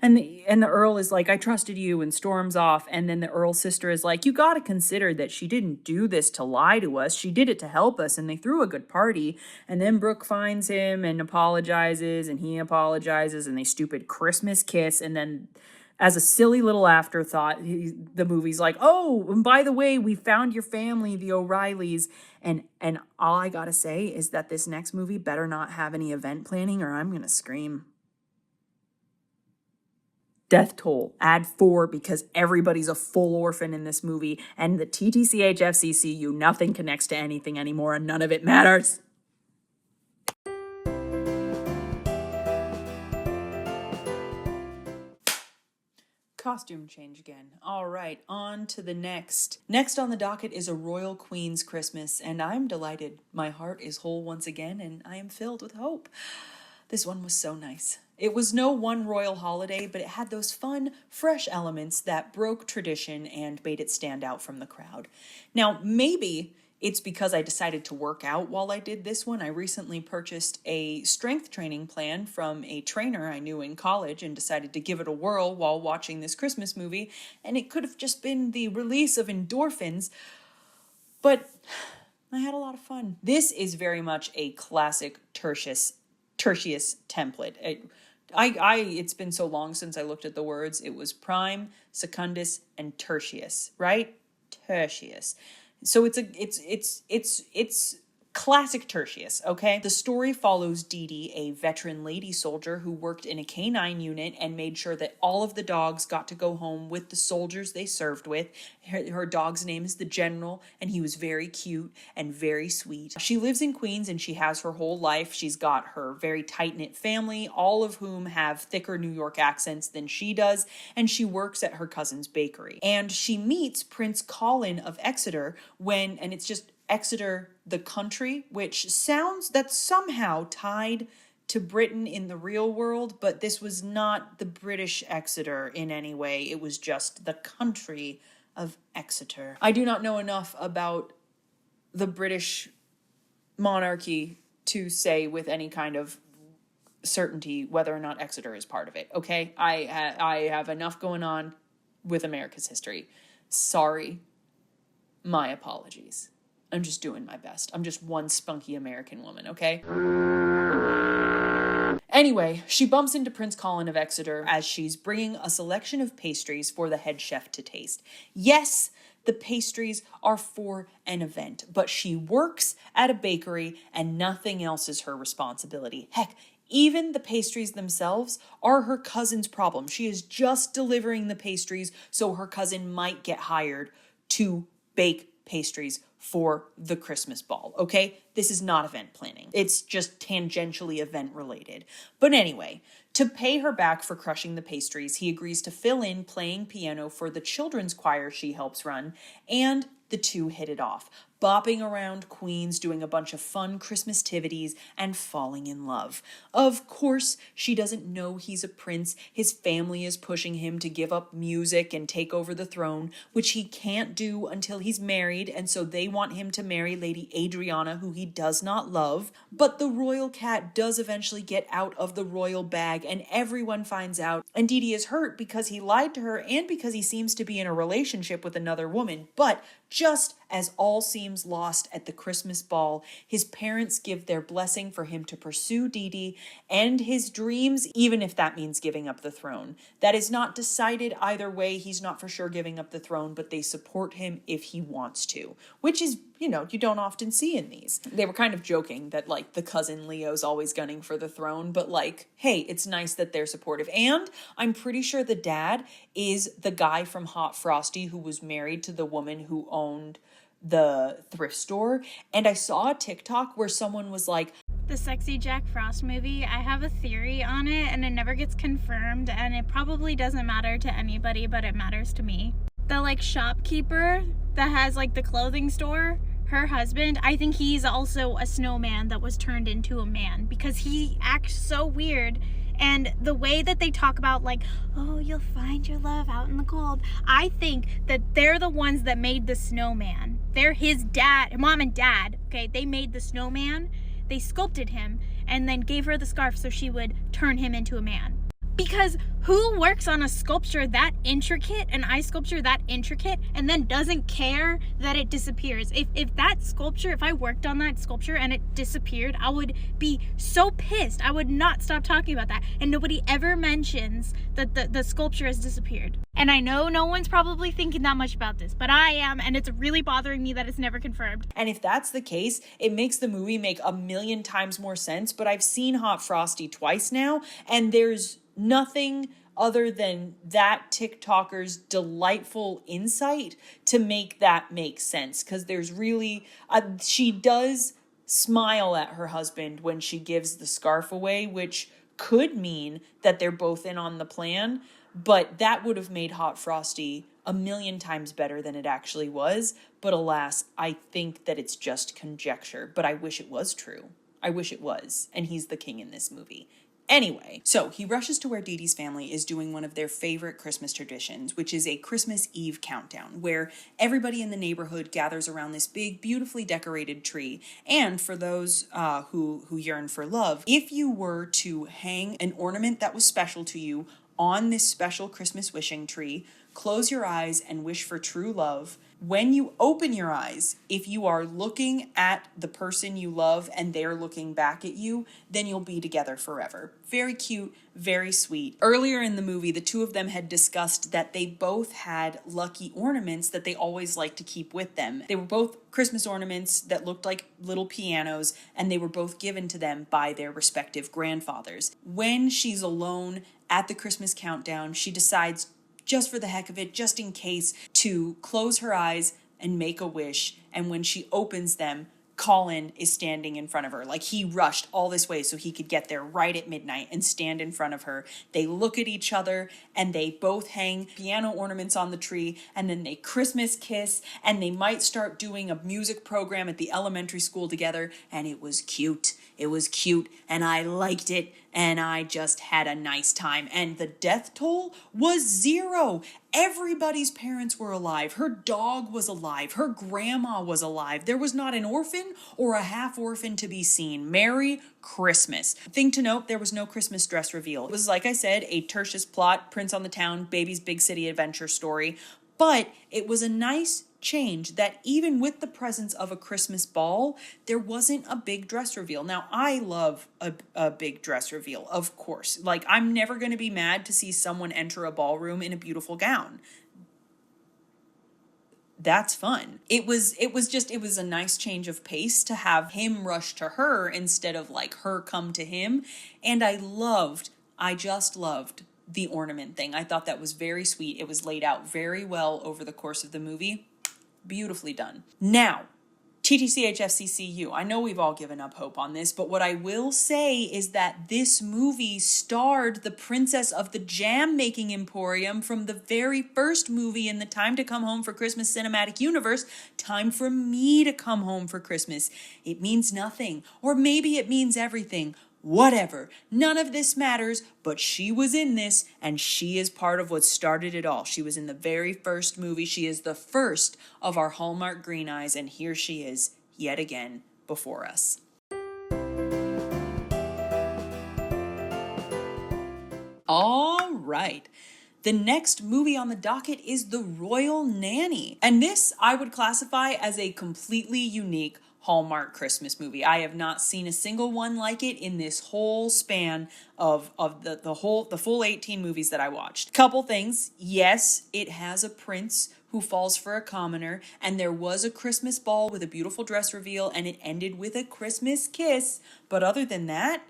And the Earl is like, I trusted you, and storms off. And then the Earl's sister is like, you got to consider that she didn't do this to lie to us. She did it to help us, and they threw a good party. And then Brooke finds him and apologizes, and he apologizes, and they stupid Christmas kiss. And then as a silly little afterthought, the movie's like, oh, and by the way, we found your family, the O'Reillys. And all I gotta say is that this next movie better not have any event planning or I'm gonna scream. Death toll, add 4 because everybody's a full orphan in this movie, and the TTCHFCCU, nothing connects to anything anymore and none of it matters. Costume change again. All right, on to the next. Next on the docket is A Royal Queen's Christmas, and I'm delighted. My heart is whole once again, and I am filled with hope. This one was so nice. It was no one royal holiday, but it had those fun, fresh elements that broke tradition and made it stand out from the crowd. Now, maybe it's because I decided to work out while I did this one. I recently purchased a strength training plan from a trainer I knew in college and decided to give it a whirl while watching this Christmas movie, and it could have just been the release of endorphins, but I had a lot of fun. This is very much a classic Tertius template. It's been so long since I looked at the words. It was prime, secundus, and tertius, right? Tertius. So it's classic Tertius, okay? The story follows Dee Dee, a veteran lady soldier who worked in a canine unit and made sure that all of the dogs got to go home with the soldiers they served with. Her dog's name is the General, and he was very cute and very sweet. She lives in Queens, and she has her whole life. She's got her very tight-knit family, all of whom have thicker New York accents than she does, and she works at her cousin's bakery. And she meets Prince Colin of Exeter and it's just Exeter, the country, which sounds that's somehow tied to Britain in the real world, but this was not the British Exeter in any way. It was just the country of Exeter. I do not know enough about the British monarchy to say with any kind of certainty whether or not Exeter is part of it, okay? I have enough going on with America's history. Sorry. My apologies. I'm just doing my best. I'm just one spunky American woman, okay? Anyway, she bumps into Prince Colin of Exeter as she's bringing a selection of pastries for the head chef to taste. Yes, the pastries are for an event, but she works at a bakery and nothing else is her responsibility. Heck, even the pastries themselves are her cousin's problem. She is just delivering the pastries so her cousin might get hired to bake pastries for the Christmas ball, okay? This is not event planning. It's just tangentially event related. But anyway, to pay her back for crushing the pastries, he agrees to fill in playing piano for the children's choir she helps run, and the two hit it off, bopping around Queens, doing a bunch of fun Christmas-tivities, and falling in love. Of course, she doesn't know he's a prince. His family is pushing him to give up music and take over the throne, which he can't do until he's married, and so they want him to marry Lady Adriana, who he does not love. But the royal cat does eventually get out of the royal bag, and everyone finds out, and Dee Dee is hurt because he lied to her and because he seems to be in a relationship with another woman. But just as all seems lost at the Christmas ball, his parents give their blessing for him to pursue Dee Dee and his dreams, even if that means giving up the throne. That is not decided either way. He's not for sure giving up the throne, but they support him if he wants to, which is, you don't often see in these. They were kind of joking that, the cousin Leo's always gunning for the throne, but, hey, it's nice that they're supportive. And I'm pretty sure the dad is the guy from Hot Frosty who was married to the woman who owned the thrift store. And I saw a TikTok where someone was like, the sexy Jack Frost movie, I have a theory on it and it never gets confirmed and it probably doesn't matter to anybody, but it matters to me. The shopkeeper that has the clothing store, her husband, I think he's also a snowman that was turned into a man because he acts so weird. And the way that they talk about oh, you'll find your love out in the cold. I think that they're the ones that made the snowman. They're his mom and dad, okay? They made the snowman. They sculpted him and then gave her the scarf so she would turn him into a man. Because who works on a sculpture that intricate, an ice sculpture that intricate, and then doesn't care that it disappears? If that sculpture, if I worked on that sculpture and it disappeared, I would be so pissed. I would not stop talking about that. And nobody ever mentions that the sculpture has disappeared. And I know no one's probably thinking that much about this, but I am, and it's really bothering me that it's never confirmed. And if that's the case, it makes the movie make a million times more sense. But I've seen Hot Frosty twice now, and there's nothing other than that TikToker's delightful insight to make that make sense. Because there's really, she does smile at her husband when she gives the scarf away, which could mean that they're both in on the plan, but that would have made Hot Frosty a million times better than it actually was. But alas, I think that it's just conjecture, but I wish it was true. I wish it was, and he's the king in this movie. Anyway, so he rushes to where Dee Dee's family is doing one of their favorite Christmas traditions, which is a Christmas Eve countdown, where everybody in the neighborhood gathers around this big, beautifully decorated tree. And for those who yearn for love, if you were to hang an ornament that was special to you on this special Christmas wishing tree, close your eyes and wish for true love. When you open your eyes, if you are looking at the person you love and they're looking back at you, then you'll be together forever. Very cute, very sweet. Earlier in the movie, the two of them had discussed that they both had lucky ornaments that they always like to keep with them. They were both Christmas ornaments that looked like little pianos, and they were both given to them by their respective grandfathers. When she's alone at the Christmas countdown, she decides, just for the heck of it, just in case, to close her eyes and make a wish. And when she opens them, Colin is standing in front of her. Like, he rushed all this way so he could get there right at midnight and stand in front of her. They look at each other and they both hang piano ornaments on the tree, and then they Christmas kiss, and they might start doing a music program at the elementary school together. And it was cute. It was cute, and I liked it, and I just had a nice time. And the death toll was 0. Everybody's parents were alive. Her dog was alive. Her grandma was alive. There was not an orphan or a half orphan to be seen. Merry Christmas. Thing to note, there was no Christmas dress reveal. It was, like I said, a tertius plot, Prince on the Town, baby's big city adventure story. But it was a nice change that even with the presence of a Christmas ball, there wasn't a big dress reveal. Now, I love a big dress reveal, of course. Like, I'm never going to be mad to see someone enter a ballroom in a beautiful gown. That's fun. It was a nice change of pace to have him rush to her instead of like her come to him. And I just loved the ornament thing. I thought that was very sweet. It was laid out very well over the course of the movie. Beautifully done. Now, TTCHFCCU. I know we've all given up hope on this, but what I will say is that this movie starred the princess of the jam-making emporium from the very first movie in the Time to Come Home for Christmas cinematic universe, Time for Me to Come Home for Christmas. It means nothing, or maybe it means everything. Whatever. None of this matters, but she was in this, and she is part of what started it all. She was in the very first movie. She is the first of our Hallmark Green Eyes, and here she is, yet again, before us. All right. The next movie on the docket is The Royal Nanny, and this I would classify as a completely unique Hallmark Christmas movie. I have not seen a single one like it in this whole span of the full 18 movies that I watched. Couple things. Yes, it has a prince who falls for a commoner, and there was a Christmas ball with a beautiful dress reveal, and it ended with a Christmas kiss. But other than that,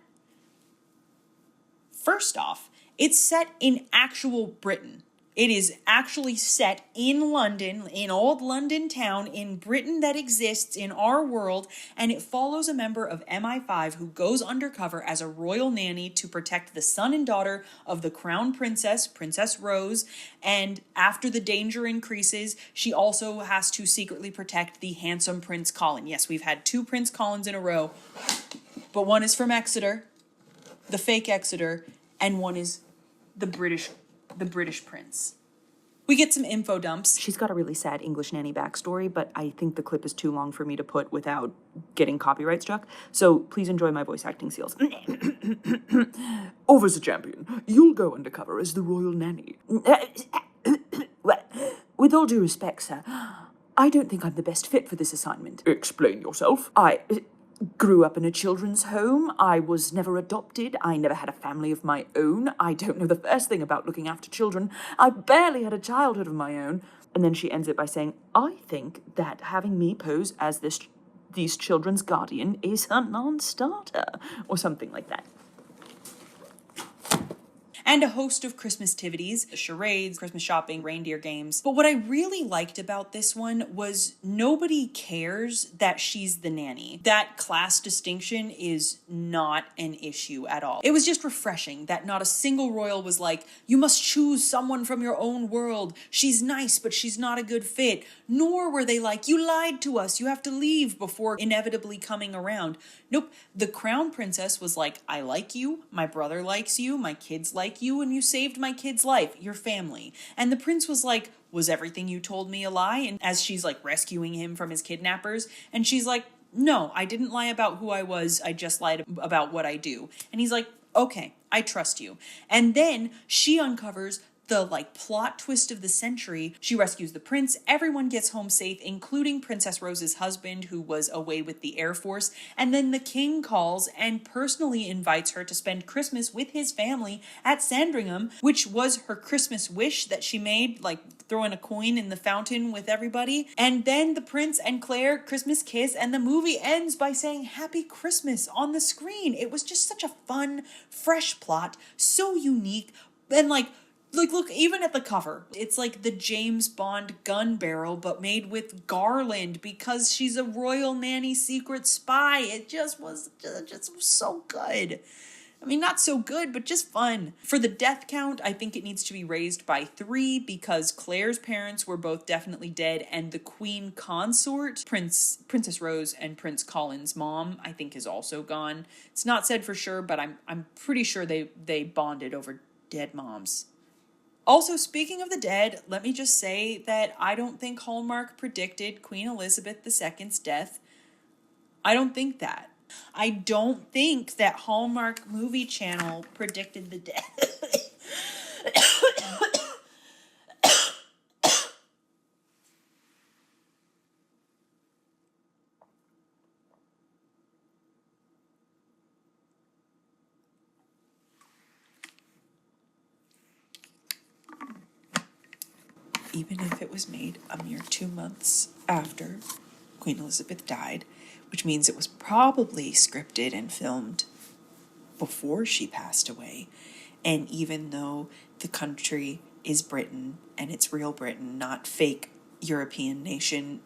first off, it's set in actual Britain. It is actually set in London, in old London town, in Britain that exists in our world, and it follows a member of MI5 who goes undercover as a royal nanny to protect the son and daughter of the crown princess, Princess Rose, and after the danger increases, she also has to secretly protect the handsome Prince Colin. Yes, we've had 2 Prince Colins in a row, but one is from Exeter, the fake Exeter, and one is the British prince. We get some info dumps. She's got a really sad English nanny backstory, but I think the clip is too long for me to put without getting copyright struck. So please enjoy my voice acting skills. Over the champion, you'll go undercover as the royal nanny. Well, with all due respect, sir, I don't think I'm the best fit for this assignment. Explain yourself. I grew up in a children's home. I was never adopted. I never had a family of my own. I don't know the first thing about looking after children. I barely had a childhood of my own. And then she ends it by saying, I think that having me pose as these children's guardian is a non-starter, or something like that. and a host of Christmas activities, charades, Christmas shopping, reindeer games. But what I really liked about this one was nobody cares that she's the nanny. That class distinction is not an issue at all. It was just refreshing that not a single royal was like, you must choose someone from your own world. She's nice, but she's not a good fit. Nor were they like, you lied to us, you have to leave, before inevitably coming around. Nope. The crown princess was like, I like you, my brother likes you, my kids like you, and you saved my kid's life, your family. And the prince was like, was everything you told me a lie? And as she's like rescuing him from his kidnappers, and she's like, no, I didn't lie about who I was, I just lied about what I do. And he's like, okay, I trust you. And then she uncovers the like plot twist of the century. She rescues the prince. Everyone gets home safe, including Princess Rose's husband, who was away with the Air Force. And then the king calls and personally invites her to spend Christmas with his family at Sandringham, which was her Christmas wish that she made, like throwing a coin in the fountain with everybody. And then the prince and Claire Christmas kiss, and the movie ends by saying Happy Christmas on the screen. It was just such a fun, fresh plot, so unique, and like look, even at the cover, it's like the James Bond gun barrel, but made with garland because she's a royal nanny secret spy. It just was so good. I mean, not so good, but just fun. For the death count, I think it needs to be raised by 3 because Claire's parents were both definitely dead, and the queen consort, Princess Rose and Prince Colin's mom, I think is also gone. It's not said for sure, but I'm pretty sure they bonded over dead moms. Also, speaking of the dead, let me just say that I don't think Hallmark predicted Queen Elizabeth II's death. I don't think that. I don't think that Hallmark Movie Channel predicted the death. Even if it was made a mere 2 months after Queen Elizabeth died, which means it was probably scripted and filmed before she passed away. And even though the country is Britain and it's real Britain, not fake European nation,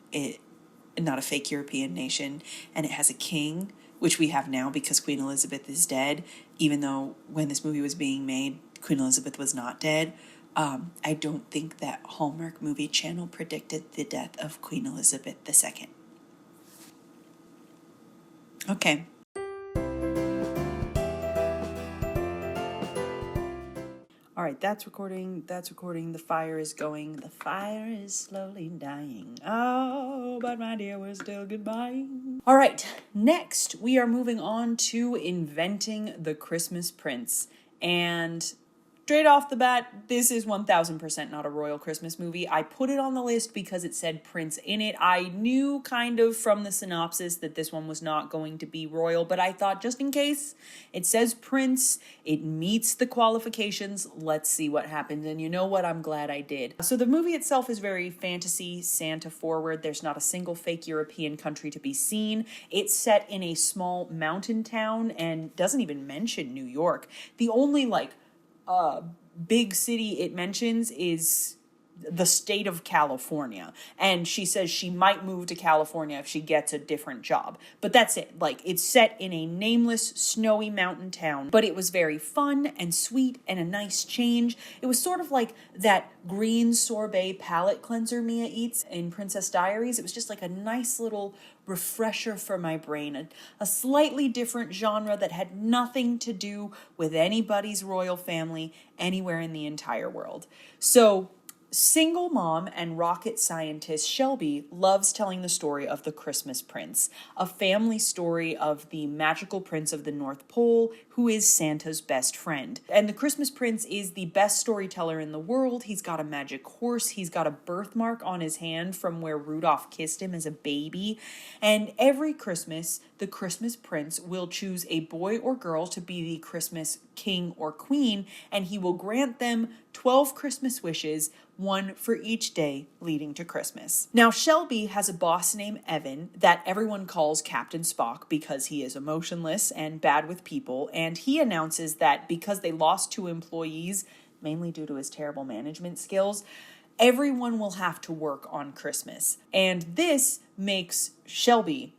not a fake European nation, and it has a king, which we have now because Queen Elizabeth is dead, even though when this movie was being made, Queen Elizabeth was not dead. I don't think that Hallmark Movie Channel predicted the death of Queen Elizabeth II. Okay. All right, that's recording. The fire is going. The fire is slowly dying. Oh, but my dear, we're still goodbye. All right, next we are moving on to Inventing the Christmas Prince. And straight off the bat, this is 1000% not a royal Christmas movie. I put it on the list because it said prince in it. I knew kind of from the synopsis that this one was not going to be royal, but I thought just in case, it says prince, it meets the qualifications, let's see what happens. And you know what? I'm glad I did. So the movie itself is very fantasy, Santa forward. There's not a single fake European country to be seen. It's set in a small mountain town and doesn't even mention New York. The only big city it mentions is the state of California, and she says she might move to California if she gets a different job, but that's it. Like, it's set in a nameless snowy mountain town, but it was very fun and sweet and a nice change. It was sort of like that green sorbet palette cleanser Mia eats in Princess Diaries. It was just like a nice little refresher for my brain, a slightly different genre that had nothing to do with anybody's royal family anywhere in the entire world. So single mom and rocket scientist Shelby loves telling the story of the Christmas Prince, a family story of the magical prince of the North Pole who is Santa's best friend. And the Christmas Prince is the best storyteller in the world. He's got a magic horse. He's got a birthmark on his hand from where Rudolph kissed him as a baby. And every Christmas, the Christmas Prince will choose a boy or girl to be the Christmas king or queen, and he will grant them 12 Christmas wishes, one for each day leading to Christmas. Now, Shelby has a boss named Evan that everyone calls Captain Spock because he is emotionless and bad with people, and he announces that because they lost 2 employees, mainly due to his terrible management skills, everyone will have to work on Christmas. And this makes Shelby,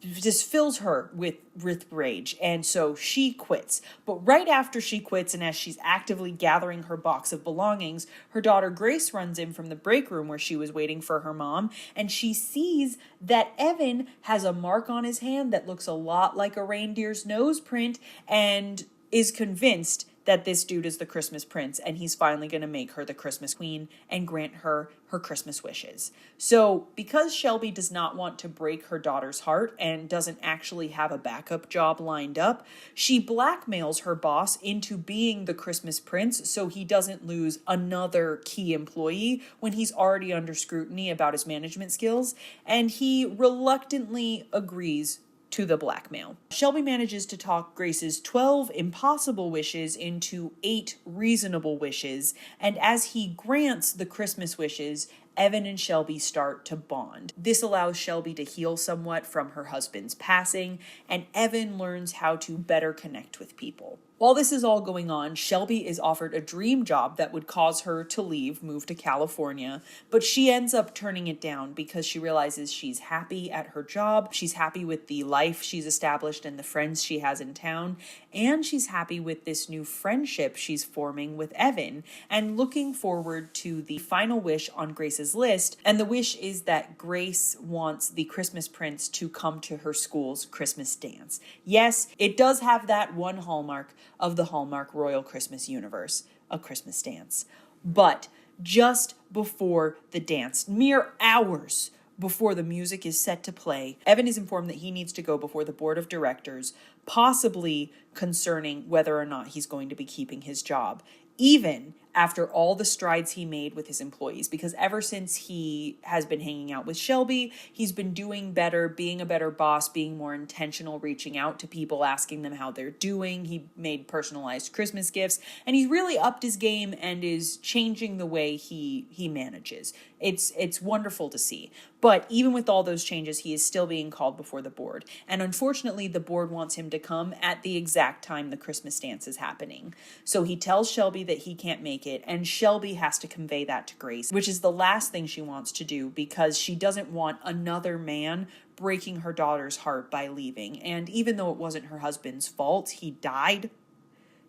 just fills her with rage, and so she quits. But right after she quits, and as she's actively gathering her box of belongings, her daughter Grace runs in from the break room where she was waiting for her mom, and she sees that Evan has a mark on his hand that looks a lot like a reindeer's nose print, and is convinced that this dude is the Christmas prince, and he's finally going to make her the Christmas queen and grant her her Christmas wishes. So because Shelby does not want to break her daughter's heart and doesn't actually have a backup job lined up, she blackmails her boss into being the Christmas prince so he doesn't lose another key employee when he's already under scrutiny about his management skills, and he reluctantly agrees to the blackmail. Shelby manages to talk Grace's 12 impossible wishes into 8 reasonable wishes, and as he grants the Christmas wishes, Evan and Shelby start to bond. This allows Shelby to heal somewhat from her husband's passing, and Evan learns how to better connect with people. While this is all going on, Shelby is offered a dream job that would cause her to move to California, but she ends up turning it down because she realizes she's happy at her job, she's happy with the life she's established and the friends she has in town, and she's happy with this new friendship she's forming with Evan, and looking forward to the final wish on Grace's list, and the wish is that Grace wants the Christmas prince to come to her school's Christmas dance. Yes, it does have that one hallmark of the Hallmark Royal Christmas universe, a Christmas dance. But just before the dance, mere hours before the music is set to play, Evan is informed that he needs to go before the board of directors, possibly concerning whether or not he's going to be keeping his job, even after all the strides he made with his employees, because ever since he has been hanging out with Shelby, he's been doing better, being a better boss, being more intentional, reaching out to people, asking them how they're doing. He made personalized Christmas gifts, and he's really upped his game and is changing the way he manages. It's wonderful to see. But even with all those changes, he is still being called before the board. And unfortunately, the board wants him to come at the exact time the Christmas dance is happening. So he tells Shelby that he can't make it, and Shelby has to convey that to Grace, which is the last thing she wants to do because she doesn't want another man breaking her daughter's heart by leaving. And even though it wasn't her husband's fault, he died,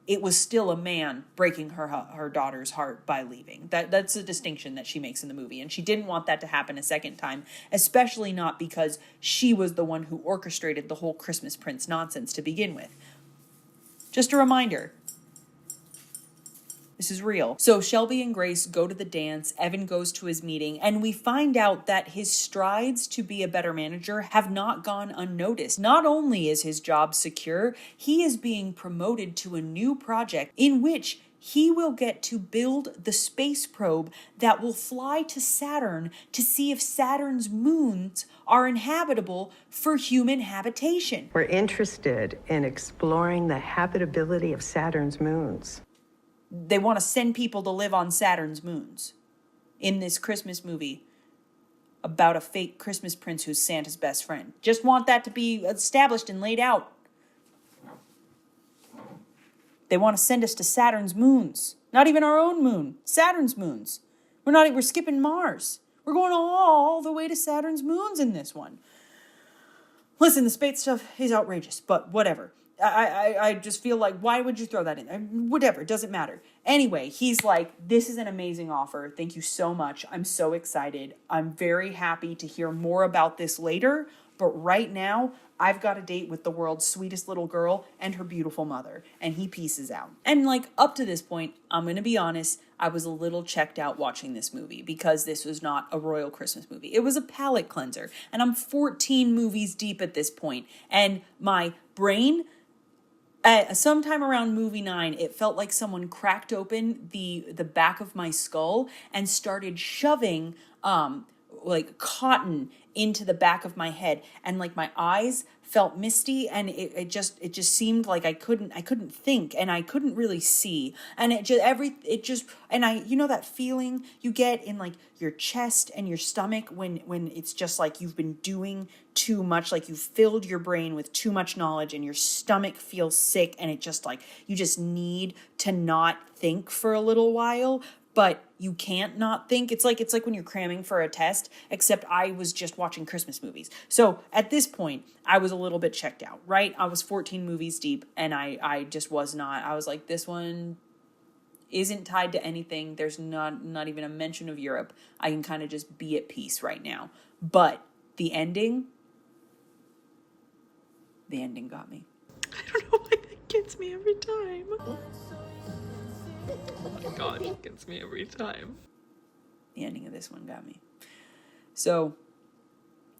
it was still a man breaking her daughter's heart by leaving. That's a distinction that she makes in the movie, and she didn't want that to happen a second time, especially not because she was the one who orchestrated the whole Christmas prince nonsense to begin with. Just a reminder, this is real. So Shelby and Grace go to the dance, Evan goes to his meeting, and we find out that his strides to be a better manager have not gone unnoticed. Not only is his job secure, he is being promoted to a new project in which he will get to build the space probe that will fly to Saturn to see if Saturn's moons are inhabitable for human habitation. We're interested in exploring the habitability of Saturn's moons. They want to send people to live on Saturn's moons in this Christmas movie about a fake Christmas prince who's Santa's best friend. Just want that to be established and laid out. They want to send us to Saturn's moons. Not even our own moon. Saturn's moons. We're skipping Mars. We're going all the way to Saturn's moons in this one. Listen, the space stuff is outrageous, but whatever. I just feel like, why would you throw that in? Whatever, it doesn't matter. Anyway, he's like, this is an amazing offer. Thank you so much. I'm so excited. I'm very happy to hear more about this later. But right now, I've got a date with the world's sweetest little girl and her beautiful mother. And he pieces out. And like, up to this point, I'm going to be honest, I was a little checked out watching this movie because this was not a Royal Christmas movie. It was a palate cleanser. And I'm 14 movies deep at this point. And my brain, sometime around movie 9, it felt like someone cracked open the back of my skull and started shoving like cotton into the back of my head, and like my eyes felt misty, and it just seemed like I couldn't think, and I couldn't really see, and and I, you know, that feeling you get in like your chest and your stomach when it's just like you've been doing too much, like you've filled your brain with too much knowledge and your stomach feels sick, and it just like you just need to not think for a little while, but you can't not think. It's like when you're cramming for a test, except I was just watching Christmas movies. So at this point, I was a little bit checked out, right? I was 14 movies deep, and I just was not. I was like, this one isn't tied to anything. There's not even a mention of Europe. I can kind of just be at peace right now. But the ending got me. I don't know why that gets me every time. Oh my god, it gets me every time. The ending of this one got me. So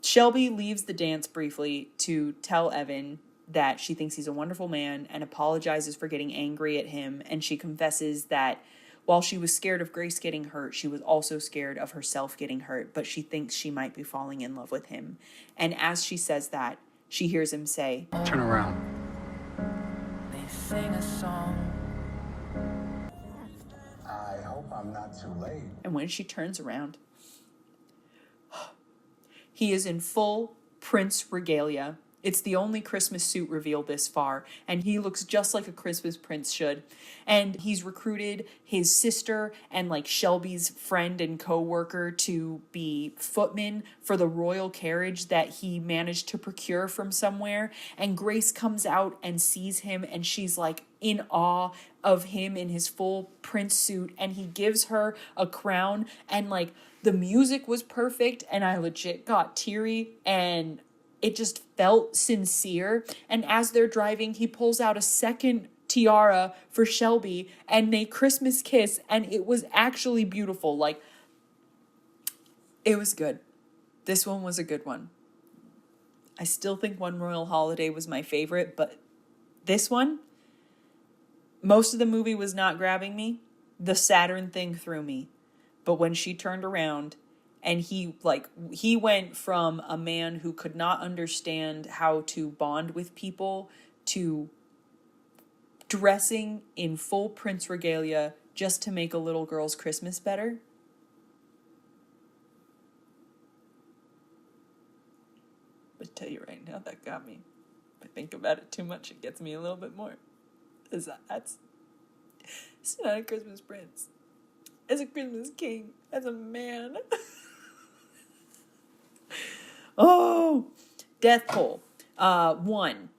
Shelby leaves the dance briefly to tell Evan that she thinks he's a wonderful man and apologizes for getting angry at him. And she confesses that while she was scared of Grace getting hurt, she was also scared of herself getting hurt, but she thinks she might be falling in love with him. And as she says that, she hears him say, "Turn around." They sing a song. I hope I'm not too late. And when she turns around, he is in full prince regalia. It's the only Christmas suit revealed this far, and he looks just like a Christmas prince should. And he's recruited his sister and like Shelby's friend and co-worker to be footmen for the royal carriage that he managed to procure from somewhere. And Grace comes out and sees him, and she's like in awe of him in his full prince suit, and he gives her a crown, and like the music was perfect, and I legit got teary, and it just felt sincere. And as they're driving, he pulls out a second tiara for Shelby, and they Christmas kiss, and it was actually beautiful. Like, it was good. This one was a good one. I still think One Royal Holiday was my favorite, but this one, most of the movie was not grabbing me. The Saturn thing threw me. But when she turned around, and he went from a man who could not understand how to bond with people to dressing in full prince regalia just to make a little girl's Christmas better. But I tell you right now, that got me. If I think about it too much, it gets me a little bit more. It's not a Christmas prince. It's a Christmas king. As a man. Oh, death toll. 1.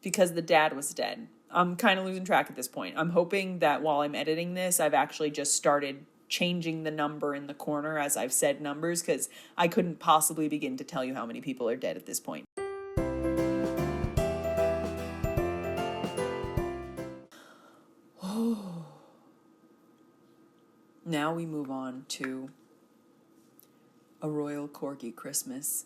Because the dad was dead. I'm kind of losing track at this point. I'm hoping that while I'm editing this, I've actually just started changing the number in the corner as I've said numbers, because I couldn't possibly begin to tell you how many people are dead at this point. Oh. Now we move on to A Royal Corgi Christmas.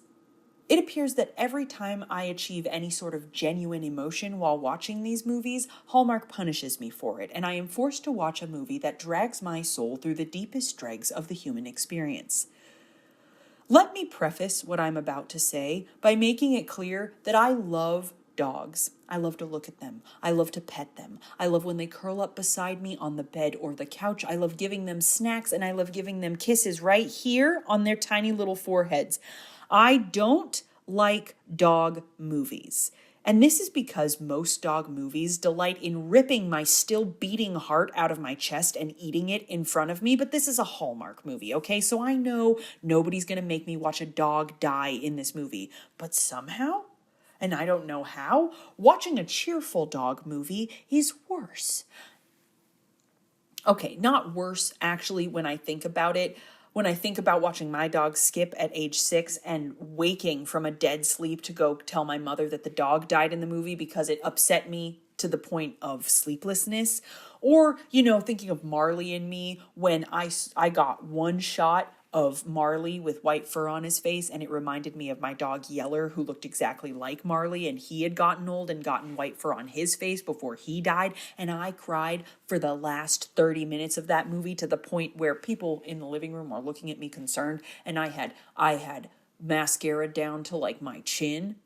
It appears that every time I achieve any sort of genuine emotion while watching these movies, Hallmark punishes me for it, and I am forced to watch a movie that drags my soul through the deepest dregs of the human experience. Let me preface what I'm about to say by making it clear that I love dogs. I love to look at them. I love to pet them. I love when they curl up beside me on the bed or the couch. I love giving them snacks, and I love giving them kisses right here on their tiny little foreheads. I don't like dog movies. And this is because most dog movies delight in ripping my still beating heart out of my chest and eating it in front of me. But this is a Hallmark movie, okay? So I know nobody's going to make me watch a dog die in this movie. But somehow, and I don't know how, watching a cheerful dog movie is worse. Okay, not worse, actually, when I think about it. When I think about watching my dog Skip at age 6 and waking from a dead sleep to go tell my mother that the dog died in the movie because it upset me to the point of sleeplessness. Or, thinking of Marley and Me when I got one shot of Marley with white fur on his face, and it reminded me of my dog Yeller, who looked exactly like Marley, and he had gotten old and gotten white fur on his face before he died, and I cried for the last 30 minutes of that movie to the point where people in the living room were looking at me concerned, and I had mascara down to like my chin.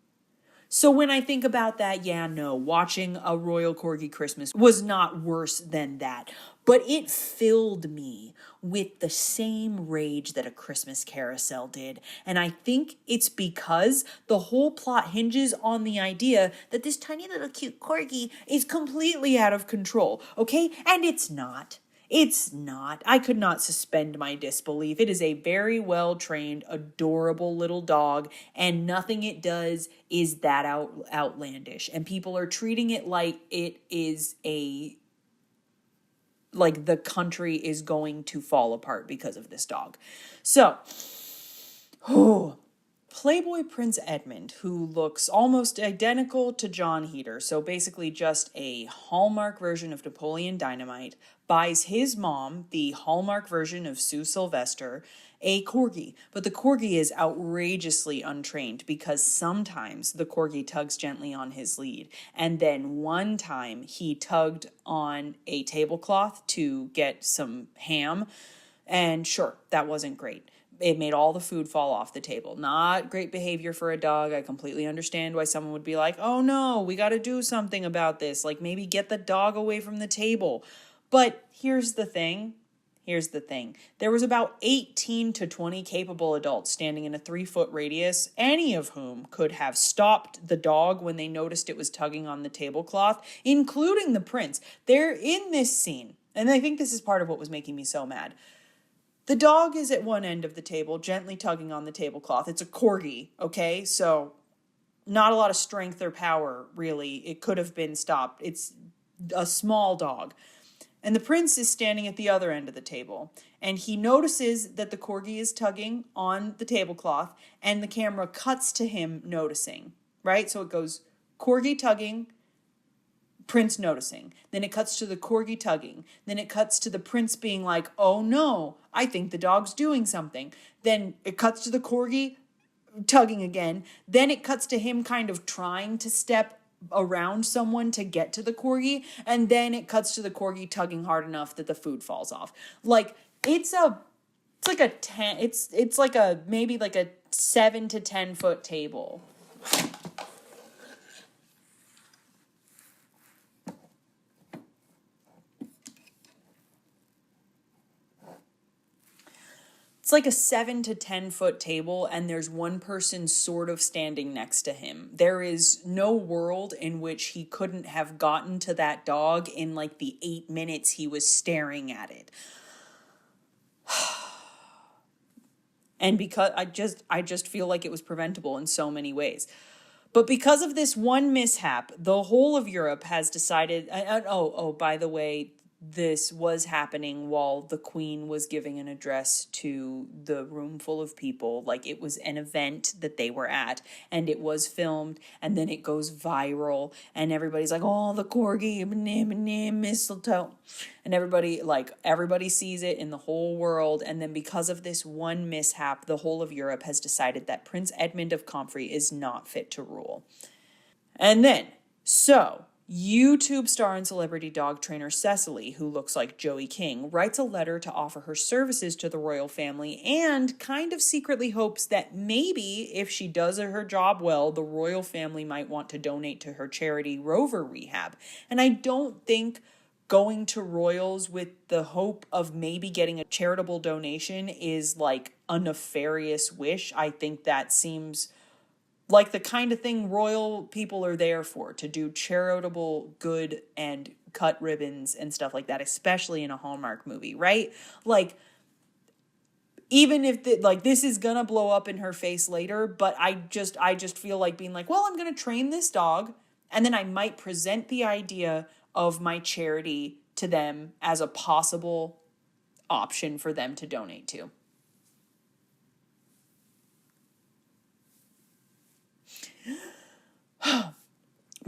So when I think about that, yeah, no, watching a Royal Corgi Christmas was not worse than that. But it filled me with the same rage that A Christmas Carousel did. And I think it's because the whole plot hinges on the idea that this tiny little cute corgi is completely out of control, okay? And it's not. It's not. I could not suspend my disbelief. It is a very well-trained, adorable little dog, and nothing it does is that outlandish. And people are treating it like it is like the country is going to fall apart because of this dog. So, Playboy Prince Edmund, who looks almost identical to John Heder, so basically just a Hallmark version of Napoleon Dynamite, buys his mom, the Hallmark version of Sue Sylvester, a corgi. But the corgi is outrageously untrained because sometimes the corgi tugs gently on his lead. And then one time he tugged on a tablecloth to get some ham. And sure, that wasn't great. It made all the food fall off the table. Not great behavior for a dog. I completely understand why someone would be like, oh no, we got to do something about this. Like maybe get the dog away from the table. But here's the thing. There was about 18 to 20 capable adults standing in a 3-foot radius, any of whom could have stopped the dog when they noticed it was tugging on the tablecloth, including the prince. They're in this scene. And I think this is part of what was making me so mad. The dog is at one end of the table, gently tugging on the tablecloth. It's a corgi, okay? So not a lot of strength or power, really. It could have been stopped. It's a small dog. And the prince is standing at the other end of the table. And he notices that the corgi is tugging on the tablecloth, and the camera cuts to him noticing, right? So it goes corgi tugging, prince noticing. Then it cuts to the corgi tugging. Then it cuts to the prince being like, oh no, I think the dog's doing something. Then it cuts to the corgi tugging again. Then it cuts to him kind of trying to step around someone to get to the corgi. And then it cuts to the corgi tugging hard enough that the food falls off. Like it's like a maybe like a 7 to 10 foot table. It's like a 7 to 10 foot table, and there's one person sort of standing next to him. There is no world in which he couldn't have gotten to that dog in like the 8 minutes he was staring at it. And because I just feel like it was preventable in so many ways. But because of this one mishap, the whole of Europe has decided, by the way, this was happening while the Queen was giving an address to the room full of people. Like it was an event that they were at, and it was filmed, and then it goes viral, and everybody's like, oh, the corgi, mistletoe. And everybody sees it in the whole world. And then because of this one mishap, the whole of Europe has decided that Prince Edmund of Comfrey is not fit to rule. And then, YouTube star and celebrity dog trainer Cecily, who looks like Joey King, writes a letter to offer her services to the royal family and kind of secretly hopes that maybe if she does her job well, the royal family might want to donate to her charity Rover Rehab. And I don't think going to royals with the hope of maybe getting a charitable donation is like a nefarious wish. I think that seems like the kind of thing royal people are there for, to do charitable good and cut ribbons and stuff like that, especially in a Hallmark movie, right? Like, even if this is gonna blow up in her face later, but I just feel like being like, well, I'm gonna train this dog, and then I might present the idea of my charity to them as a possible option for them to donate to.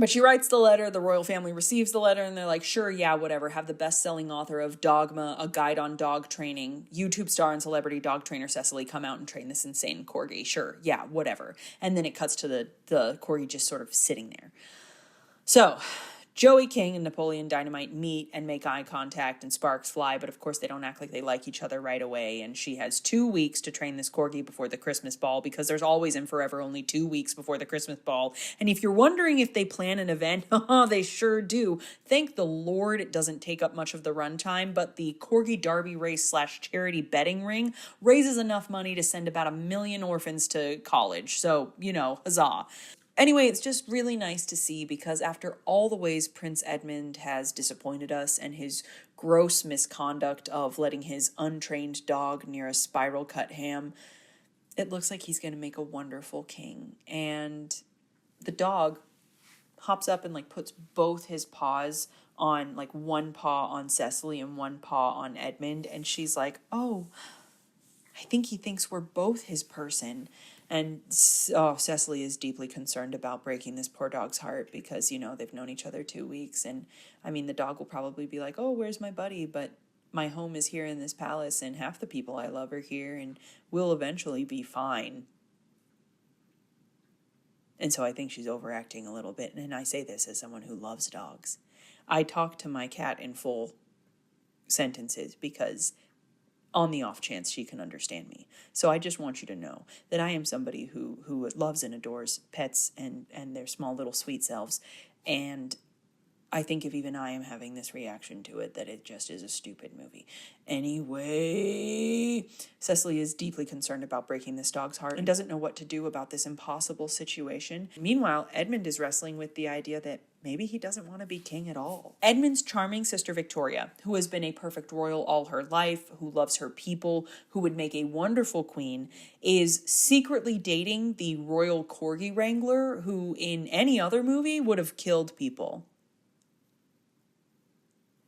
But she writes the letter, the royal family receives the letter, and they're like, sure, yeah, whatever. Have the best-selling author of Dogma, A Guide on Dog Training, YouTube star and celebrity dog trainer Cecily come out and train this insane corgi. Sure, yeah, whatever. And then it cuts to the corgi just sort of sitting there. So Joey King and Napoleon Dynamite meet and make eye contact and sparks fly, but of course they don't act like they like each other right away, and she has 2 weeks to train this corgi before the Christmas ball, because there's always and forever only 2 weeks before the Christmas ball. And if you're wondering if they plan an event, they sure do. Thank the Lord it doesn't take up much of the runtime, but the corgi derby race / charity betting ring raises enough money to send about 1 million orphans to college. So, huzzah. Anyway, it's just really nice to see, because after all the ways Prince Edmund has disappointed us and his gross misconduct of letting his untrained dog near a spiral cut ham, it looks like he's going to make a wonderful king. And the dog hops up and puts both his paws on, one paw on Cecily and one paw on Edmund, and she's like, oh, I think he thinks we're both his person. And Cecily is deeply concerned about breaking this poor dog's heart, because, they've known each other 2 weeks. And I mean, the dog will probably be like, oh, where's my buddy? But my home is here in this palace, and half the people I love are here, and we'll eventually be fine. And so I think she's overacting a little bit. And I say this as someone who loves dogs. I talk to my cat in full sentences because on the off chance she can understand me. So I just want you to know that I am somebody who loves and adores pets and their small little sweet selves. And I think if even I am having this reaction to it, that it just is a stupid movie. Anyway, Cecily is deeply concerned about breaking this dog's heart and doesn't know what to do about this impossible situation. Meanwhile, Edmund is wrestling with the idea that maybe he doesn't want to be king at all. Edmund's charming sister Victoria, who has been a perfect royal all her life, who loves her people, who would make a wonderful queen, is secretly dating the royal corgi wrangler, who in any other movie would have killed people.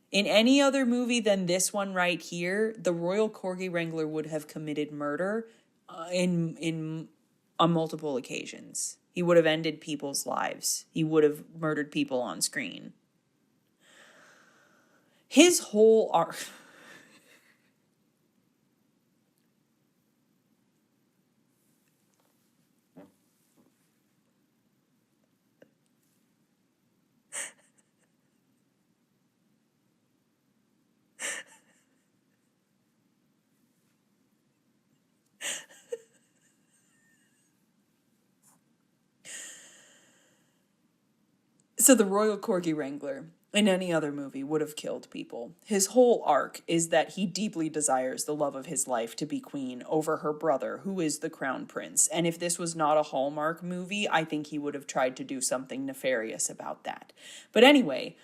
In any other movie than this one right here, the royal corgi wrangler would have committed murder on multiple occasions. He would have ended people's lives. He would have murdered people on screen. His whole arc... So the royal corgi wrangler in any other movie would have killed people. His whole arc is that he deeply desires the love of his life to be queen over her brother, who is the crown prince. And if this was not a Hallmark movie, I think he would have tried to do something nefarious about that. But anyway,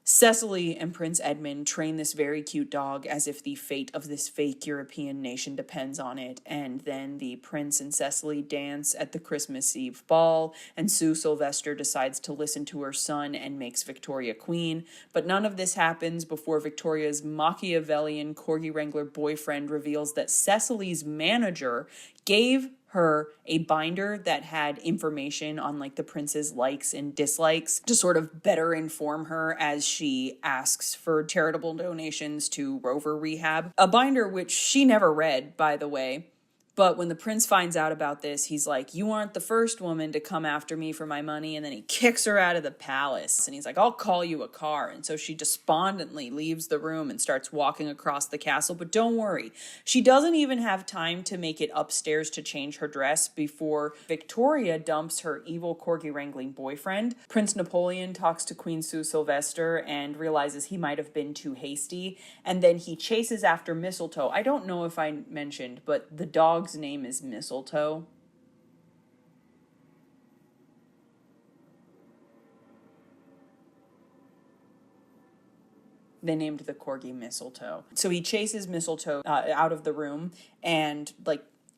Cecily and Prince Edmund train this very cute dog as if the fate of this fake European nation depends on it, and then the prince and Cecily dance at the Christmas Eve ball, and Sue Sylvester decides to listen to her son and makes Victoria queen, but none of this happens before Victoria's Machiavellian corgi wrangler boyfriend reveals that Cecily's manager gave her a binder that had information on the prince's likes and dislikes to sort of better inform her as she asks for charitable donations to Rover Rehab. A binder which she never read, by the way. But when the prince finds out about this, he's like, you aren't the first woman to come after me for my money. And then he kicks her out of the palace. And he's like, I'll call you a car. And so she despondently leaves the room and starts walking across the castle. But don't worry, she doesn't even have time to make it upstairs to change her dress before Victoria dumps her evil corgi wrangling boyfriend. Prince Napoleon talks to Queen Sue Sylvester and realizes he might have been too hasty. And then he chases after Mistletoe. I don't know if I mentioned, but the dog's name is Mistletoe. They named the corgi Mistletoe. So he chases Mistletoe out of the room, and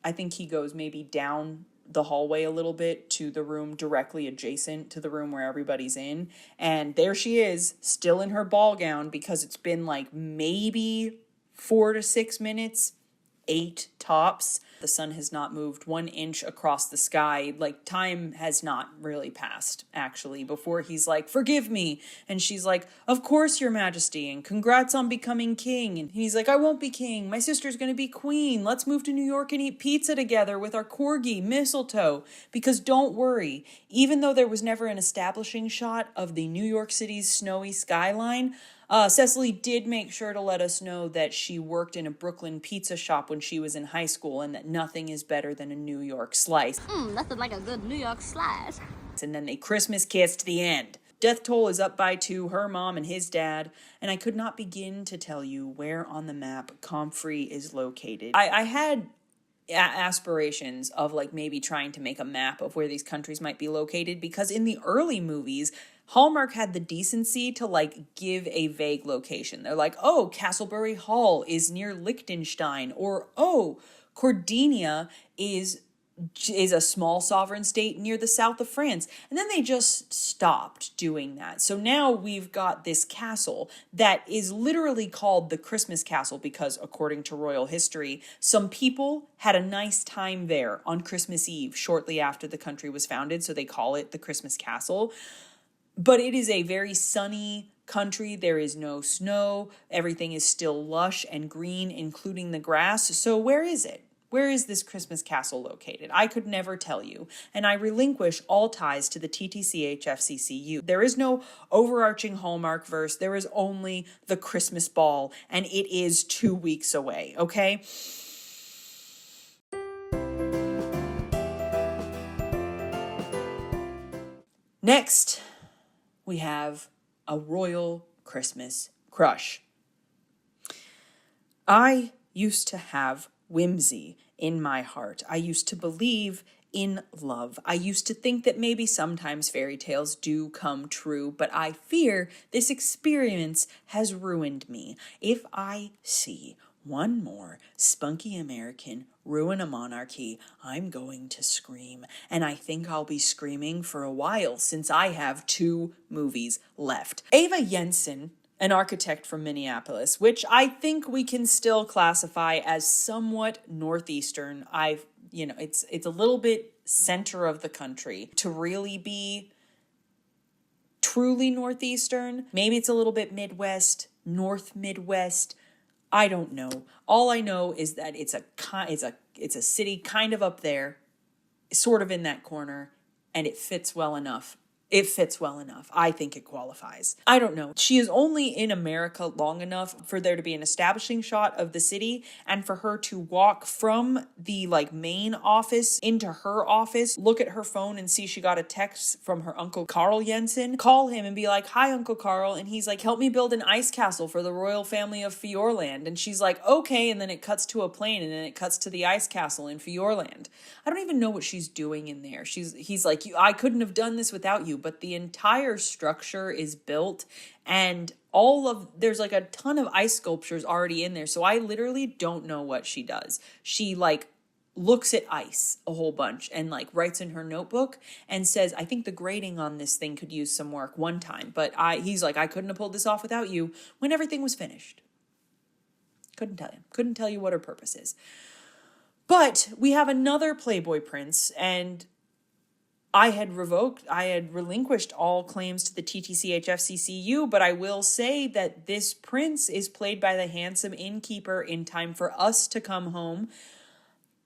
I think he goes maybe down the hallway a little bit to the room directly adjacent to the room where everybody's in. And there she is, still in her ball gown, because it's been maybe 4 to 6 minutes. 8 tops. The sun has not moved 1 inch across the sky. Like, time has not really passed, actually, before he's like, forgive me. And she's like, of course, your majesty, and congrats on becoming king. And he's like, I won't be king. My sister's going to be queen. Let's move to New York and eat pizza together with our corgi, Mistletoe. Because don't worry, even though there was never an establishing shot of the New York City's snowy skyline, Cecily did make sure to let us know that she worked in a Brooklyn pizza shop when she was in high school and that nothing is better than a New York slice. That's like a good New York slice. And then they Christmas kiss to the end. Death toll is up by 2, her mom and his dad, and I could not begin to tell you where on the map Comfrey is located. I had aspirations of like maybe trying to make a map of where these countries might be located, because in the early movies, Hallmark had the decency to like give a vague location. They're like, oh, Castlebury Hall is near Liechtenstein, or oh, Cordinia is a small sovereign state near the south of France. And then they just stopped doing that. So now we've got this castle that is literally called the Christmas Castle because, according to royal history, some people had a nice time there on Christmas Eve shortly after the country was founded, so they call it the Christmas Castle. But it is a very sunny country. There is no snow. Everything is still lush and green, including the grass. So where is it? Where is this Christmas castle located? I could never tell you, and I relinquish all ties to the TTCHFCCU. There is no overarching Hallmark verse. There is only the Christmas ball, and it is 2 weeks away, okay? Next, we have a royal Christmas crush. I used to have whimsy in my heart. I used to believe in love. I used to think that maybe sometimes fairy tales do come true, but I fear this experience has ruined me. If I see one more spunky American ruin a monarchy, I'm going to scream. And I think I'll be screaming for a while, since I have 2 movies left. Eva Jensen, an architect from Minneapolis, which I think we can still classify as somewhat northeastern. It's a little bit center of the country. To really be truly northeastern, maybe it's a little bit Midwest, North Midwest. I don't know. All I know is that it's a city kind of up there, sort of in that corner, and it fits well enough. I think it qualifies. I don't know. She is only in America long enough for there to be an establishing shot of the city and for her to walk from the main office into her office, look at her phone and see she got a text from her Uncle Carl Jensen, call him and be like, hi, Uncle Carl. And he's like, help me build an ice castle for the royal family of Fiorland. And she's like, okay. And then it cuts to a plane and then it cuts to the ice castle in Fiorland. I don't even know what she's doing in there. He's like, I couldn't have done this without you. But the entire structure is built and there's a ton of ice sculptures already in there. So I literally don't know what she does. She looks at ice a whole bunch and writes in her notebook and says, I think the grading on this thing could use some work one time. But he's like, I couldn't have pulled this off without you, when everything was finished. Couldn't tell you what her purpose is. But we have another Playboy prince, and I had relinquished all claims to the TTCHFCCU, but I will say that this prince is played by the handsome innkeeper in Time for Us to Come Home.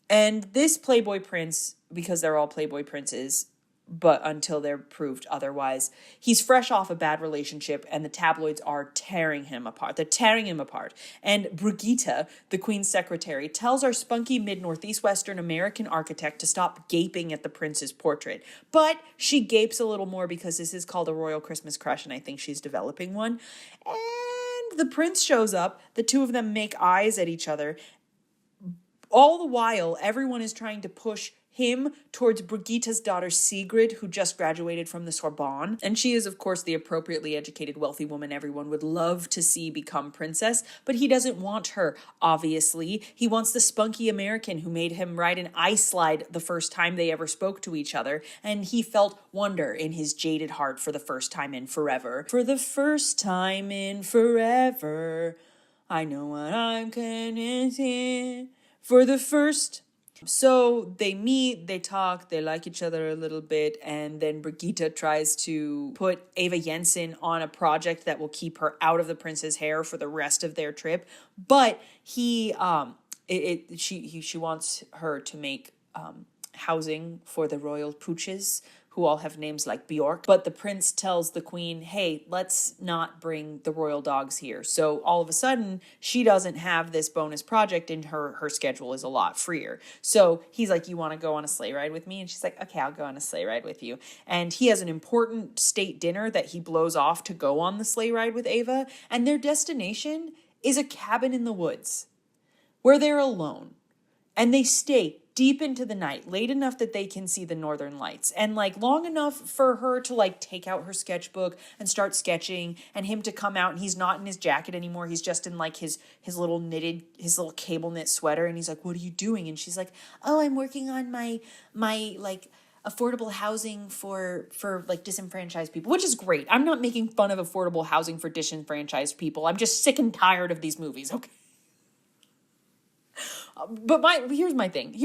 And this Playboy prince, because they're all Playboy princes, but until they're proved otherwise, he's fresh off a bad relationship and the tabloids are tearing him apart. They're tearing him apart. And Brigitte, the Queen's secretary, tells our spunky mid-northeast Western American architect to stop gaping at the prince's portrait. But she gapes a little more because this is called a royal Christmas crush and I think she's developing one. And the prince shows up. The two of them make eyes at each other. All the while, everyone is trying to push him towards Brigitte's daughter Sigrid, who just graduated from the Sorbonne. And she is, of course, the appropriately educated, wealthy woman everyone would love to see become princess. But he doesn't want her, obviously. He wants the spunky American who made him ride an ice slide the first time they ever spoke to each other. And he felt wonder in his jaded heart for the first time in forever. For the first time in forever, I know what I'm convinced in. for the first. So they meet, they talk, they like each other a little bit, and then Brigitte tries to put Eva Jensen on a project that will keep her out of the prince's hair for the rest of their trip. But she wants her to make housing for the royal pooches, who all have names like Bjork. But the prince tells the queen, hey, let's not bring the royal dogs here. So all of a sudden, she doesn't have this bonus project and her schedule is a lot freer. So he's like, you want to go on a sleigh ride with me? And she's like, okay, I'll go on a sleigh ride with you. And he has an important state dinner that he blows off to go on the sleigh ride with Ava. And their destination is a cabin in the woods where they're alone. And they stay deep into the night, late enough that they can see the northern lights, and like long enough for her to like take out her sketchbook and start sketching, and him to come out and he's not in his jacket anymore. He's just in like his little cable knit sweater, and he's like, what are you doing? And she's like, oh, I'm working on my like affordable housing for like disenfranchised people, which is great. I'm not making fun of affordable housing for disenfranchised people. I'm just sick and tired of these movies, okay? But here's my thing.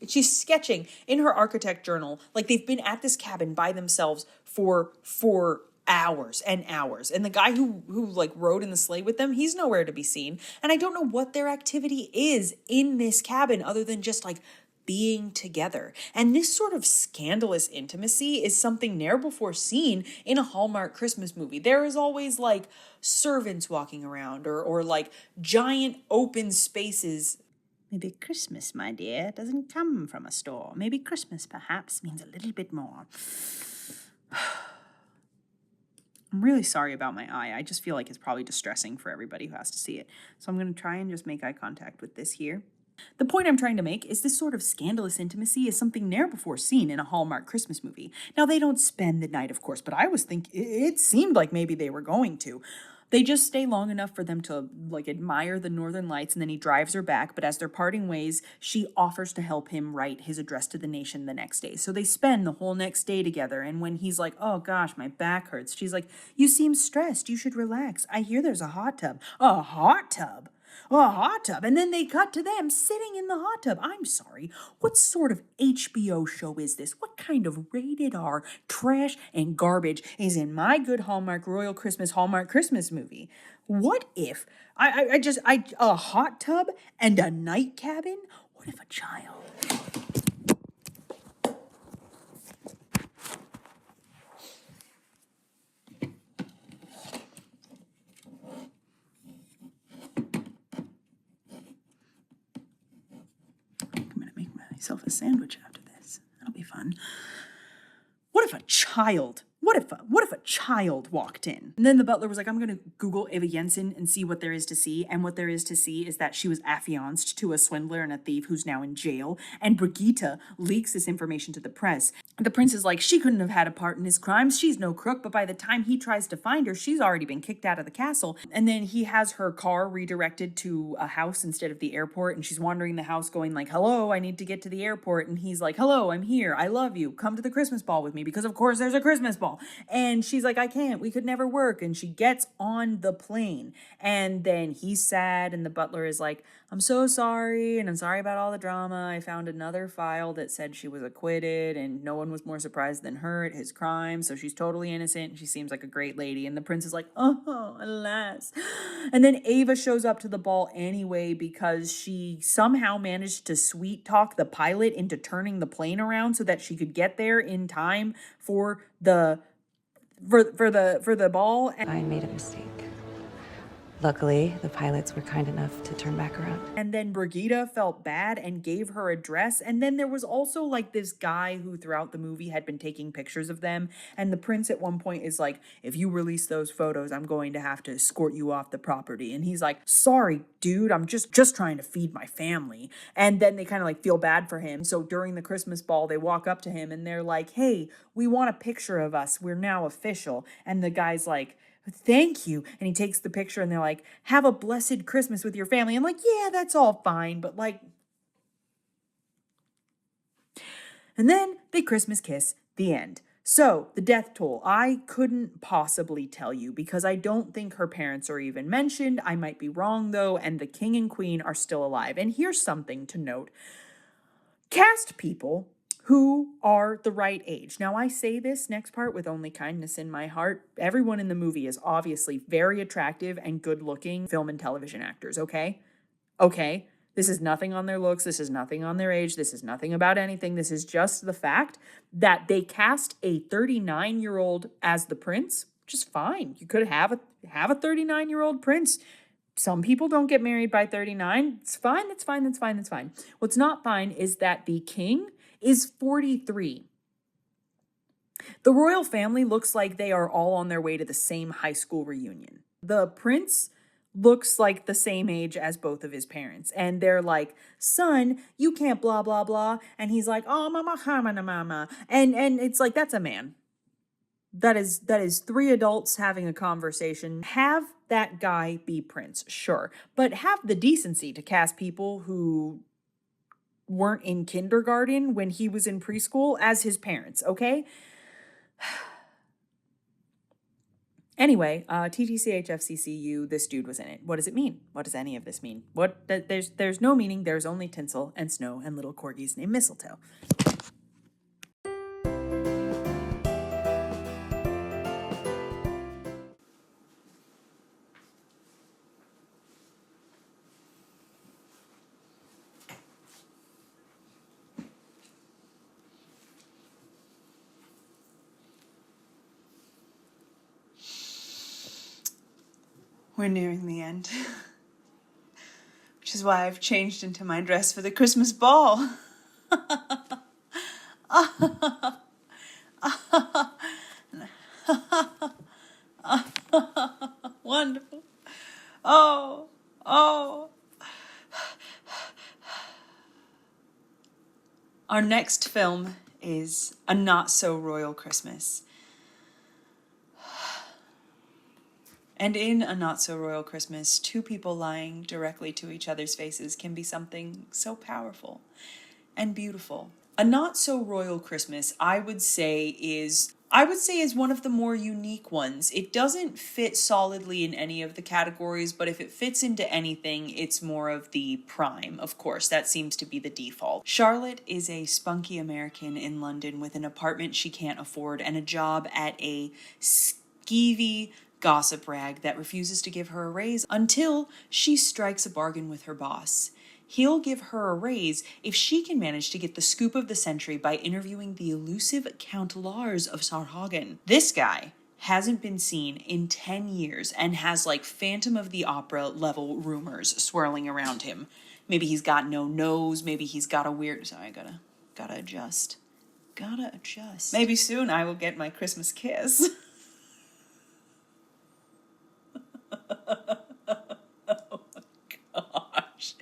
She's sketching in her architect journal. Like they've been at this cabin by themselves for hours and hours. And the guy who like rode in the sleigh with them, he's nowhere to be seen. And I don't know what their activity is in this cabin other than just like being together. And this sort of scandalous intimacy is something ne'er before seen in a Hallmark Christmas movie. There is always like servants walking around or like giant open spaces. Maybe Christmas, my dear, doesn't come from a store. Maybe Christmas, perhaps, means a little bit more. I'm really sorry about my eye. I just feel like it's probably distressing for everybody who has to see it. So I'm going to try and just make eye contact with this here. The point I'm trying to make is this sort of scandalous intimacy is something ne'er before seen in a Hallmark Christmas movie. Now, they don't spend the night, of course, but I was thinking, it seemed like maybe they were going to. They just stay long enough for them to like admire the northern lights, and then he drives her back. But as they're parting ways, she offers to help him write his address to the nation the next day. So they spend the whole next day together. And when he's like, oh gosh, my back hurts, she's like, you seem stressed. You should relax. I hear there's a hot tub. A hot tub? A hot tub. And then they cut to them sitting in the hot tub. I'm sorry. What sort of HBO show is this? What kind of rated R trash and garbage is in my good Hallmark Royal Hallmark Christmas movie? What if a hot tub and a night cabin? What if a child? Myself a sandwich after this. That'll be fun. What if a child walked in? And then the butler was like, I'm going to Google Eva Jensen and see what there is to see. And what there is to see is that she was affianced to a swindler and a thief who's now in jail. And Brigitte leaks this information to the press. The prince is like, she couldn't have had a part in his crimes. She's no crook. But by the time he tries to find her, she's already been kicked out of the castle. And then he has her car redirected to a house instead of the airport. And she's wandering the house going like, hello, I need to get to the airport. And he's like, hello, I'm here. I love you. Come to the Christmas ball with me because of course there's a Christmas ball. And she's like, I can't. We could never work. And she gets on the plane. And then he's sad. And the butler is like, I'm so sorry. And I'm sorry about all the drama. I found another file that said she was acquitted. And no one was more surprised than her at his crime. So she's totally innocent. And she seems like a great lady. And the prince is like, oh, alas. And then Ava shows up to the ball anyway because she somehow managed to sweet talk the pilot into turning the plane around so that she could get there in time for the ball. I made a mistake. Luckily, the pilots were kind enough to turn back around. And then Brigitte felt bad and gave her address. And then there was also like this guy who throughout the movie had been taking pictures of them. And the prince at one point is like, if you release those photos, I'm going to have to escort you off the property. And he's like, sorry, dude, I'm just trying to feed my family. And then they kind of like feel bad for him. So during the Christmas ball, they walk up to him and they're like, hey, we want a picture of us. We're now official. And the guy's like, thank you. And he takes the picture and they're like, have a blessed Christmas with your family. I'm like, yeah, that's all fine. But like, and then they Christmas kiss, the end. So, the death toll, I couldn't possibly tell you because I don't think her parents are even mentioned. I might be wrong though, and the king and queen are still alive. And here's something to note. Cast people who are the right age. Now, I say this next part with only kindness in my heart. Everyone in the movie is obviously very attractive and good-looking film and television actors, okay? Okay? This is nothing on their looks. This is nothing on their age. This is nothing about anything. This is just the fact that they cast a 39-year-old as the prince, which is fine. You could have a 39-year-old prince. Some people don't get married by 39. It's fine. It's fine. It's fine. It's fine. What's not fine is that the king is 43. The royal family looks like they are all on their way to the same high school reunion. The prince looks like the same age as both of his parents. And they're like, son, you can't blah, blah, blah. And he's like, oh, mama, hamana, mama. And it's like, that's a man. That is 3 adults having a conversation. Have that guy be prince, sure. But have the decency to cast people who weren't in kindergarten when he was in preschool as his parents, okay? Anyway, TTCHFCCU, this dude was in it. What does it mean? What does any of this mean? There's no meaning. There's only tinsel and snow and little corgis named Mistletoe. We're nearing the end, which is why I've changed into my dress for the Christmas ball. Wonderful. Oh. Our next film is A Not So Royal Christmas. And in A Not So Royal Christmas, 2 people lying directly to each other's faces can be something so powerful and beautiful. A Not So Royal Christmas, I would say is one of the more unique ones. It doesn't fit solidly in any of the categories, but if it fits into anything, it's more of the prime. Of course, that seems to be the default. Charlotte is a spunky American in London with an apartment she can't afford and a job at a skeevy gossip rag that refuses to give her a raise until she strikes a bargain with her boss. He'll give her a raise if she can manage to get the scoop of the century by interviewing the elusive Count Lars of Sarhagen. This guy hasn't been seen in 10 years and has like Phantom of the Opera level rumors swirling around him. Maybe he's got no nose, maybe he's got a weird... Sorry, I gotta adjust. Maybe soon I will get my Christmas kiss. Oh my gosh.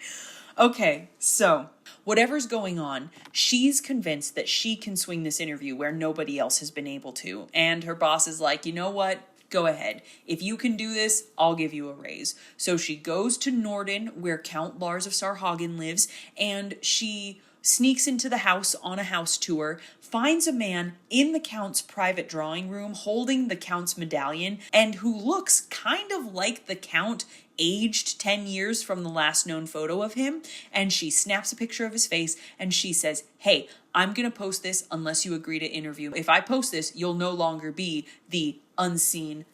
Okay, so whatever's going on, she's convinced that she can swing this interview where nobody else has been able to. And her boss is like, you know what? Go ahead. If you can do this, I'll give you a raise. So she goes to Norden, where Count Lars of Sarhagen lives, and she sneaks into the house on a house tour, finds a man in the Count's private drawing room holding the Count's medallion, and who looks kind of like the Count aged 10 years from the last known photo of him, and she snaps a picture of his face, and she says, hey, I'm gonna post this unless you agree to interview. If I post this, you'll no longer be the unseen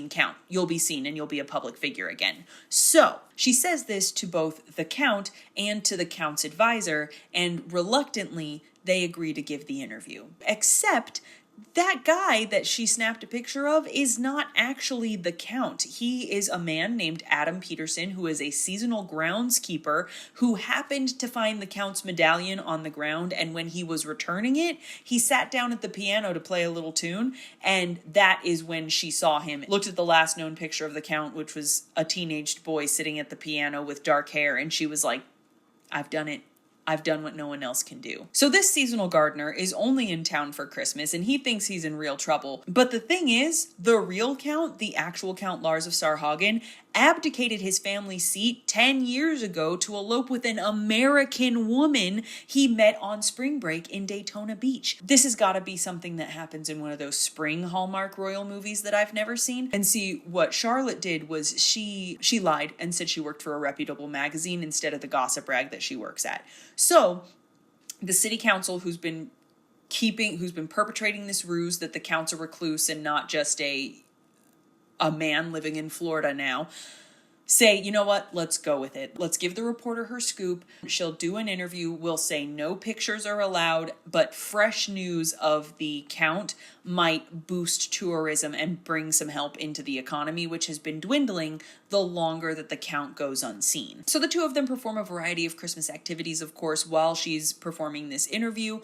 Count. You'll be seen and you'll be a public figure again. So she says this to both the Count and to the Count's advisor, and reluctantly they agree to give the interview. Except that guy that she snapped a picture of is not actually the Count. He is a man named Adam Peterson, who is a seasonal groundskeeper who happened to find the Count's medallion on the ground, and when he was returning it, he sat down at the piano to play a little tune, and that is when she saw him. Looked at the last known picture of the Count, which was a teenaged boy sitting at the piano with dark hair, and she was like, I've done it. I've done what no one else can do. So this seasonal gardener is only in town for Christmas and he thinks he's in real trouble. But the thing is, the real Count, the actual Count Lars of Sarhagen, abdicated his family seat 10 years ago to elope with an American woman he met on spring break in Daytona Beach. This has got to be something that happens in one of those spring Hallmark Royal movies that I've never seen. And see, what Charlotte did was she lied and said she worked for a reputable magazine instead of the gossip rag that she works at. So the city council, who's been perpetrating this ruse that the Count's a recluse and not just a man living in Florida now, say, you know what, let's go with it. Let's give the reporter her scoop. She'll do an interview. We'll say no pictures are allowed, but fresh news of the Count might boost tourism and bring some help into the economy, which has been dwindling the longer that the Count goes unseen. So the two of them perform a variety of Christmas activities, of course, while she's performing this interview.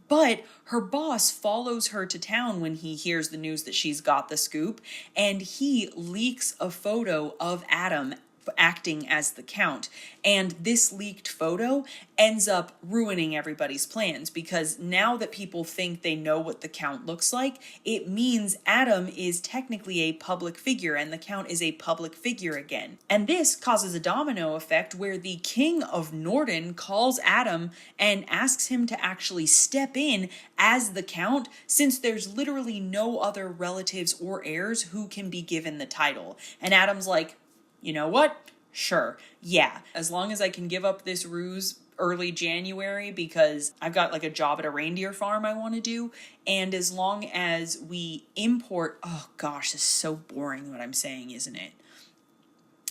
But her boss follows her to town when he hears the news that she's got the scoop, and he leaks a photo of Adam acting as the Count. And this leaked photo ends up ruining everybody's plans, because now that people think they know what the Count looks like, it means Adam is technically a public figure and the Count is a public figure again. And this causes a domino effect where the King of Norden calls Adam and asks him to actually step in as the Count, since there's literally no other relatives or heirs who can be given the title. And Adam's like, you know what? Sure. Yeah. As long as I can give up this ruse early January because I've got like a job at a reindeer farm I want to do. And as long as we import, oh gosh, this is so boring what I'm saying, isn't it?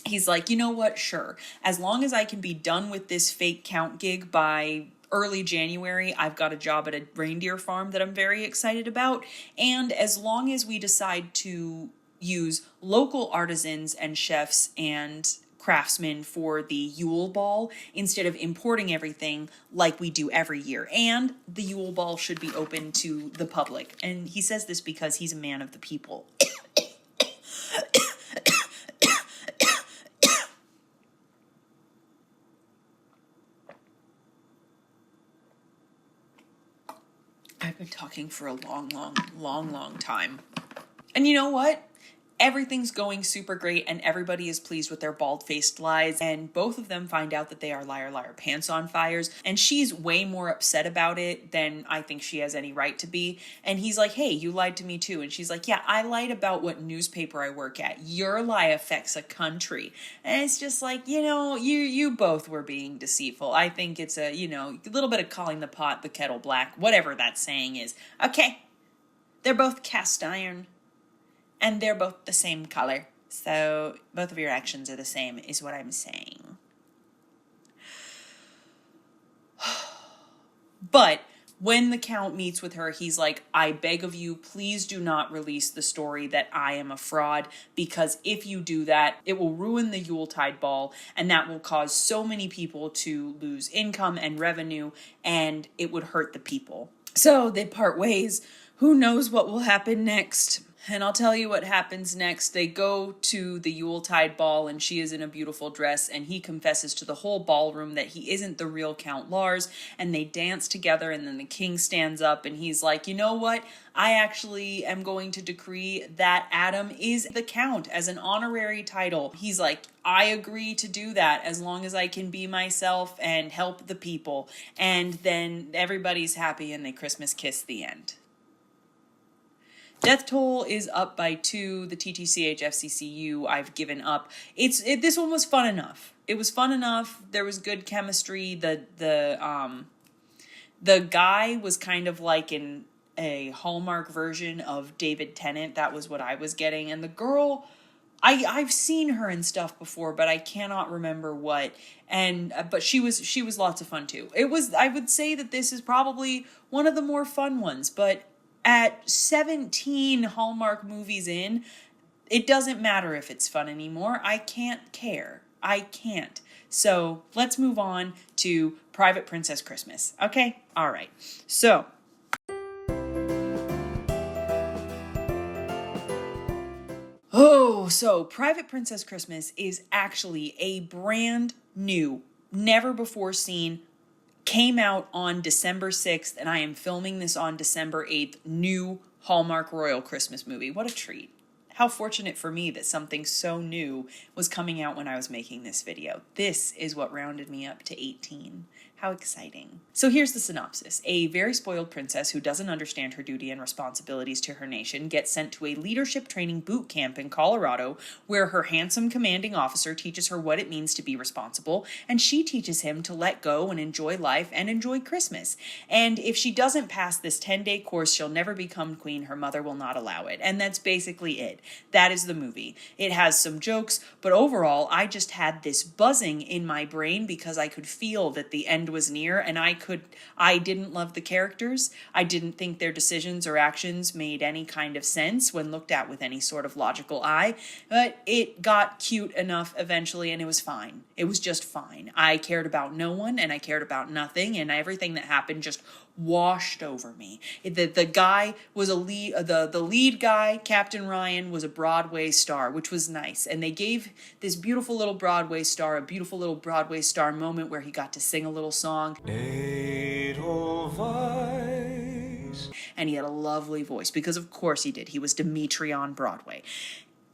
He's like, you know what? Sure. As long as I can be done with this fake Count gig by early January, I've got a job at a reindeer farm that I'm very excited about. And as long as we decide to use local artisans and chefs and craftsmen for the Yule Ball instead of importing everything like we do every year. And the Yule Ball should be open to the public. And he says this because he's a man of the people. I've been talking for a long time. And you know what? Everything's going super great and everybody is pleased with their bald-faced lies, and both of them find out that they are liar liar pants on fires, and she's way more upset about it than I think she has any right to be. And he's like, hey, you lied to me too. And she's like, yeah, I lied about what newspaper I work at. Your lie affects a country. And it's just like, you know, you both were being deceitful. I think it's a, you know, a little bit of calling the pot the kettle black, whatever that saying is. Okay, they're both cast iron. And they're both the same color. So both of your actions are the same, is what I'm saying. But when the Count meets with her, he's like, I beg of you, please do not release the story that I am a fraud, because if you do that, it will ruin the Yuletide ball, and that will cause so many people to lose income and revenue, and it would hurt the people. So they part ways. Who knows what will happen next? And I'll tell you what happens next. They go to the Yuletide ball and she is in a beautiful dress, and he confesses to the whole ballroom that he isn't the real Count Lars, and they dance together, and then the king stands up and he's like, you know what? I actually am going to decree that Adam is the Count as an honorary title. He's like, I agree to do that as long as I can be myself and help the people. And then everybody's happy and they Christmas kiss, the end. Death toll is up by 2. The TTCHFCCU, I've given up. This one was fun enough. It was fun enough. There was good chemistry. The guy was kind of like in a Hallmark version of David Tennant. That was what I was getting. And the girl, I've seen her in stuff before, but I cannot remember what. And but she was lots of fun too. I would say that this is probably one of the more fun ones, but at 17 Hallmark movies in, it doesn't matter if it's fun anymore. I can't care. I can't. So let's move on to Private Princess Christmas. Okay? All right. So Private Princess Christmas is actually a brand new, never before seen came out on December 6th, and I am filming this on December 8th, new Hallmark Royal Christmas movie. What a treat. How fortunate for me that something so new was coming out when I was making this video. This is what rounded me up to 18. How exciting. So here's the synopsis. A very spoiled princess who doesn't understand her duty and responsibilities to her nation gets sent to a leadership training boot camp in Colorado, where her handsome commanding officer teaches her what it means to be responsible, and she teaches him to let go and enjoy life and enjoy Christmas. And if she doesn't pass this 10-day course, she'll never become queen. Her mother will not allow it. And that's basically it. That is the movie. It has some jokes, but overall, I just had this buzzing in my brain because I could feel that the end was near, and I didn't love the characters. I didn't think their decisions or actions made any kind of sense when looked at with any sort of logical eye, but it got cute enough eventually, and it was fine. It was just fine. I cared about no one, and I cared about nothing, and everything that happened just washed over me. The guy was the lead guy, Captain Ryan, was a Broadway star, which was nice. And they gave this beautiful little Broadway star a beautiful little Broadway star moment where he got to sing a little song. And he had a lovely voice, because of course he did. He was Dimitri on Broadway.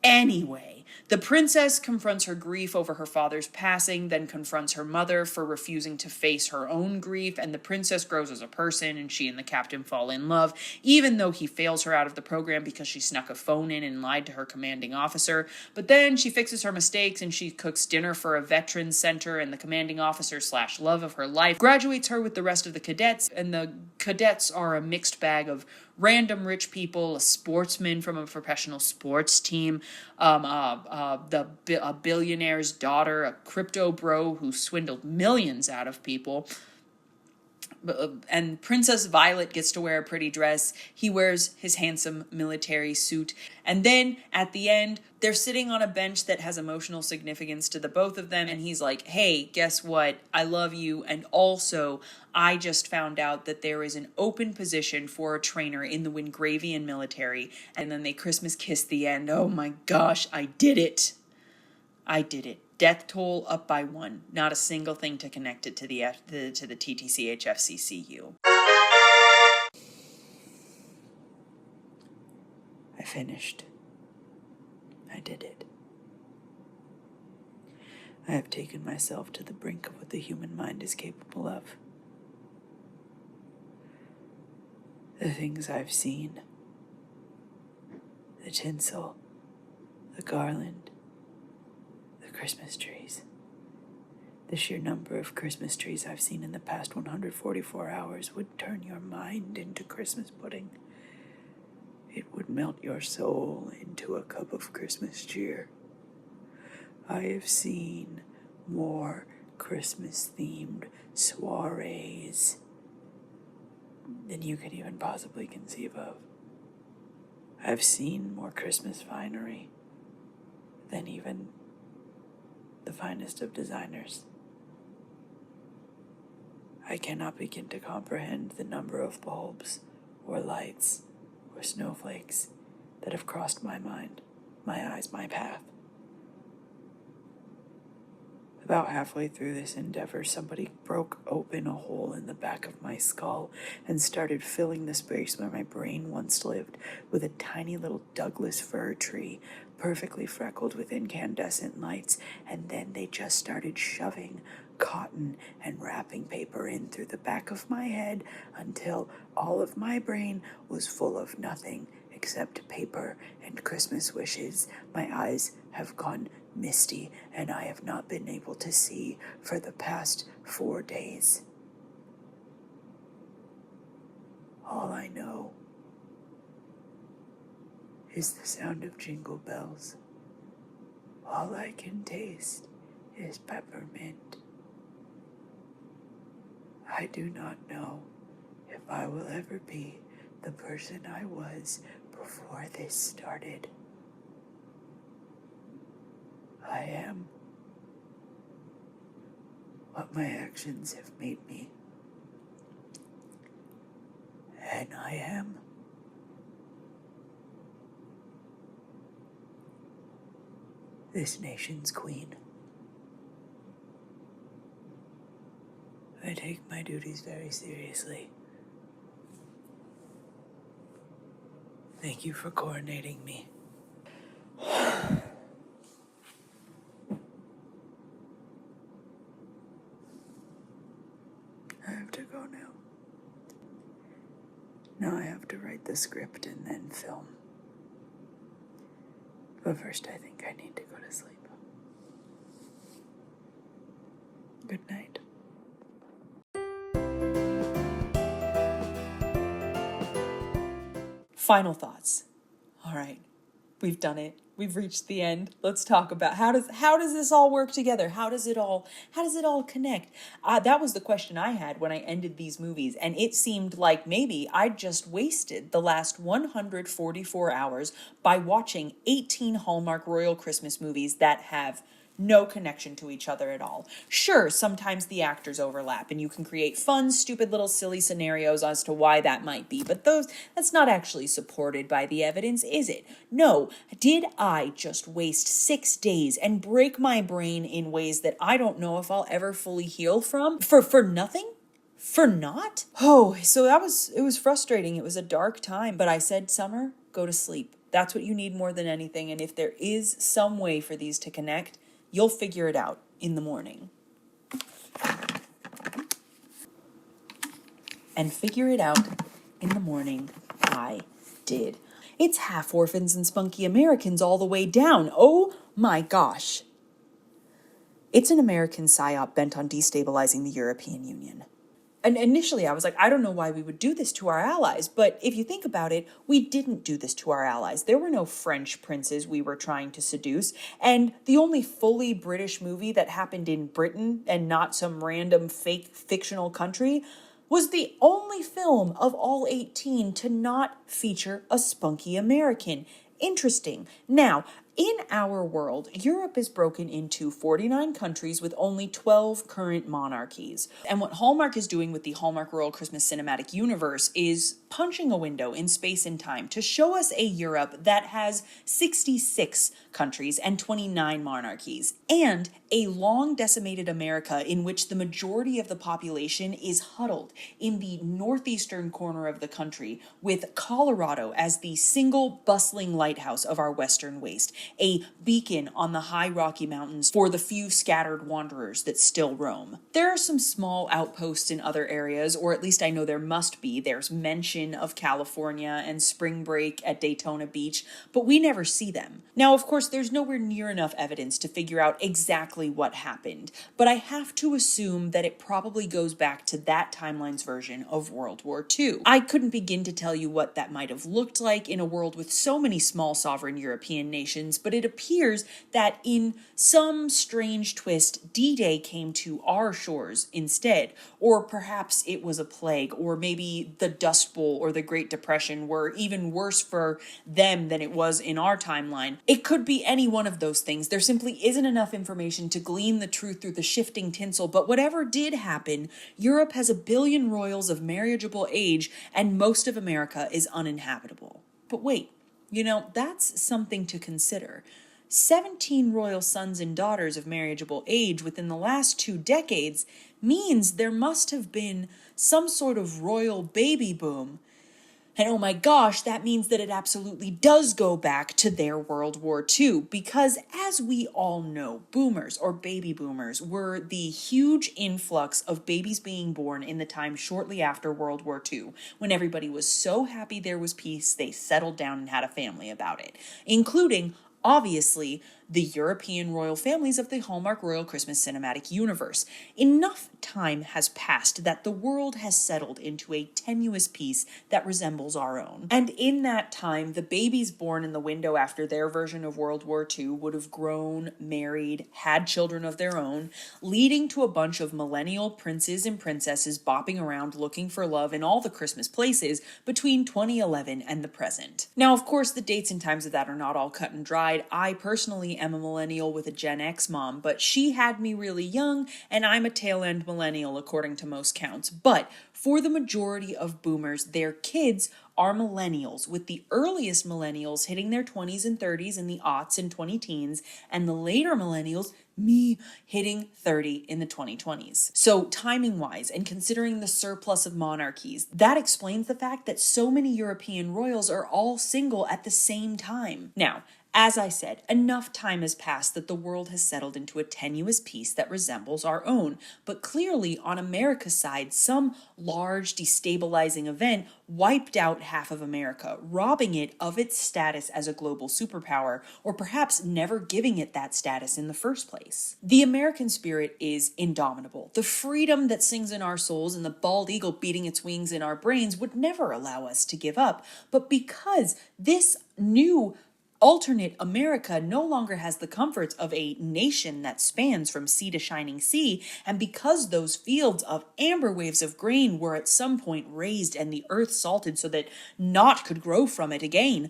Anyway, the princess confronts her grief over her father's passing, then confronts her mother for refusing to face her own grief, and the princess grows as a person, and she and the captain fall in love, even though he fails her out of the program because she snuck a phone in and lied to her commanding officer. But then she fixes her mistakes, and she cooks dinner for a veterans center, and the commanding officer / love of her life graduates her with the rest of the cadets, and the cadets are a mixed bag of random rich people, a sportsman from a professional sports team, a billionaire's daughter, a crypto bro who swindled millions out of people. And Princess Violet gets to wear a pretty dress. He wears his handsome military suit. And then at the end, they're sitting on a bench that has emotional significance to the both of them. And he's like, hey, guess what? I love you. And also, I just found out that there is an open position for a trainer in the Wingravian military. And then they Christmas kiss the end. Oh my gosh, I did it. I did it. Death toll up by 1. Not a single thing to connect it to the TTCHFCCU. I finished. I did it. I have taken myself to the brink of what the human mind is capable of. The things I've seen. The tinsel. The garland. Christmas trees. The sheer number of Christmas trees I've seen in the past 144 hours would turn your mind into Christmas pudding. It would melt your soul into a cup of Christmas cheer. I have seen more Christmas-themed soirees than you could even possibly conceive of. I've seen more Christmas finery than even the finest of designers. I cannot begin to comprehend the number of bulbs, or lights, or snowflakes that have crossed my mind, my eyes, my path. About halfway through this endeavor, somebody broke open a hole in the back of my skull and started filling the space where my brain once lived with a tiny little Douglas fir tree, perfectly freckled with incandescent lights, and then they just started shoving cotton and wrapping paper in through the back of my head until all of my brain was full of nothing except paper and Christmas wishes. My eyes have gone misty, and I have not been able to see for the past 4 days. All I know is the sound of jingle bells. All I can taste is peppermint. I do not know if I will ever be the person I was before this started. I am what my actions have made me. And I am this nation's queen. I take my duties very seriously. Thank you for coordinating me. I have to go now. Now I have to write the script and then film. But first, I think I need to go to sleep. Good night. Final thoughts. All right, we've done it. We've reached the end. Let's talk about how does this all work together? How does it all connect? That was the question I had when I ended these movies, and it seemed like maybe I just wasted the last 144 hours by watching 18 Hallmark Royal Christmas movies that have no connection to each other at all. Sure, sometimes the actors overlap and you can create fun, stupid little silly scenarios as to why that might be, but that's not actually supported by the evidence, is it? No. Did I just waste 6 days and break my brain in ways that I don't know if I'll ever fully heal from? For nothing? For not? Oh, so it was frustrating. It was a dark time, but I said, Summer, go to sleep. That's what you need more than anything, and if there is some way for these to connect, you'll figure it out in the morning. And figure it out in the morning, I did. It's half orphans and spunky Americans all the way down. Oh my gosh. It's an American psyop bent on destabilizing the European Union. And initially I was like, I don't know why we would do this to our allies. But if you think about it, we didn't do this to our allies. There were no French princes we were trying to seduce. And the only fully British movie that happened in Britain and not some random fake fictional country was the only film of all 18 to not feature a spunky American. Interesting. Now, in our world, Europe is broken into 49 countries with only 12 current monarchies. And what Hallmark is doing with the Hallmark Royal Christmas Cinematic Universe is punching a window in space and time to show us a Europe that has 66 countries and 29 monarchies, and a long decimated America in which the majority of the population is huddled in the northeastern corner of the country, with Colorado as the single bustling lighthouse of our western waste, a beacon on the high Rocky Mountains for the few scattered wanderers that still roam. There are some small outposts in other areas, or at least I know there must be. There's mention of California and spring break at Daytona Beach, but we never see them. Now, of course, there's nowhere near enough evidence to figure out exactly what happened, but I have to assume that it probably goes back to that timeline's version of World War II. I couldn't begin to tell you what that might have looked like in a world with so many small sovereign European nations, but it appears that in some strange twist, D-Day came to our shores instead, or perhaps it was a plague, or maybe the Dust Bowl or the Great Depression were even worse for them than it was in our timeline. It could be any one of those things. There simply isn't enough information to glean the truth through the shifting tinsel, but whatever did happen, Europe has 1 billion royals of marriageable age, and most of America is uninhabitable. But wait, that's something to consider. 17 royal sons and daughters of marriageable age within the last 2 decades means there must have been some sort of royal baby boom. And oh my gosh, that means that it absolutely does go back to their World War II, because as we all know, boomers or baby boomers were the huge influx of babies being born in the time shortly after World War II, when everybody was so happy there was peace, they settled down and had a family about it, including obviously the European royal families of the Hallmark Royal Christmas Cinematic Universe. Enough time has passed that the world has settled into a tenuous peace that resembles our own. And in that time, the babies born in the window after their version of World War II would have grown, married, had children of their own, leading to a bunch of millennial princes and princesses bopping around looking for love in all the Christmas places between 2011 and the present. Now, of course, the dates and times of that are not all cut and dried. I personally am a millennial with a Gen X mom, but she had me really young, and I'm a tail-end millennial according to most counts. But for the majority of boomers, their kids are millennials, with the earliest millennials hitting their 20s and 30s in the aughts and 20-teens, and the later millennials, me, hitting 30 in the 2020s. So timing-wise, and considering the surplus of monarchies, that explains the fact that so many European royals are all single at the same time. Now, as I said, enough time has passed that the world has settled into a tenuous peace that resembles our own. But clearly, on America's side, some large destabilizing event wiped out half of America, robbing it of its status as a global superpower, or perhaps never giving it that status in the first place. The American spirit is indomitable. The freedom that sings in our souls and the bald eagle beating its wings in our brains would never allow us to give up. But because this new alternate America no longer has the comforts of a nation that spans from sea to shining sea, and because those fields of amber waves of grain were at some point raised and the earth salted so that naught could grow from it again,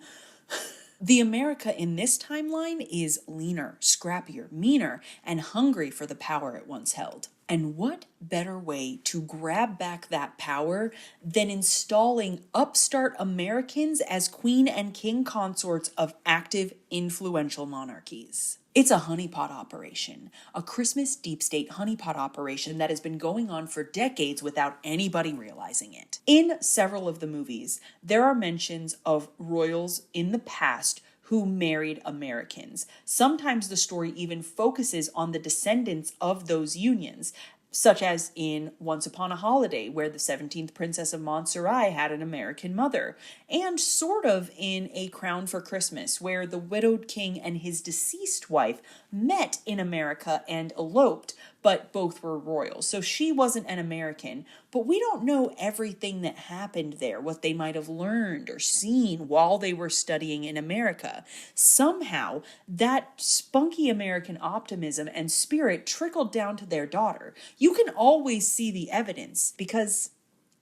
the America in this timeline is leaner, scrappier, meaner, and hungry for the power it once held. And what better way to grab back that power than installing upstart Americans as queen and king consorts of active, influential monarchies? It's a honeypot operation, a Christmas deep state honeypot operation that has been going on for decades without anybody realizing it. In several of the movies, there are mentions of royals in the past who married Americans. Sometimes the story even focuses on the descendants of those unions, such as in Once Upon a Holiday, where the 17th Princess of Montserrat had an American mother, and sort of in A Crown for Christmas, where the widowed king and his deceased wife met in America and eloped, but both were royals. So she wasn't an American, but we don't know everything that happened there, what they might have learned or seen while they were studying in America. Somehow, that spunky American optimism and spirit trickled down to their daughter. You can always see the evidence, because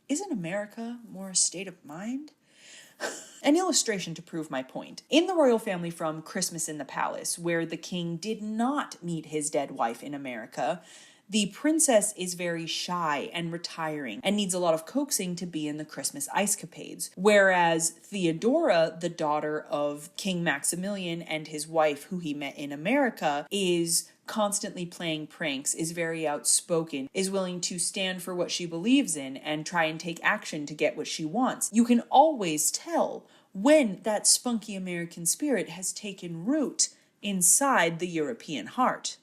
isn't America more a state of mind? An illustration to prove my point. In the royal family from Christmas in the Palace, where the king did not meet his dead wife in America, the princess is very shy and retiring and needs a lot of coaxing to be in the Christmas ice-capades. Whereas Theodora, the daughter of King Maximilian and his wife, who he met in America, is constantly playing pranks, is very outspoken, is willing to stand for what she believes in and try and take action to get what she wants. You can always tell when that spunky American spirit has taken root inside the European heart.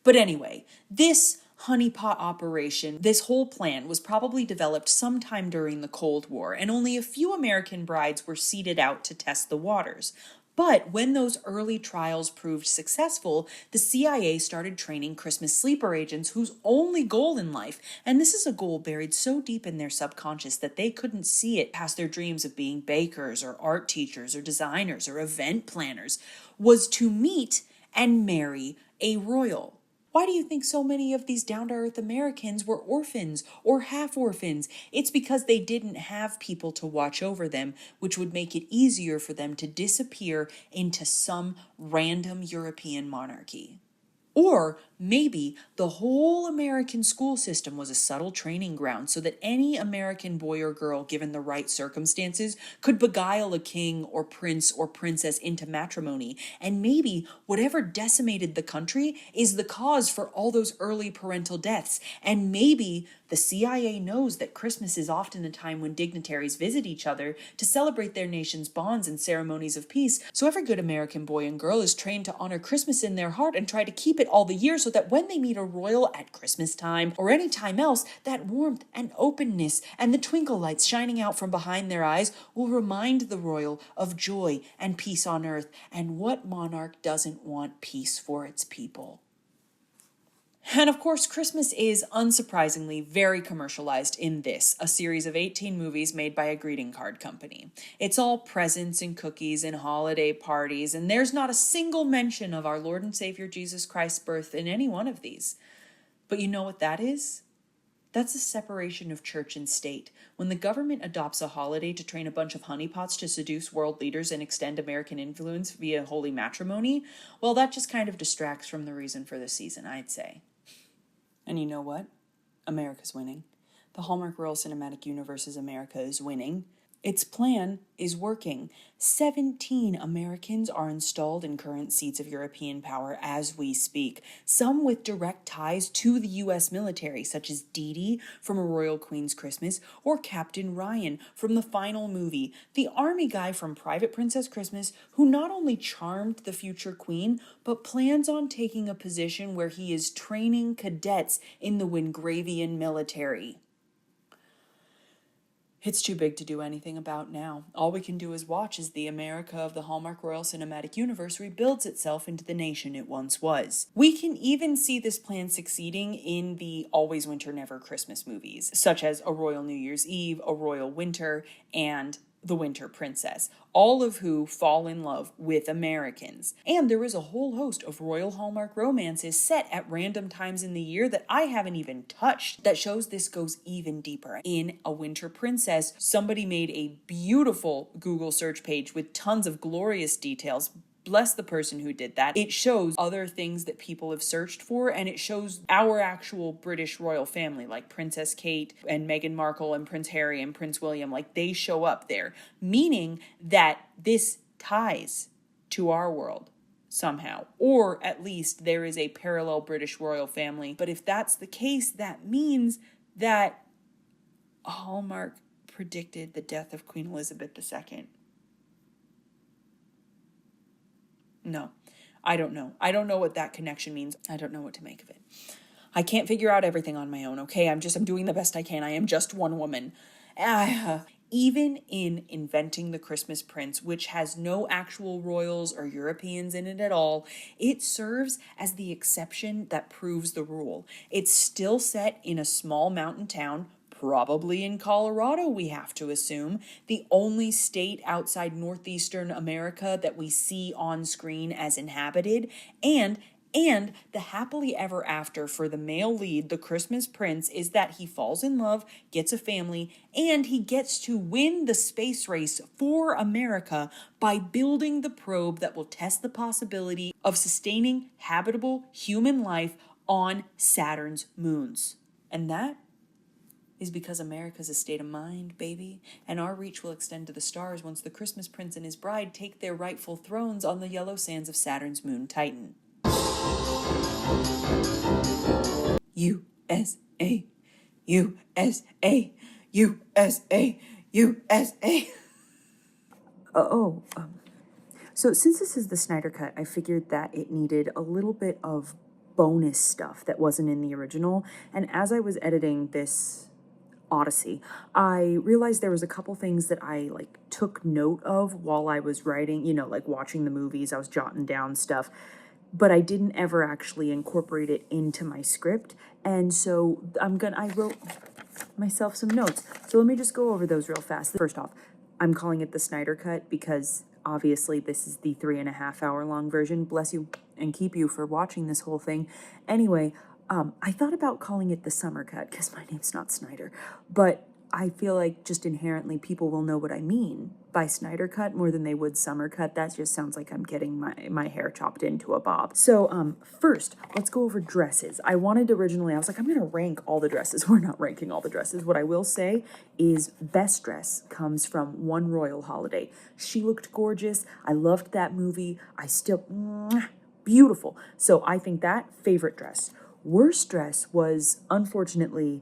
But anyway, this honeypot operation, this whole plan was probably developed sometime during the Cold War, and only a few American brides were seeded out to test the waters. But when those early trials proved successful, the CIA started training Christmas sleeper agents whose only goal in life, and this is a goal buried so deep in their subconscious that they couldn't see it past their dreams of being bakers or art teachers or designers or event planners, was to meet and marry a royal. Why do you think so many of these down-to-earth Americans were orphans or half-orphans? It's because they didn't have people to watch over them, which would make it easier for them to disappear into some random European monarchy. Or maybe the whole American school system was a subtle training ground so that any American boy or girl, given the right circumstances, could beguile a king or prince or princess into matrimony. And maybe whatever decimated the country is the cause for all those early parental deaths. And maybe the CIA knows that Christmas is often a time when dignitaries visit each other to celebrate their nation's bonds and ceremonies of peace. So every good American boy and girl is trained to honor Christmas in their heart and try to keep it all the year so that when they meet a royal at Christmas time or any time else, that warmth and openness and the twinkle lights shining out from behind their eyes will remind the royal of joy and peace on earth. And what monarch doesn't want peace for its people? And of course, Christmas is unsurprisingly very commercialized in this, a series of 18 movies made by a greeting card company. It's all presents and cookies and holiday parties, and there's not a single mention of our Lord and Savior Jesus Christ's birth in any one of these. But you know what that is? That's the separation of church and state. When the government adopts a holiday to train a bunch of honeypots to seduce world leaders and extend American influence via holy matrimony, well, that just kind of distracts from the reason for the season, I'd say. And you know what? America's winning. The Hallmark Royal Cinematic Universe's America is winning. Its plan is working. 17 Americans are installed in current seats of European power as we speak, some with direct ties to the US military, such as Dee Dee from A Royal Queen's Christmas or Captain Ryan from the final movie, the army guy from Private Princess Christmas who not only charmed the future queen, but plans on taking a position where he is training cadets in the Wingravian military. It's too big to do anything about now. All we can do is watch as the America of the Hallmark Royal Cinematic Universe rebuilds itself into the nation it once was. We can even see this plan succeeding in the Always Winter Never Christmas movies, such as A Royal New Year's Eve, A Royal Winter, and The Winter Princess, all of who fall in love with Americans. And there is a whole host of royal Hallmark romances set at random times in the year that I haven't even touched that shows this goes even deeper. In A Winter Princess, somebody made a beautiful Google search page with tons of glorious details. Bless the person who did that. It shows other things that people have searched for, and it shows our actual British royal family, like Princess Kate and Meghan Markle and Prince Harry and Prince William, like they show up there, meaning that this ties to our world somehow, or at least there is a parallel British royal family. But if that's the case, that means that Hallmark predicted the death of Queen Elizabeth II. No, I don't know. I don't know what that connection means. I don't know what to make of it. I can't figure out everything on my own, okay? I'm doing the best I can. I am just one woman. Even in inventing the Christmas Prince, which has no actual royals or Europeans in it at all, it serves as the exception that proves the rule. It's still set in a small mountain town, probably in Colorado, we have to assume, the only state outside northeastern America that we see on screen as inhabited, and the happily ever after for the male lead, the Christmas Prince, is that he falls in love, gets a family, and he gets to win the space race for America by building the probe that will test the possibility of sustaining habitable human life on Saturn's moons. And that is because America's a state of mind, baby, and our reach will extend to the stars once the Christmas Prince and his bride take their rightful thrones on the yellow sands of Saturn's moon Titan. USA, USA, USA, USA. So since this is the Snyder Cut, I figured that it needed a little bit of bonus stuff that wasn't in the original, and as I was editing this Odyssey, I realized there was a couple things that I took note of while I was writing, watching the movies. I was jotting down stuff, but I didn't ever actually incorporate it into my script. And so I wrote myself some notes. So let me just go over those real fast. First off, I'm calling it the Snyder Cut because obviously this is the 3.5 hour long version. Bless you and keep you for watching this whole thing. Anyway, I thought about calling it the Summer Cut because my name's not Snyder, but I feel like just inherently people will know what I mean by Snyder Cut more than they would Summer Cut. That just sounds like I'm getting my hair chopped into a bob. So first, let's go over dresses. I was like, I'm going to rank all the dresses. We're not ranking all the dresses. What I will say is best dress comes from One Royal Holiday. She looked gorgeous. I loved that movie. Beautiful. So I think that favorite dress. Worst dress was, unfortunately,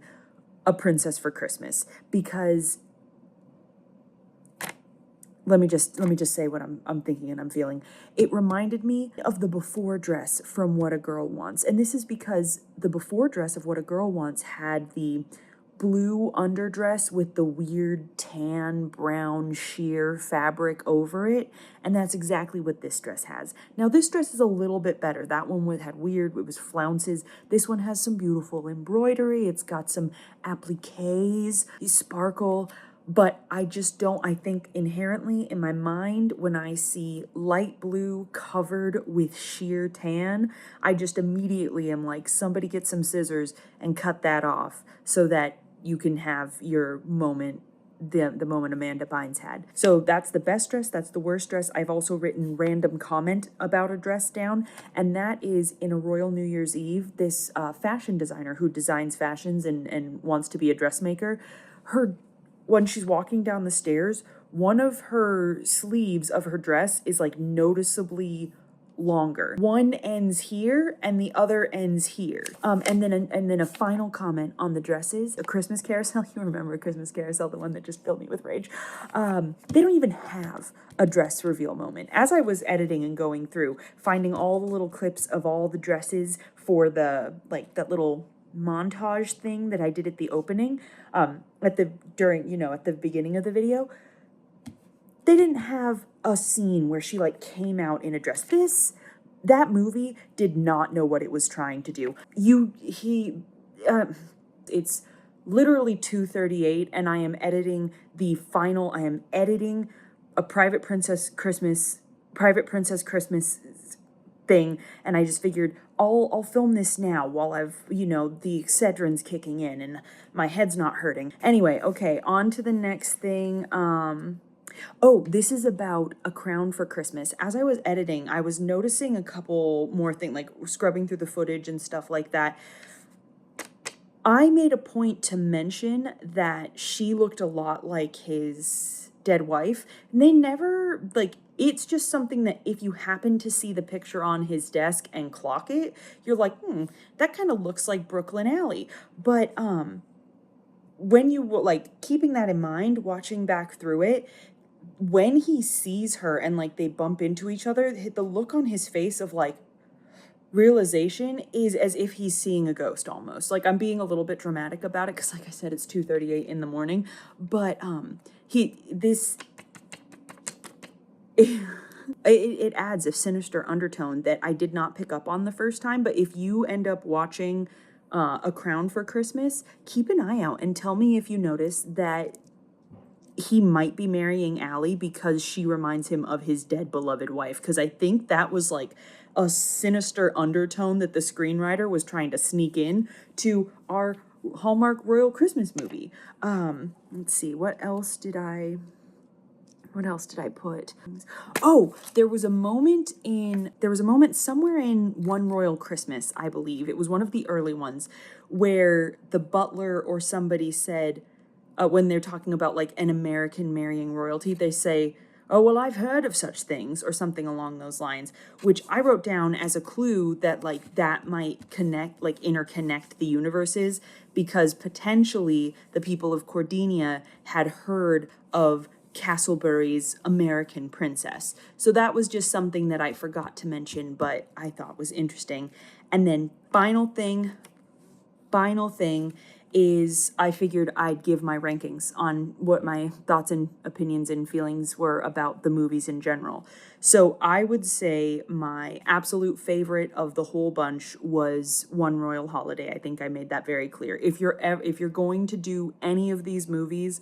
A Princess for Christmas, because let me just say what I'm thinking and I'm feeling. It reminded me of the before dress from What a Girl Wants, and this is because the before dress of What a Girl Wants had the blue underdress with the weird tan brown sheer fabric over it, and that's exactly what this dress has. Now this dress is a little bit better. That one had weird, it was flounces. This one has some beautiful embroidery. It's got some appliques, sparkle, but I think inherently in my mind when I see light blue covered with sheer tan, I just immediately am like, somebody get some scissors and cut that off so that you can have your moment, the moment Amanda Bynes had. So that's the best dress, that's the worst dress. I've also written random comment about a dress down, and that is in A Royal New Year's Eve, this fashion designer who designs fashions and wants to be a dressmaker, her when she's walking down the stairs, one of her sleeves of her dress is like noticeably longer. One ends here and the other ends here. And then a final comment on the dresses. A Christmas Carousel, you remember a Christmas Carousel, the one that just filled me with rage. They don't even have a dress reveal moment. As I was editing and going through, finding all the little clips of all the dresses for the, like, that little montage thing that I did at the opening, at the beginning of the video, they didn't have a scene where she like came out in a dress. That movie did not know what it was trying to do. It's literally 2:38 and I am editing a Private Princess Christmas thing, and I just figured I'll film this now while I've, the Excedrin's kicking in and my head's not hurting. Anyway, okay, on to the next thing. Oh, this is about A Crown for Christmas. As I was editing, I was noticing a couple more things, like scrubbing through the footage and stuff like that. I made a point to mention that she looked a lot like his dead wife. And they never, it's just something that if you happen to see the picture on his desk and clock it, you're like, that kind of looks like Brooklyn Alley. But when you, keeping that in mind, watching back through it, when he sees her and they bump into each other, the look on his face of realization is as if he's seeing a ghost almost. I'm being a little bit dramatic about it because like I said, it's 2:38 in the morning, but it adds a sinister undertone that I did not pick up on the first time. But if you end up watching A Crown for Christmas, keep an eye out and tell me if you notice that he might be marrying Allie because she reminds him of his dead beloved wife. Because I think that was a sinister undertone that the screenwriter was trying to sneak in to our Hallmark Royal Christmas movie. Let's see, what else did I put? Oh, there was a moment somewhere in One Royal Christmas, I believe. It was one of the early ones where the butler or somebody said, when they're talking about an American marrying royalty, they say, "Oh, well, I've heard of such things," or something along those lines, which I wrote down as a clue that that might interconnect the universes, because potentially the people of Cordelia had heard of Castlebury's American princess. So that was just something that I forgot to mention, but I thought was interesting. And then final thing is I figured I'd give my rankings on what my thoughts and opinions and feelings were about the movies in general. So I would say my absolute favorite of the whole bunch was One Royal Holiday. I think I made that very clear. If you're going to do any of these movies,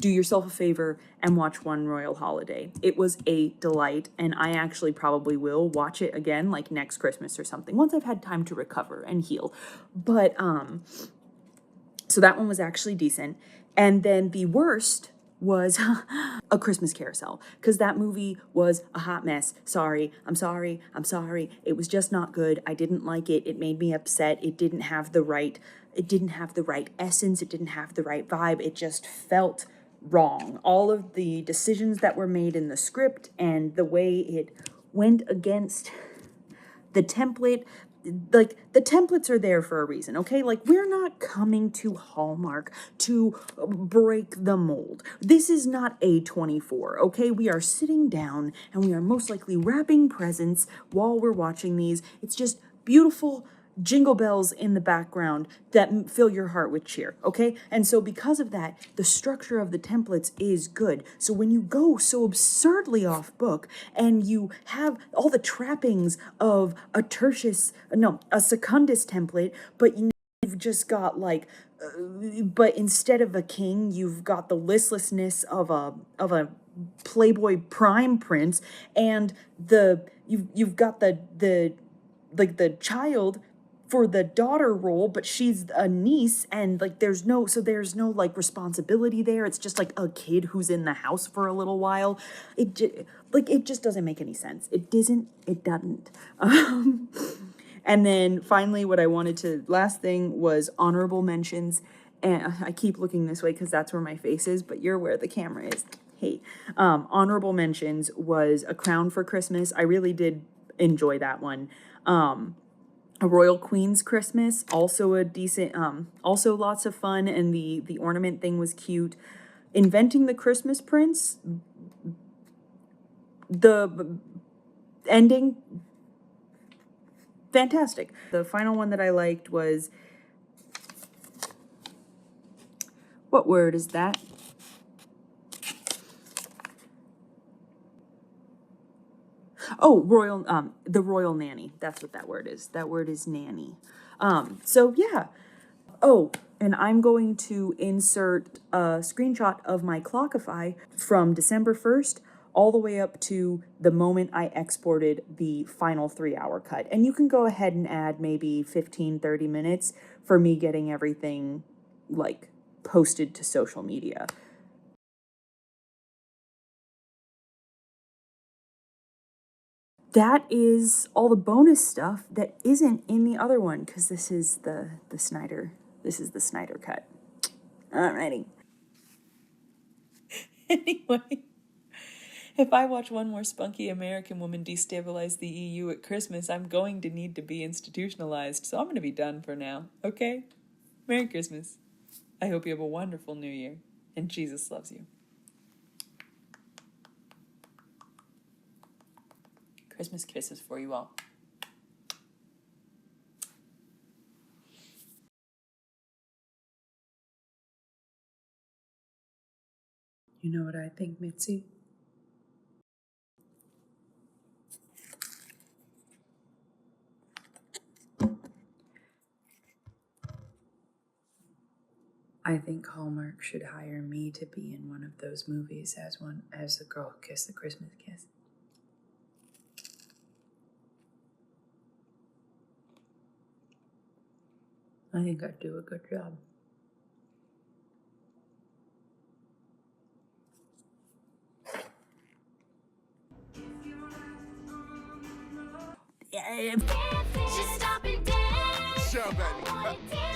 do yourself a favor and watch One Royal Holiday. It was a delight, and I actually probably will watch it again next Christmas or something, once I've had time to recover and heal. But so that one was actually decent. And then the worst was A Christmas Carousel, because that movie was a hot mess. I'm sorry. It was just not good. I didn't like it. It made me upset. It didn't have the right essence. It didn't have the right vibe. It just felt wrong. All of the decisions that were made in the script and the way it went against the template, the templates are there for a reason, okay? We're not coming to Hallmark to break the mold. This is not A24, okay? We are sitting down and we are most likely wrapping presents while we're watching these. It's just beautiful jingle bells in the background that fill your heart with cheer, okay? And so because of that, the structure of the templates is good. So when you go so absurdly off book and you have all the trappings of a Secundus template, but you've just got but instead of a king, you've got the listlessness of a Playboy prime prince, and you've got the child for the daughter role, but she's a niece, and there's no responsibility there. It's just a kid who's in the house for a little while. It just doesn't make any sense. It doesn't. And then finally, last thing was honorable mentions. and I keep looking this way because that's where my face is, but you're where the camera is. Hey, honorable mentions was A Crown for Christmas. I really did enjoy that one. A Royal Queen's Christmas, also a decent, also lots of fun, and the ornament thing was cute. Inventing the Christmas Prince, the ending, fantastic. The final one that I liked was, what word is that? Oh, the Royal Nanny. That's what that word is. That word is nanny. So yeah. Oh, and I'm going to insert a screenshot of my Clockify from December 1st all the way up to the moment I exported the final 3-hour cut. And you can go ahead and add maybe 15, 30 minutes for me getting everything like posted to social media. That is all the bonus stuff that isn't in the other one, because this is the SNYDER. This is the SNYDER cut. Alrighty. Anyway, if I watch one more spunky American woman destabilize the EU at Christmas, I'm going to need to be institutionalized, so I'm going to be done for now, okay? Merry Christmas. I hope you have a wonderful New Year, and Jesus loves you. Christmas kisses for you all. You know what I think, Mitzi? I think Hallmark should hire me to be in one of those movies as the girl kiss the Christmas kiss. I think I'd do a good job. Just stop and dance. Sure, baby.